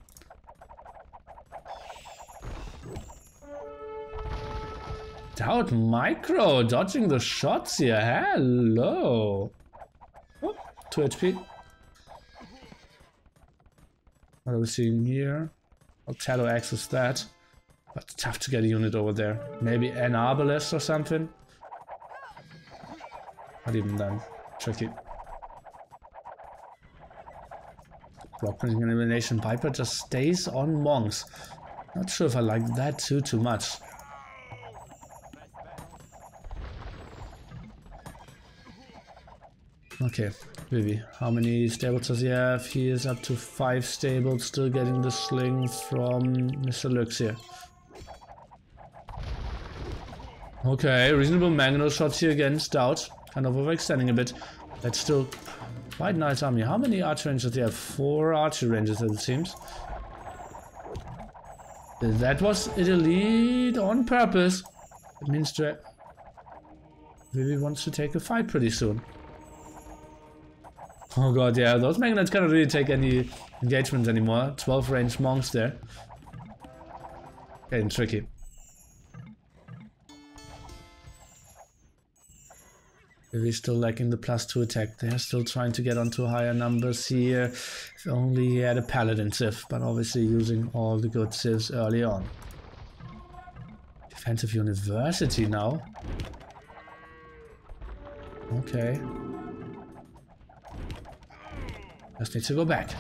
Speaker 1: DauT micro dodging the shots here. Hello. Oh, 2 HP. What are we seeing here? I'll TaToH access that. But tough to get a unit over there. Maybe an Arbalest or something. Not even then. Tricky. Block printing and elimination. Viper just stays on monks. Not sure if I like that too much. Okay, BoA. How many stables does he have? He is up to 5 stables, still getting the sling from Mr. Lux here. Okay, reasonable Mangonel shots here against DauT. Kind of overextending a bit. That's still quite nice army. How many archer rangers do they have? 4 archer rangers, it seems. That was elite on purpose. It means that BoA wants to take a fight pretty soon. Oh god, yeah, those Mangonels cannot really take any engagements anymore. 12 ranged monks there. Getting tricky. BoA still lacking the +2 attack. They're still trying to get onto higher numbers here. If only he had a paladin civ, but obviously using all the good civs early on. Defensive university now. Okay. Just need to go back.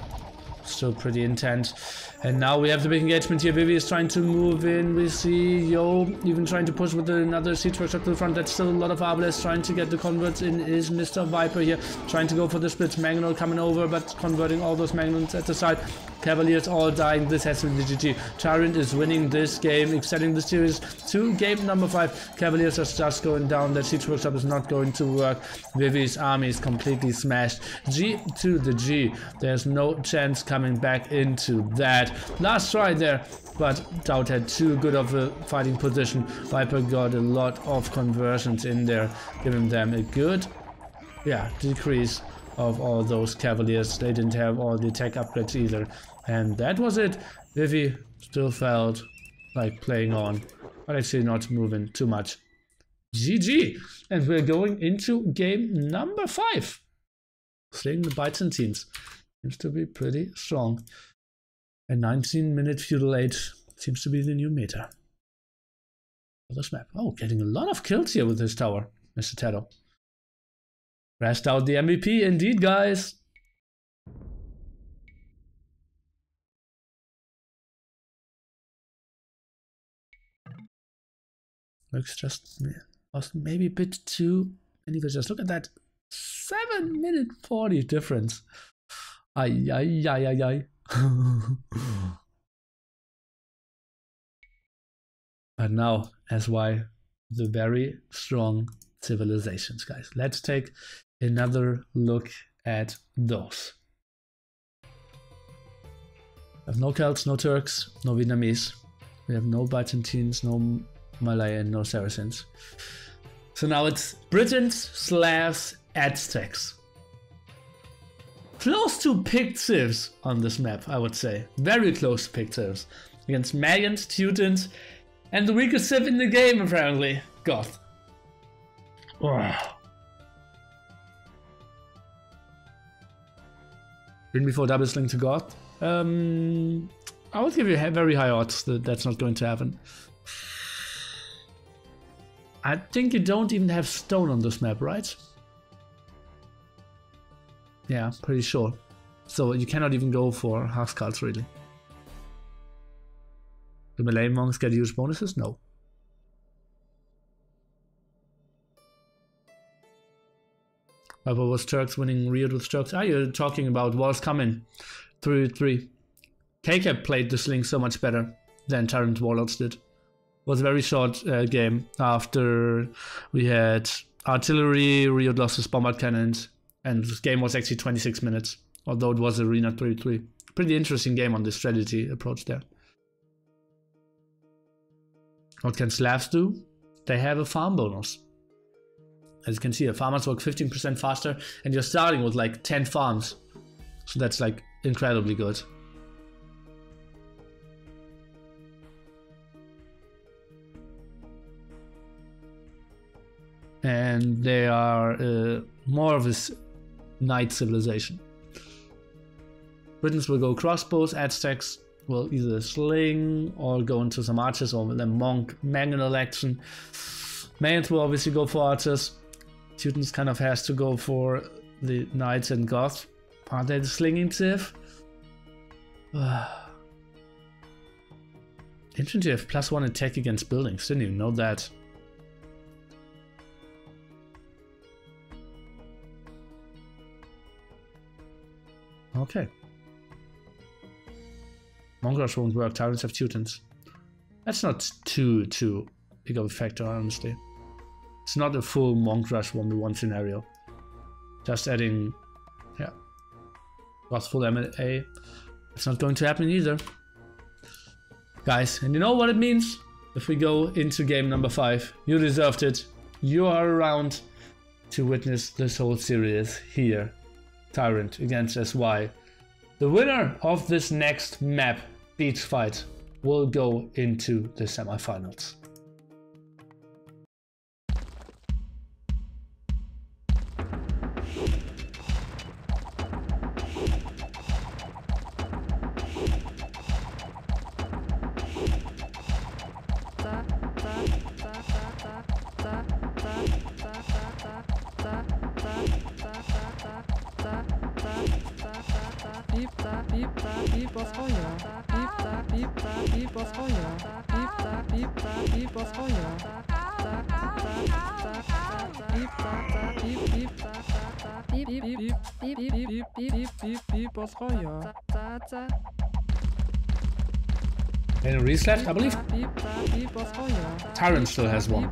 Speaker 1: still pretty intense. And now we have the big engagement here. Vivi is trying to move in. We see Yo even trying to push with another siege workshop to the front. That's still a lot of Arbalest trying to get the converts in. Is Mr. Viper here trying to go for the splits. Mangonel coming over, but converting all those Mangonels at the side. Cavaliers all dying. This has to be the GG. TyRanT is winning this game, extending the series to game number 5. Cavaliers are just going down. That siege workshop is not going to work. Vivi's army is completely smashed. G to the G. There's no chance coming back into that. Last try there, but DauT had too good of a fighting position. Viper got a lot of conversions in there, giving them a good, decrease of all those Cavaliers. They didn't have all the tech upgrades either. And that was it. Vivi still felt like playing on, but actually not moving too much. GG! And we're going into game number 5. Slaying the Byzantines. Seems to be pretty strong. A 19-minute feudal age seems to be the new meta for this map. Oh, getting a lot of kills here with this tower, Mr. TaToH. Crashed out the MVP indeed, guys. Looks just was maybe a bit too many visitors. Look at that 7-minute 40 difference. Ay, ay, ay, ay, ay. But now, as why the very strong civilizations, guys. Let's take another look at those. We have no Celts, no Turks, no Vietnamese. We have no Byzantines, no Malay, and no Saracens. So now it's Britons, Slavs, Aztecs. Close to picked civs on this map, I would say. Very close to picked civs. Against Magyans, Teutons, and the weakest civ in the game, apparently. Goth. Win before double sling to Goth. I would give you very high odds that that's not going to happen. I think you don't even have stone on this map, right? Yeah, pretty sure. So you cannot even go for Huskarls, really. Do Malay monks get huge bonuses? No. But was Turks winning RiuT with Turks? Ah, you're talking about Walls Coming 3-3. KCAP played the sling so much better than TyRanT Warlords did. It was a very short game after we had artillery, RiuT lost his bombard cannons, and this game was actually 26 minutes, although it was Arena 3-3. Pretty interesting game on the strategy approach there. What can Slavs do? They have a farm bonus. As you can see, the farmers work 15% faster, and you're starting with like 10 farms. So that's like incredibly good. And they are more of a knight civilization. Britons will go crossbows, Aztecs will either sling or go into some archers or the monk Mangonel action. Mayans will obviously go for archers. Teutons kind of has to go for the knights and goths. Are they the slinging civ? Infantry have +1 attack against buildings. Didn't even know that. Okay. Monk rush won't work. TyRanTs have Teutons. That's not too big of a factor, honestly. It's not a full monk rush 1v1 scenario. Just adding, Goth full MA. It's not going to happen either. Guys, and you know what it means? If we go into game number 5, you deserved it. You are around to witness this whole series here. TyRanT against SY. The winner of this next map beach fight will go into the semifinals.
Speaker 2: Beep, beep,
Speaker 1: Any reset, I believe. TyRanT still has one.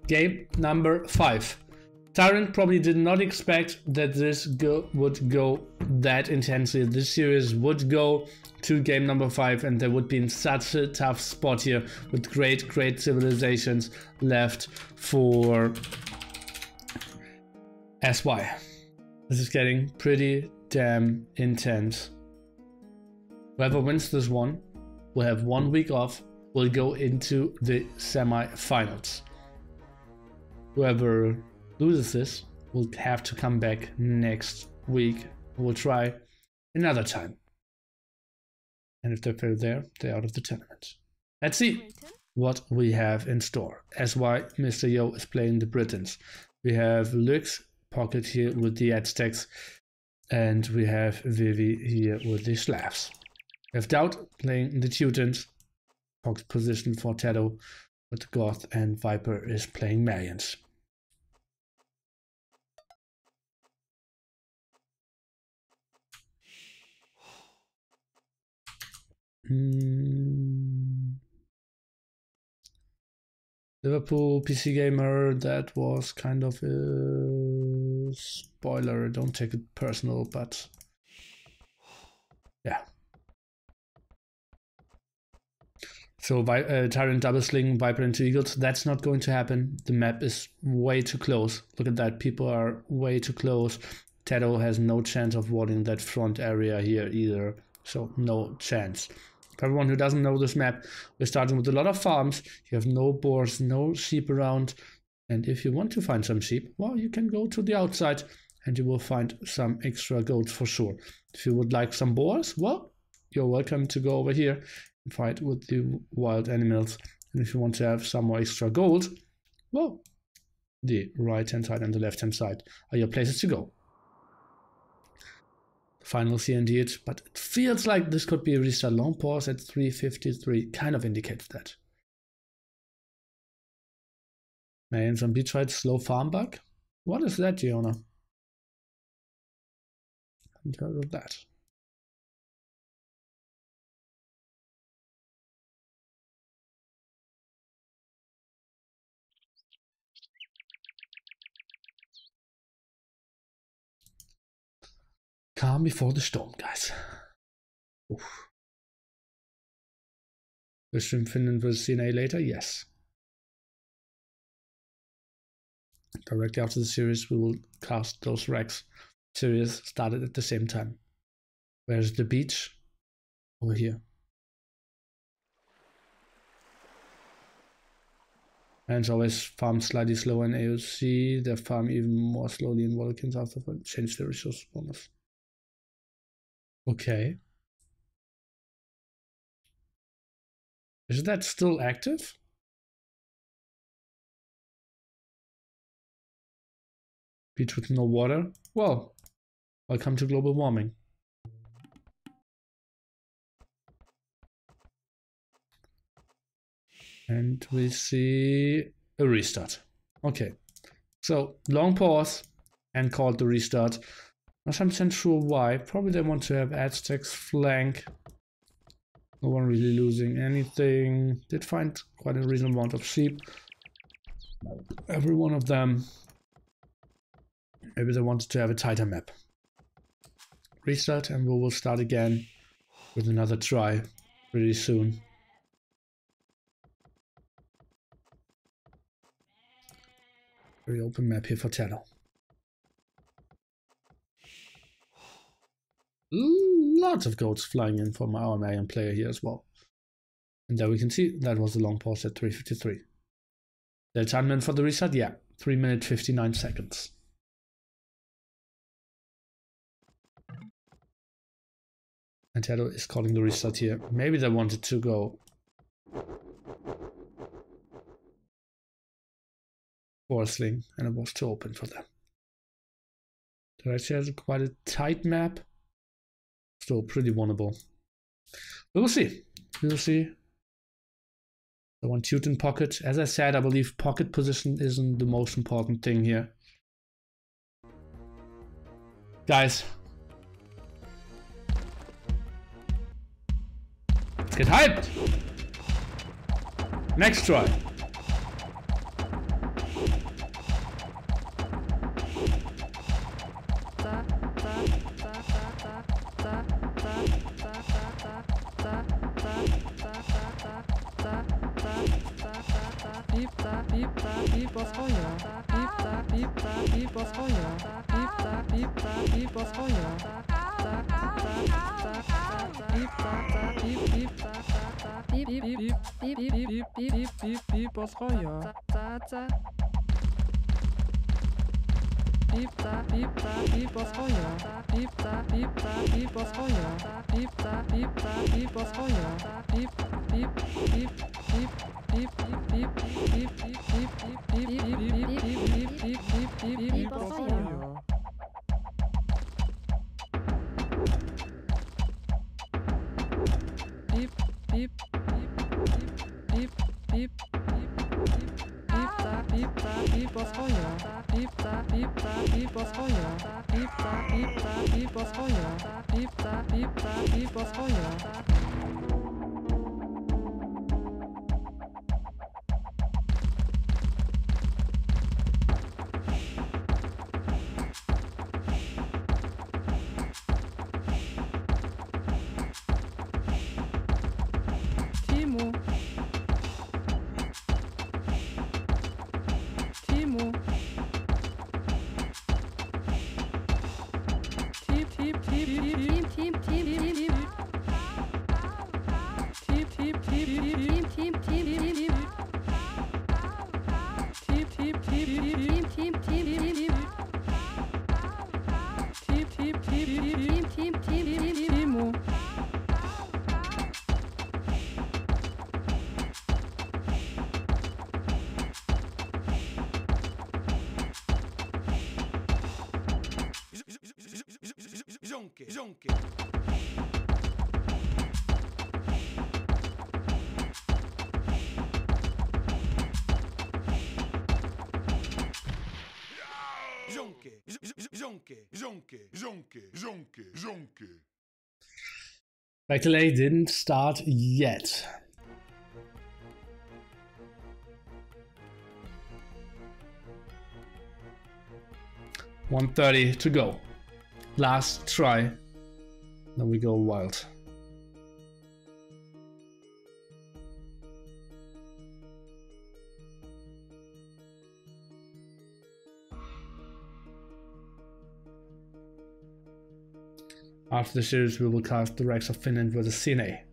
Speaker 1: Game number 5. TyRanT probably did not expect that this would go that intensely. This series would go to game number 5 and they would be in such a tough spot here with great civilizations left for SY. This is getting pretty damn intense. Whoever wins this one will have 1 week off, will go into the semi-finals. Whoever loses this will have to come back next week. We'll try another time. And if they fail there, they're out of the tournament. Let's see what we have in store. SY, Mr. Yo is playing the Britons. We have Lux Pocket here with the Aztecs. And we have Vivi here with the Slavs. We have DauT playing the Teutons. Pocket position for TaToH with Goth, and Viper is playing Marians. Liverpool PC Gamer, that was kind of a spoiler. Don't take it personal, but yeah. So TyRanT double sling Viper into Eagles, that's not going to happen. The map is way too close. Look at that, people are way too close. TaToH has no chance of warding that front area here either, so no chance. For everyone who doesn't know this map, we're starting with a lot of farms. You have no boars, no sheep around. And if you want to find some sheep, well, you can go to the outside and you will find some extra goats for sure. If you would like some boars, well, you're welcome to go over here and fight with the wild animals. And if you want to have some more extra gold, well, the right-hand side and the left-hand side are your places to go. Finals here indeed, but it feels like this could be a restart. Long pause at 3:53 kind of indicates that. Man, some beach fight, slow farm bug. What is that, Giona? I haven't heard of that. Calm before the storm, guys. Oof. Will stream Finland versus CNA later? Yes. Directly after the series, we will cast those racks. Series started at the same time. Where's the beach? Over here. And always farm slightly slower in AOC. They farm even more slowly in Vulcans after change the resource bonus. Okay. Is that still active? Beach with no water? Well, welcome to global warming. And we see a restart. Okay, so long pause and called the restart. Not 100% sure why. Probably they want to have Aztecs flank. No one really losing anything. Did find quite a reasonable amount of sheep. Every one of them. Maybe they wanted to have a tighter map. Restart and we will start again with another try pretty soon. Very open map here for TaToH. Lots of goats flying in from our Mayan player here as well. And there we can see that was a long pause at 3:53. The timeline for the restart, yeah, 3 minutes 59 seconds. And TaToH is calling the restart here. Maybe they wanted to go for a sling and it was too open for them. So actually has quite a tight map. Still pretty winnable. We will see. We will see. I want TaToH in pocket. As I said, I believe pocket position isn't the most important thing here. Guys. Let's get hyped! Next try. Delay didn't start yet. $1:30 to go. Last try. Then we go wild. After the series, we will cast the Rex of Finland versus CNA.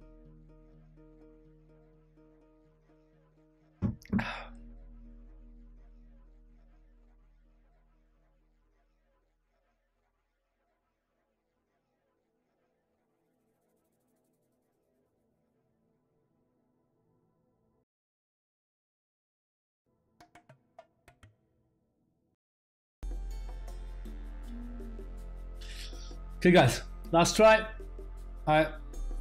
Speaker 1: Okay, guys, last try. I'm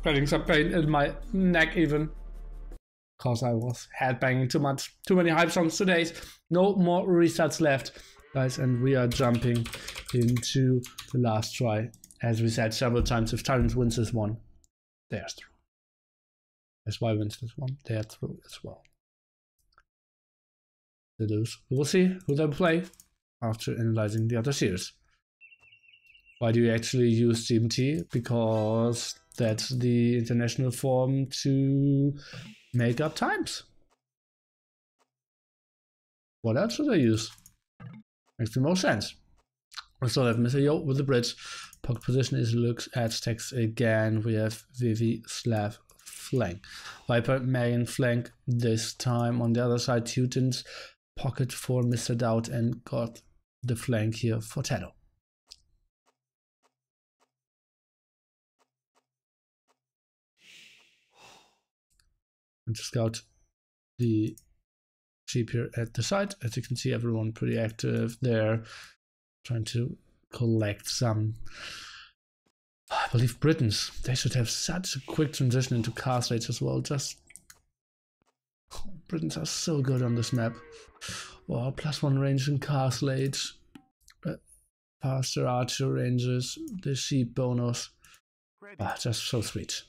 Speaker 1: getting some pain in my neck even. Because I was headbanging too much. Too many hype songs today. No more restarts left, guys, and we are jumping into the last try. As we said several times, if TyRanT wins this one, they're through. SY wins this one, they're through as well. They lose. We'll see who they play after analyzing the other series. Why do you actually use GMT? Because that's the international form to make up times. What else should I use? Makes the most sense. We still have Mr. Yo with the bridge. Pocket position is looks at stacks again. We have Vivi / flank. Viper, Megan flank this time. On the other side, Teutons pocket for Mr. DauT and got the flank here for TaToH. And to scout the sheep here at the side. As you can see, everyone pretty active there, trying to collect some. I believe Britons, they should have such a quick transition into cast rates as well. Just Britons are so good on this map. Oh, +1 range in cast rates, faster archer ranges, the sheep bonus. Just so sweet.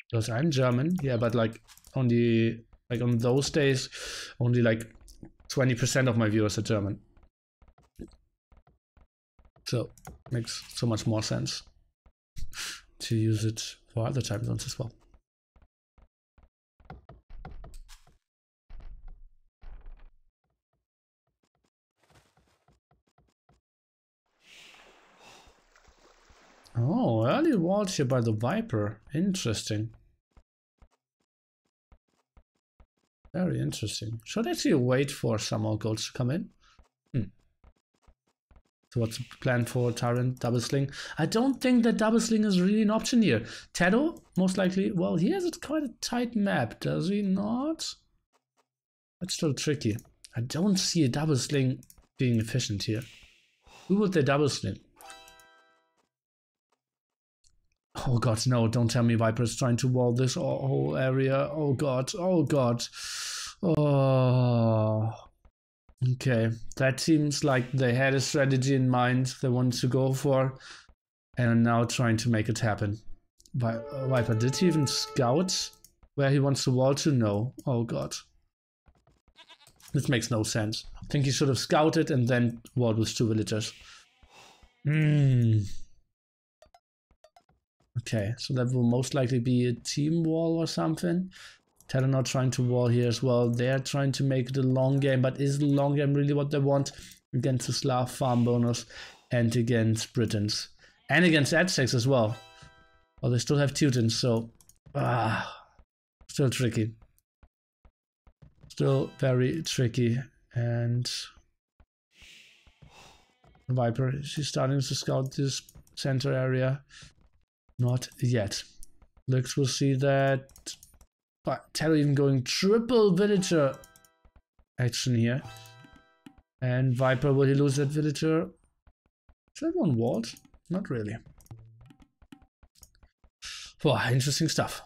Speaker 1: Because I'm German, yeah, but like on those days, only like 20% of my viewers are German. So makes so much more sense to use it for other time zones as well. Oh, early walls here by the Viper. Interesting. Very interesting. Should actually wait for some more golds to come in. So what's the plan for TyRanT double sling? I don't think that double sling is really an option here. TaToH, most likely, well, he has quite a tight map, does he not? That's still tricky. I don't see a double sling being efficient here. Who would they double sling? Oh god, no, don't tell me Viper is trying to wall this whole area. Oh god, oh god. Oh. Okay, that seems like they had a strategy in mind they wanted to go for and are now trying to make it happen. Viper, did he even scout where he wants to wall to? No. Oh god. This makes no sense. I think he should have scouted and then walled with 2 villagers. Okay, so that will most likely be a team wall or something. TaToH not trying to wall here as well. They're trying to make it a long game, but is the long game really what they want? Against the Slav farm bonus and against Britons. And against Aztecs as well. Well, they still have Teutons, so... still tricky. Still very tricky. And... Viper, she's starting to scout this center area. Not yet. Looks will see that... But TaToH even going triple villager action here. And Viper, will he lose that villager? Is that one walled? Not really. Wow, interesting stuff.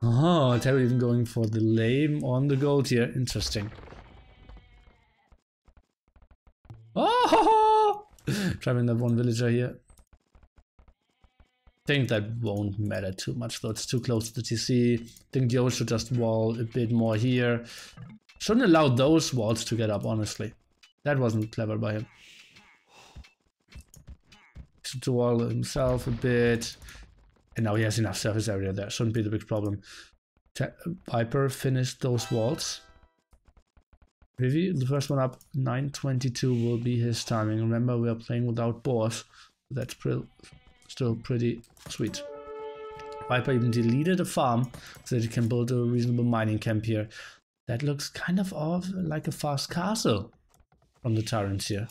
Speaker 1: Oh, TaToH even going for the lame on the gold here. Interesting. Oh! Driving that one villager here. I think that won't matter too much though, it's too close to the TC. I think Yo should just wall a bit more here. Shouldn't allow those walls to get up, honestly. That wasn't clever by him. Should wall himself a bit. And now he has enough surface area there, shouldn't be the big problem. Viper finished those walls. Vivi, the first one up, 922 will be his timing. Remember, we are playing without BoAs. That's still pretty sweet. Viper even deleted a farm so that he can build a reasonable mining camp here. That looks kind of off like a fast castle from the TyRanT here.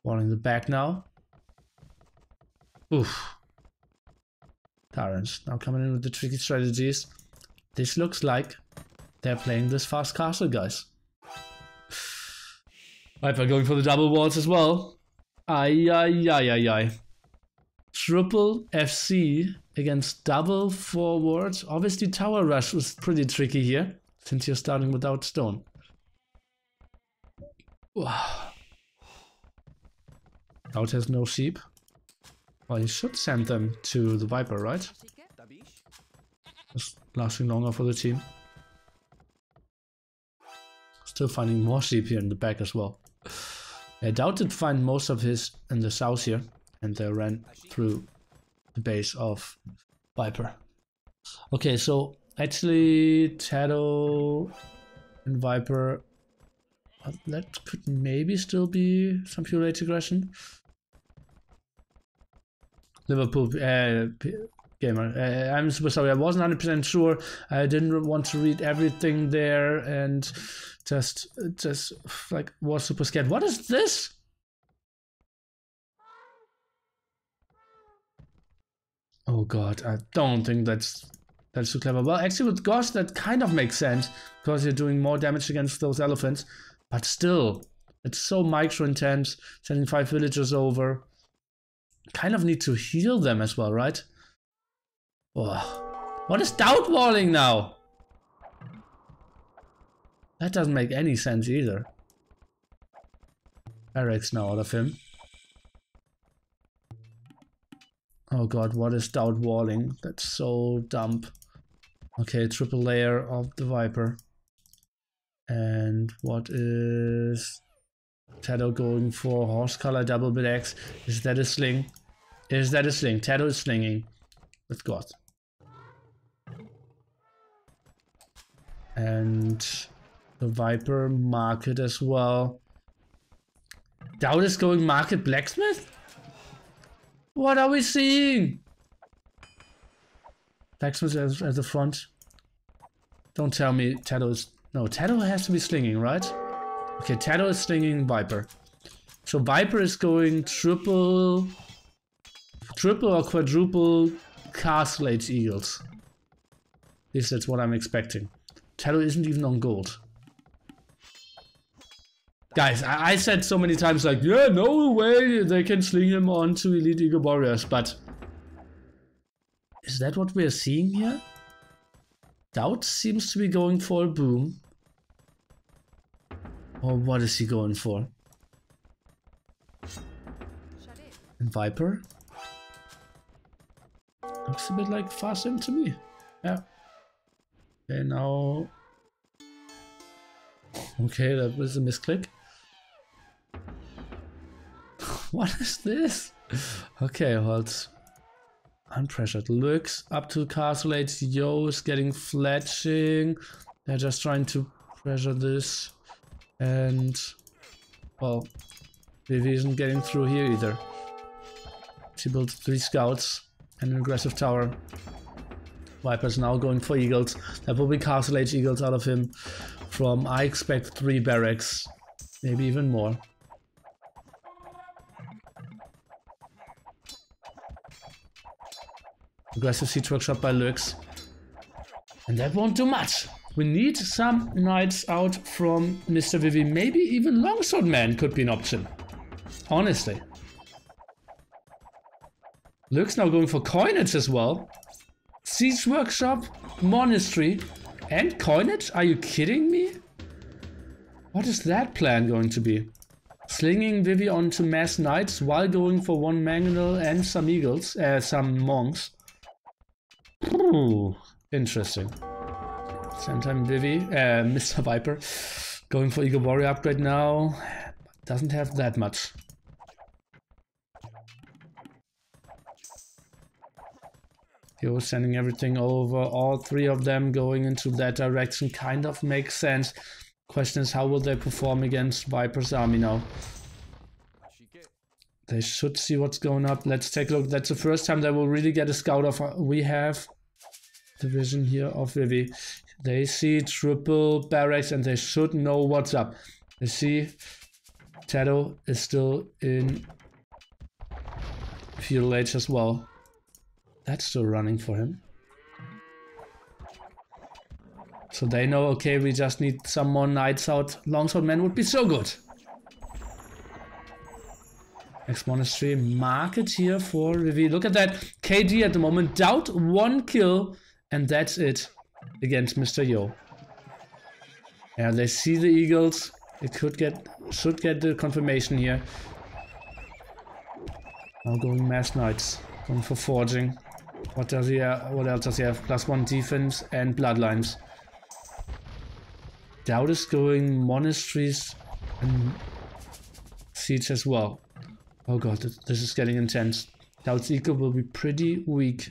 Speaker 1: Walling the back now. Oof. TyRanT now coming in with the tricky strategies. This looks like they're playing this fast castle, guys. Viper going for the double walls as well. Ay, ay, ay, ay, ay. Triple FC against double forward. Obviously, tower rush was pretty tricky here, since you're starting without stone. DauT has no sheep. Well, he should send them to the Viper, right? It's lasting longer for the team. Still finding more sheep here in the back as well. DauT did find most of his in the south here, and they ran through the base of Viper. Okay, so actually TaToH and Viper, that could maybe still be some pure late aggression. Liverpool gamer, I'm super sorry, I wasn't 100% sure. I didn't want to read everything there and just like was super scared. What is this? Oh god, I don't think that's too clever. Well, actually with Gosh that kind of makes sense because you're doing more damage against those elephants, but still, it's so micro intense, sending 5 villagers over. Kind of need to heal them as well, right? Oh. What is DauT walling now? That doesn't make any sense either. Barracks now out of him. Oh god, what is DauT walling? That's so dumb. Okay, triple layer of the Viper. And what is TaToH going for? Horse color double bit X. Is that a sling? Is that a sling? TaToH is slinging with God. And the Viper market as well. DauT is going market blacksmith? What are we seeing? Blacksmith at the front. Don't tell me TaToH is... No, TaToH has to be slinging, right? Okay, TaToH is slinging Viper. So Viper is going triple or quadruple Castle Age Eagles. At least that's what I'm expecting. TaToH isn't even on gold. Guys, I said so many times like, yeah, no way they can sling him onto Elite Eagle Warriors, but is that what we're seeing here? DauT seems to be going for a boom. Or what is he going for? And Viper? Looks a bit like Fasim to me. Yeah. Okay, now... Okay, that was a misclick. What is this? Okay, well, it's unpressured. Looks up to Castle Age. Yo is getting fletching. They're just trying to pressure this. And, well, Vivi isn't getting through here either. She built 3 scouts and an aggressive tower. Viper's now going for eagles. That will be Castle Age eagles out of him from, I expect, 3 barracks. Maybe even more. Aggressive siege workshop by Lux. And that won't do much. We need some knights out from Mr. Vivi. Maybe even Longsword Man could be an option. Honestly. Lux now going for coinage as well. Siege workshop, monastery, and coinage? Are you kidding me? What is that plan going to be? Slinging Vivi onto mass knights while going for 1 mangonel and some eagles, some monks. Ooh, interesting. Same time Vivi, Mr. Viper, going for Eagle Warrior upgrade now. Doesn't have that much. He was sending everything over. All 3 of them going into that direction kind of makes sense. Question is, how will they perform against Viper's army now? They should see what's going up. Let's take a look. That's the first time they will really get a scout of. We have the vision here of Vivi. They see triple barracks and they should know what's up. They see TaToH is still in feudal age as well. That's still running for him. So they know, okay, we just need some more knights out. Longsword Man would be so good. Next monastery, market here for RiuT. Look at that KD at the moment. DauT 1 kill, and that's it against Mr. Yo. Yeah, they see the eagles. It should get the confirmation here. Now going mass knights, going for forging. What does he have? What else does he have? +1 defense and bloodlines. DauT is going monasteries and siege as well. Oh god, this is getting intense. DauT's eco will be pretty weak.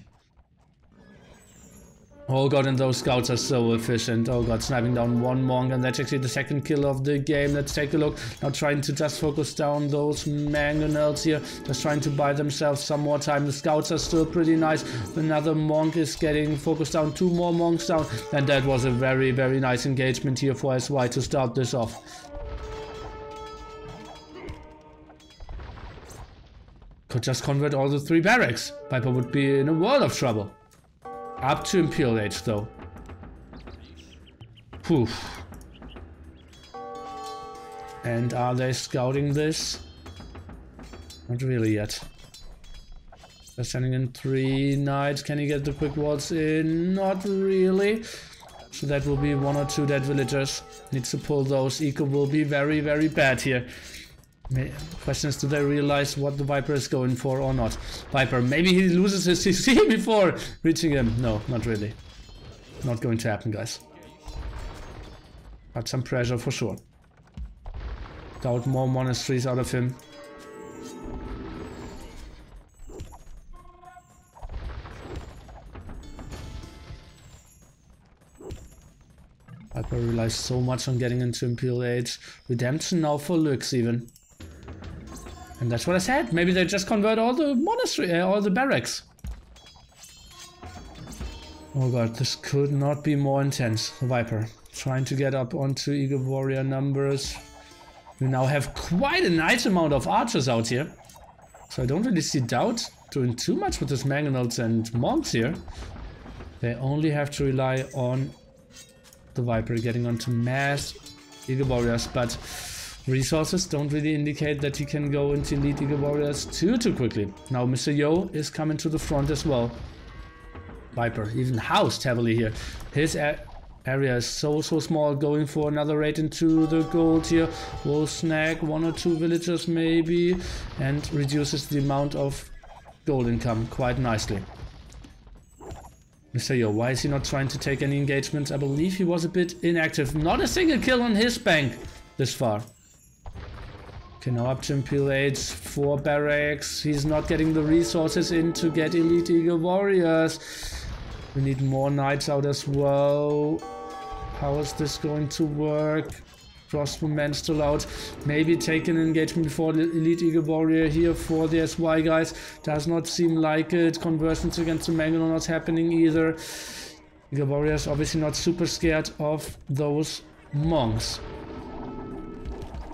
Speaker 1: Oh god, and those scouts are so efficient. Oh god, sniping down 1 monk, and that's actually the 2nd kill of the game. Let's take a look. Now trying to just focus down those mangonels here. Just trying to buy themselves some more time. The scouts are still pretty nice. Another monk is getting focused down. 2 more monks down. And that was a very, very nice engagement here for SY to start this off. Could just convert all the 3 barracks. Viper would be in a world of trouble. Up to Imperial Age though. Poof. And are they scouting this? Not really yet. They're sending in 3 knights. Can he get the quick walls in? Not really. So that will be 1 or 2 dead villagers. Needs to pull those. Eco will be very, very bad here. Question is, do they realize what the Viper is going for or not? Viper, maybe he loses his CC before reaching him. No, not really. Not going to happen, guys. But some pressure for sure. DauT more monasteries out of him. Viper relies so much on getting into Imperial Age. Redemption now for Lux even. And that's what I said. Maybe they just convert all the monastery, all the barracks. Oh god, this could not be more intense. The Viper trying to get up onto Eagle Warrior numbers. We now have quite a nice amount of archers out here. So I don't really see DauT doing too much with his mangonels and monks here. They only have to rely on the Viper getting onto mass Eagle Warriors, but resources don't really indicate that he can go into elite Eagle Warriors too quickly. Now Mr. Yo is coming to the front as well. Viper even housed heavily here. His area is so small, going for another raid into the gold here. Will snag 1 or 2 villagers maybe, and reduces the amount of gold income quite nicely. Mr. Yo, why is he not trying to take any engagements? I believe he was a bit inactive. Not a single kill on his bank this far. Okay, now up to Imperial Age, 4 barracks. He's not getting the resources in to get elite Eagle Warriors. We need more knights out as well. How is this going to work? Crossbowmen still out. Maybe take an engagement before the elite Eagle Warrior here for the SY guys. Does not seem like it. Conversions against the Mangon are not happening either. Eagle Warriors obviously not super scared of those monks.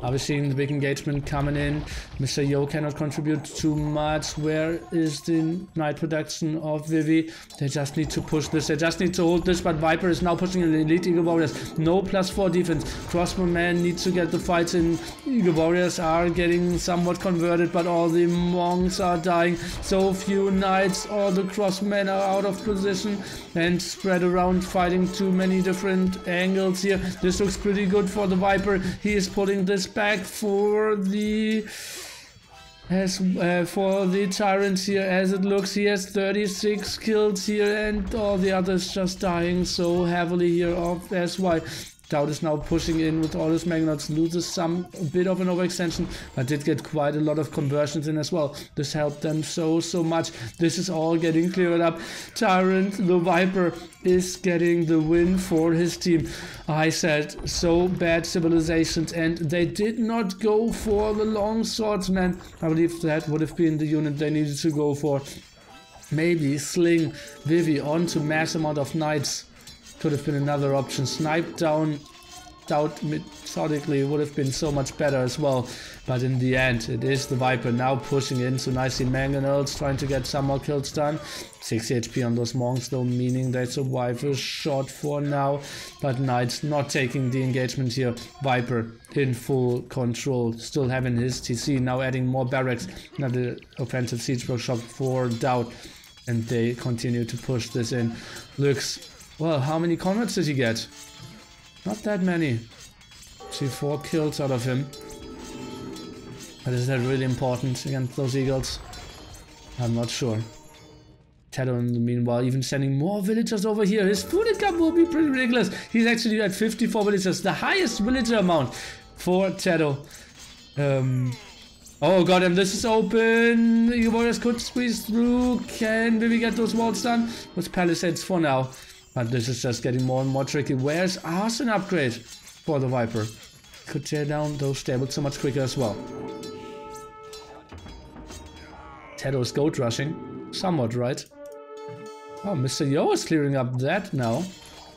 Speaker 1: Are we seeing the big engagement coming in? Mr. Yo cannot contribute too much. Where is the knight production of Vivi? They just need to push this. They just need to hold this, but Viper is now pushing in the elite Eagle Warriors. No +4 defense. Crossbowman needs to get the fights in. Eagle Warriors are getting somewhat converted, but all the monks are dying. So few knights. All the crossbowmen are out of position and spread around, fighting too many different angles here. This looks pretty good for the Viper. He is putting this back for the TyRanT here. As it looks, he has 36 kills here, and all the others just dying so heavily here of SY. DauT is now pushing in with all his Magnots, loses a bit of an overextension, but did get quite a lot of conversions in as well. This helped them so much. This is all getting cleared up. TyRanT, the Viper, is getting the win for his team. I said, so bad civilizations, and they did not go for the long swords, man. I believe that would have been the unit they needed to go for. Maybe sling Vivi onto mass amount of knights. Could have been another option. Snipe down DauT methodically would have been so much better as well. But in the end, it is the Viper now pushing in. So nicely Mangonels trying to get some more kills done. 60 HP on those monks though, meaning they survive a shot for now. But Knights not taking the engagement here. Viper in full control, still having his TC, now adding more barracks. Another offensive siege workshop for DauT. And they continue to push this in. Looks, well, how many converts did he get? Not that many. See 4 kills out of him. But is that really important against those eagles? I'm not sure. TaToH in the meanwhile even sending more villagers over here. His food income will be pretty ridiculous. He's actually at 54 villagers, the highest villager amount for TaToH. Oh god, and this is open. Eagle Warriors could squeeze through. Can maybe get those walls done with palisades for now. But this is just getting more and more tricky. Where's Arson upgrade for the Viper? Could tear down those stables so much quicker as well. TaToH is goat rushing. Somewhat, right? Oh, Mr. Yo is clearing up that now.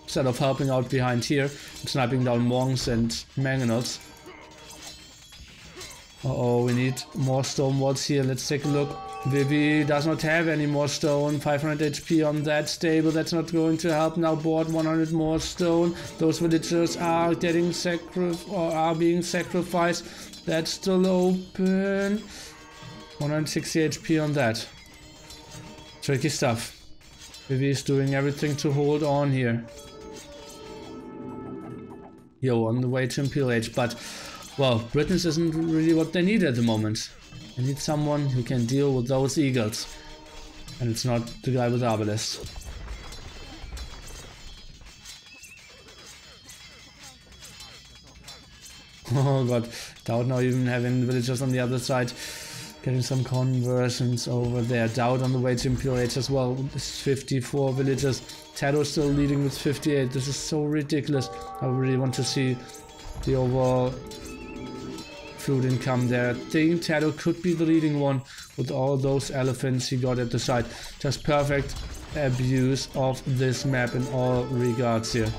Speaker 1: Instead of helping out behind here. Sniping down monks and mangonels. Uh-oh, we need more stone walls here. Let's take a look. Vivi does not have any more stone. 500 HP on that stable. That's not going to help now. Board 100 more stone. Those villagers are getting being sacrificed. That's still open. 160 HP on that. Tricky stuff. Vivi is doing everything to hold on here. Yo, on the way to MPLH, but well, Britons isn't really what they need at the moment. They need someone who can deal with those eagles. And it's not the guy with Arbalest. Oh god, DauT now even having villagers on the other side. Getting some conversions over there. DauT on the way to MPLH as well. This is 54 villagers. TaToH still leading with 58. This is so ridiculous. I really want to see the overall food income there. I think TaToH could be the leading one with all those elephants he got at the side. Just perfect abuse of this map in all regards here.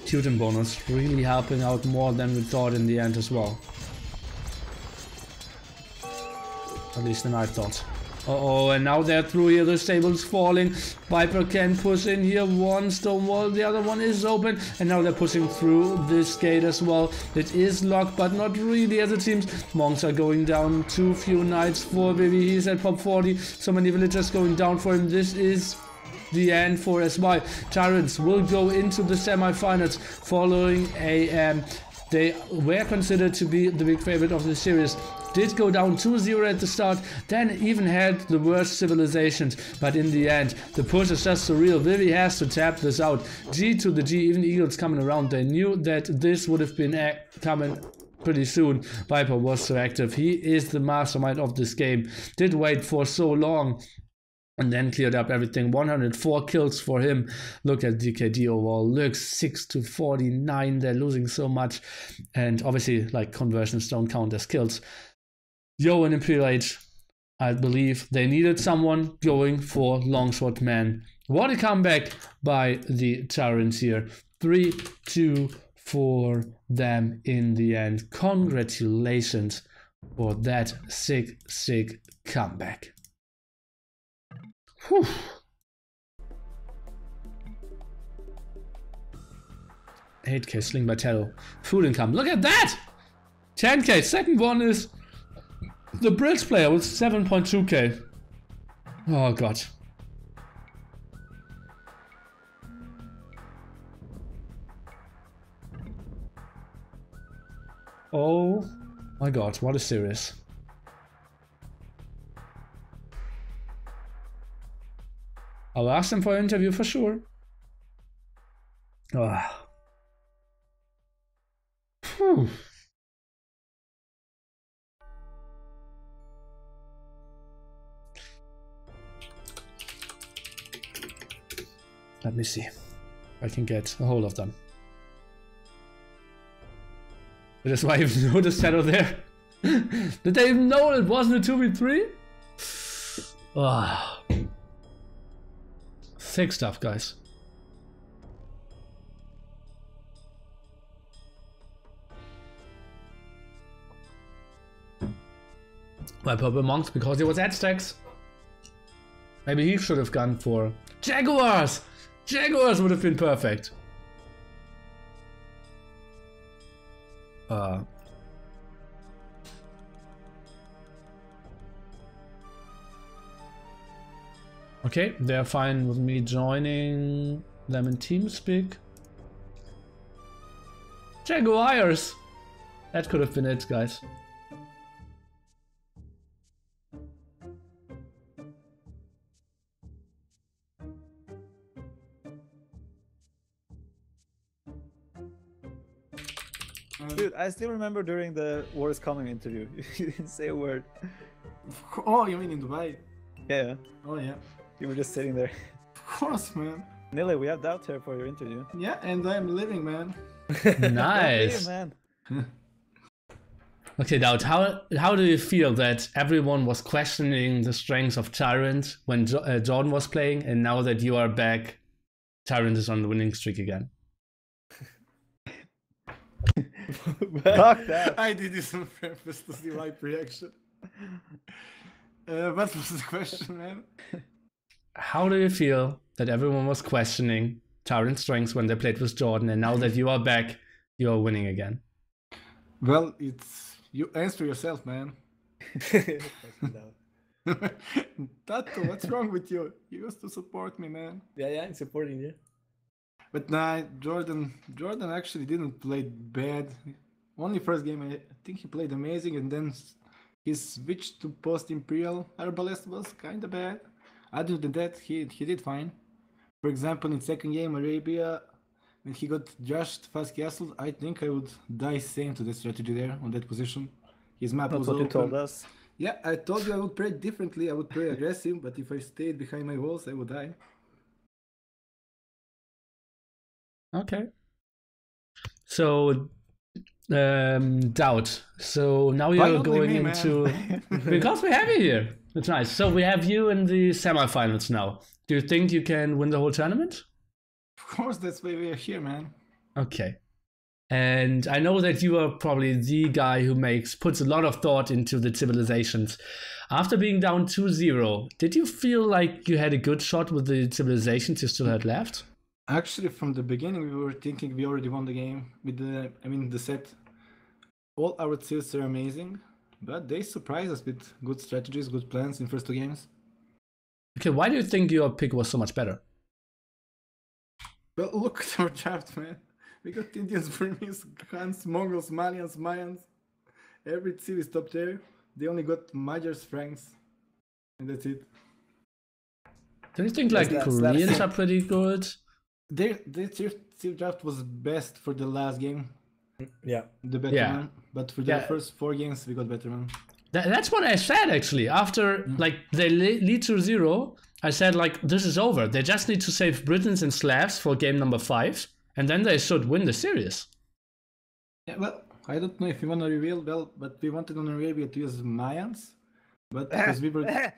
Speaker 1: Tutor bonus really helping out more than we thought in the end as well. At least than I thought. Uh-oh, and now they're through here, the stable's falling. Viper can push in here, one stone wall, the other one is open, and now they're pushing through this gate as well. It is locked, but not really as it seems. Monks are going down, too few knights for Vivi, he's at pop 40, so many villagers going down for him. This is the end for SY. TyRanT will go into the semi-finals following a they were considered to be the big favorite of the series. Did go down 2-0 at the start, then even had the worst civilizations, but in the end, the push is just surreal. Vivi has to tap this out. G to the G, even Eagles coming around. They knew that this would have been coming pretty soon. Viper was so active. He is the mastermind of this game. Did wait for so long. And then cleared up everything. 104 kills for him. Look at DKD overall. Looks 6 to 49. They're losing so much. And obviously, like, conversions don't count as kills. Yo and MPLH, I believe they needed someone going for longsword man. What a comeback by the TyRanT here. 3-2 for them in the end. Congratulations for that sick comeback. Whew. $8K sling by TaToH. Food income. Look at that! 10K. Second one is the Brits player with 7.2K. Oh god. Oh my god, what a series. I'll ask them for an interview for sure. Oh. Whew. Let me see if I can get a hold of them. That's why I even noticed TaToH there. Did they even know it wasn't a 2v3? Ah. Thick stuff, guys. Why Purple Monks? Because he was at stacks. Maybe he should have gone for Jaguars! Jaguars would have been perfect. Okay, they're fine with me joining them in TeamSpeak. Jaguars! That could have been it, guys.
Speaker 2: Dude, I still remember during the War is Coming interview, you didn't say a word.
Speaker 3: Oh, you mean in Dubai?
Speaker 2: Yeah,
Speaker 3: Oh yeah.
Speaker 2: you were just sitting there.
Speaker 3: Of course, man.
Speaker 2: Nile, we have DauT here for your interview.
Speaker 3: Yeah, and I'm living, man.
Speaker 1: Nice.
Speaker 2: Hey, man.
Speaker 1: Okay, DauT, how do you feel that everyone was questioning the strengths of TyRanT when Jordan was playing, and now that you are back, TyRanT is on the winning streak again?
Speaker 2: Fuck that.
Speaker 3: I did this on purpose to see my reaction. What was the question, man?
Speaker 1: How do you feel that everyone was questioning TyRanT's strengths when they played with Jordan, and now that you are back, you are winning again?
Speaker 3: Well, it's you answer yourself, man. TaToH, what's wrong with you? You used to support me, man.
Speaker 4: Yeah, I'm supporting you.
Speaker 3: But nah, Jordan actually didn't play bad. Only first game, I think he played amazing, and then his switch to post-Imperial Arbalest was kinda bad. Other than that, he did fine. For example, in second game, Arabia, when he got Just Fast Castle, I think I would die same to the strategy there on that position. His map
Speaker 2: That's
Speaker 3: was
Speaker 2: what you
Speaker 3: open.
Speaker 2: told us.
Speaker 3: Yeah, I told you I would play differently, I would play aggressive, but if I stayed behind my walls, I would die.
Speaker 1: Okay. So, DauT. So now
Speaker 3: Why
Speaker 1: you're
Speaker 3: only
Speaker 1: going
Speaker 3: me, man?
Speaker 1: into... Because we have you here. That's nice. So we have you in the semifinals now. Do you think you can win the whole tournament?
Speaker 3: Of course, that's why we are here, man.
Speaker 1: Okay. And I know that you are probably the guy who puts a lot of thought into the civilizations. After being down 2-0, did you feel like you had a good shot with the civilizations you still had left?
Speaker 3: Actually, from the beginning, we were thinking we already won the game with the set. All our civs are amazing, but they surprised us with good strategies, good plans in first two games.
Speaker 1: Okay, why do you think your pick was so much better?
Speaker 3: Well, look at our draft, man. We got Indians, Burmese, Khans, Mongols, Malians, Mayans. Every civ is top tier. They only got Magyars, Franks, and that's it.
Speaker 1: Do you think like Koreans are pretty good?
Speaker 3: Their civ draft was best for the last game.
Speaker 4: Yeah.
Speaker 3: The better
Speaker 1: Yeah.
Speaker 3: man. But for the first 4 games, we got better man.
Speaker 1: That's what I said actually. After like they lead to 0, I said like this is over. They just need to save Britons and Slavs for game number 5, and then they should win the series.
Speaker 3: Yeah, well, I don't know if you want to reveal, but we wanted on Arabia to use Mayans, but because we were...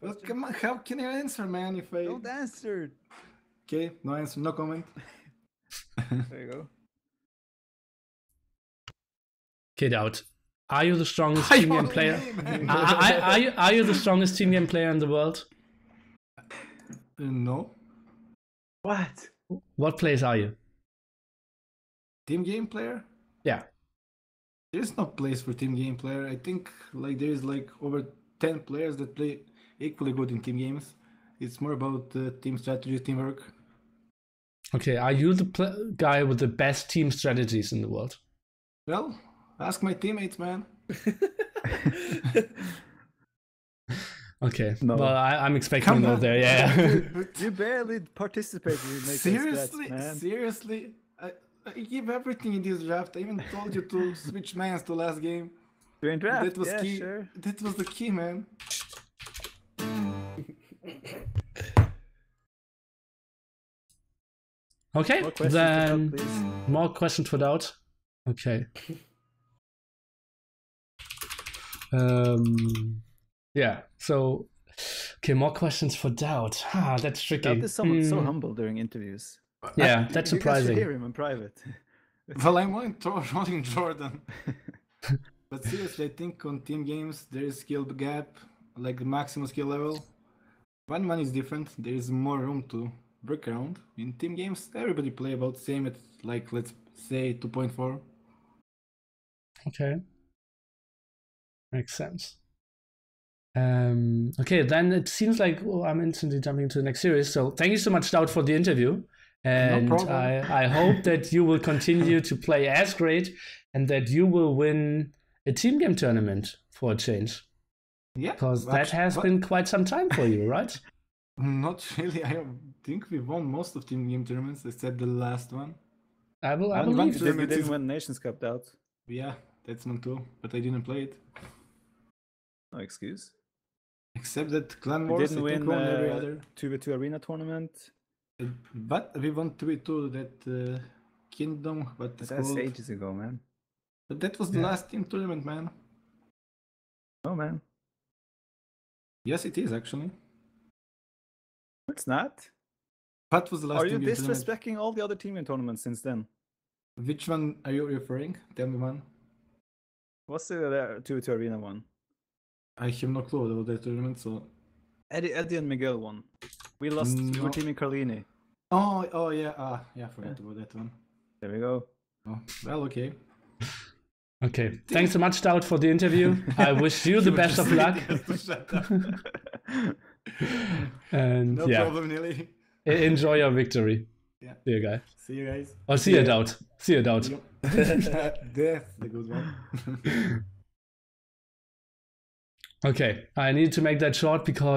Speaker 3: Well, come on, how can you answer, man, if I...
Speaker 2: Don't answer.
Speaker 3: Okay, no answer, no comment.
Speaker 2: There you go.
Speaker 1: Okay, DauT. Are you the strongest team game player? Are you the strongest team game player in the world?
Speaker 3: No.
Speaker 4: What?
Speaker 1: What place are you?
Speaker 3: Team game player?
Speaker 1: Yeah.
Speaker 3: There's no place for team game player. I think like there's like over 10 players that play equally good in team games. It's more about team strategy, teamwork.
Speaker 1: Okay, are you the guy with the best team strategies in the world?
Speaker 3: Well, ask my teammates, man.
Speaker 1: Okay,
Speaker 2: No.
Speaker 1: well, I'm expecting a no there, yeah.
Speaker 2: You barely participated in making
Speaker 3: Seriously?
Speaker 2: stats, man.
Speaker 3: Seriously? I give everything in this draft. I even told you to switch mans to last game.
Speaker 2: During draft,
Speaker 3: That was
Speaker 2: yeah,
Speaker 3: key.
Speaker 2: sure.
Speaker 3: That was the key, man.
Speaker 1: Okay,
Speaker 2: More questions to
Speaker 1: then
Speaker 2: come, please.
Speaker 1: more questions for DauT. Okay. Yeah, so, okay, more questions for DauT. Ah, that's tricky.
Speaker 2: DauT is someone so humble during interviews.
Speaker 1: Yeah, that's
Speaker 2: You guys should
Speaker 1: surprising.
Speaker 2: hear him in private.
Speaker 3: Well, I'm rolling Jordan. But But seriously, I think on team games there is skill gap, like the maximum skill level. 1-1 is different. There is more room to break around. In team games, everybody play about same at like let's say 2.4.
Speaker 1: Okay. Makes sense. Okay, then it seems like I'm instantly jumping to the next series. So thank you so much, DauT, for the interview. And
Speaker 3: problem.
Speaker 1: I hope that you will continue to play as great and that you will win a team game tournament for a change.
Speaker 3: Yeah.
Speaker 1: Because that has been quite some time for you, right?
Speaker 3: Not really. I think we won most of team game tournaments except the last one.
Speaker 1: I
Speaker 3: Only
Speaker 1: believe.
Speaker 3: one
Speaker 2: You
Speaker 3: tournament
Speaker 2: didn't
Speaker 3: is-
Speaker 2: win Nations Cup, DauT.
Speaker 3: Yeah, that's one too, but I didn't play it.
Speaker 2: No excuse.
Speaker 3: Except that Clan
Speaker 2: You
Speaker 3: Wars,
Speaker 2: didn't
Speaker 3: I think,
Speaker 2: win
Speaker 3: won every other.
Speaker 2: 2v2 arena tournament.
Speaker 3: But we won 2v2 that Kingdom, what it's
Speaker 2: That's
Speaker 3: called.
Speaker 2: ages ago, man.
Speaker 3: But that was the last team tournament, man.
Speaker 2: Oh, man.
Speaker 3: Yes, it is actually.
Speaker 2: It's not.
Speaker 3: What was the last
Speaker 2: Are you
Speaker 3: team game tournament?
Speaker 2: disrespecting all the other team tournaments since then?
Speaker 3: Which one are you referring? Tell me one.
Speaker 2: What's the 2v2 arena one?
Speaker 3: I have no clue about that tournament, so.
Speaker 2: Eddie and Miguel won. We lost. We were
Speaker 3: No.
Speaker 2: teaming Carlini.
Speaker 3: Oh yeah. Yeah, I forgot about that one.
Speaker 2: There we go.
Speaker 3: Oh, well, okay.
Speaker 1: Okay. Thanks so much, DauT, for the interview. I wish you the best of luck.
Speaker 3: Shut up.
Speaker 1: And
Speaker 3: No
Speaker 1: yeah,
Speaker 3: problem, Nilly.
Speaker 1: enjoy your victory.
Speaker 3: Yeah.
Speaker 1: See you, guys.
Speaker 3: See you guys.
Speaker 1: Oh, see you, DauT. See you, DauT.
Speaker 3: That's the good one.
Speaker 1: Okay, I need to make that short because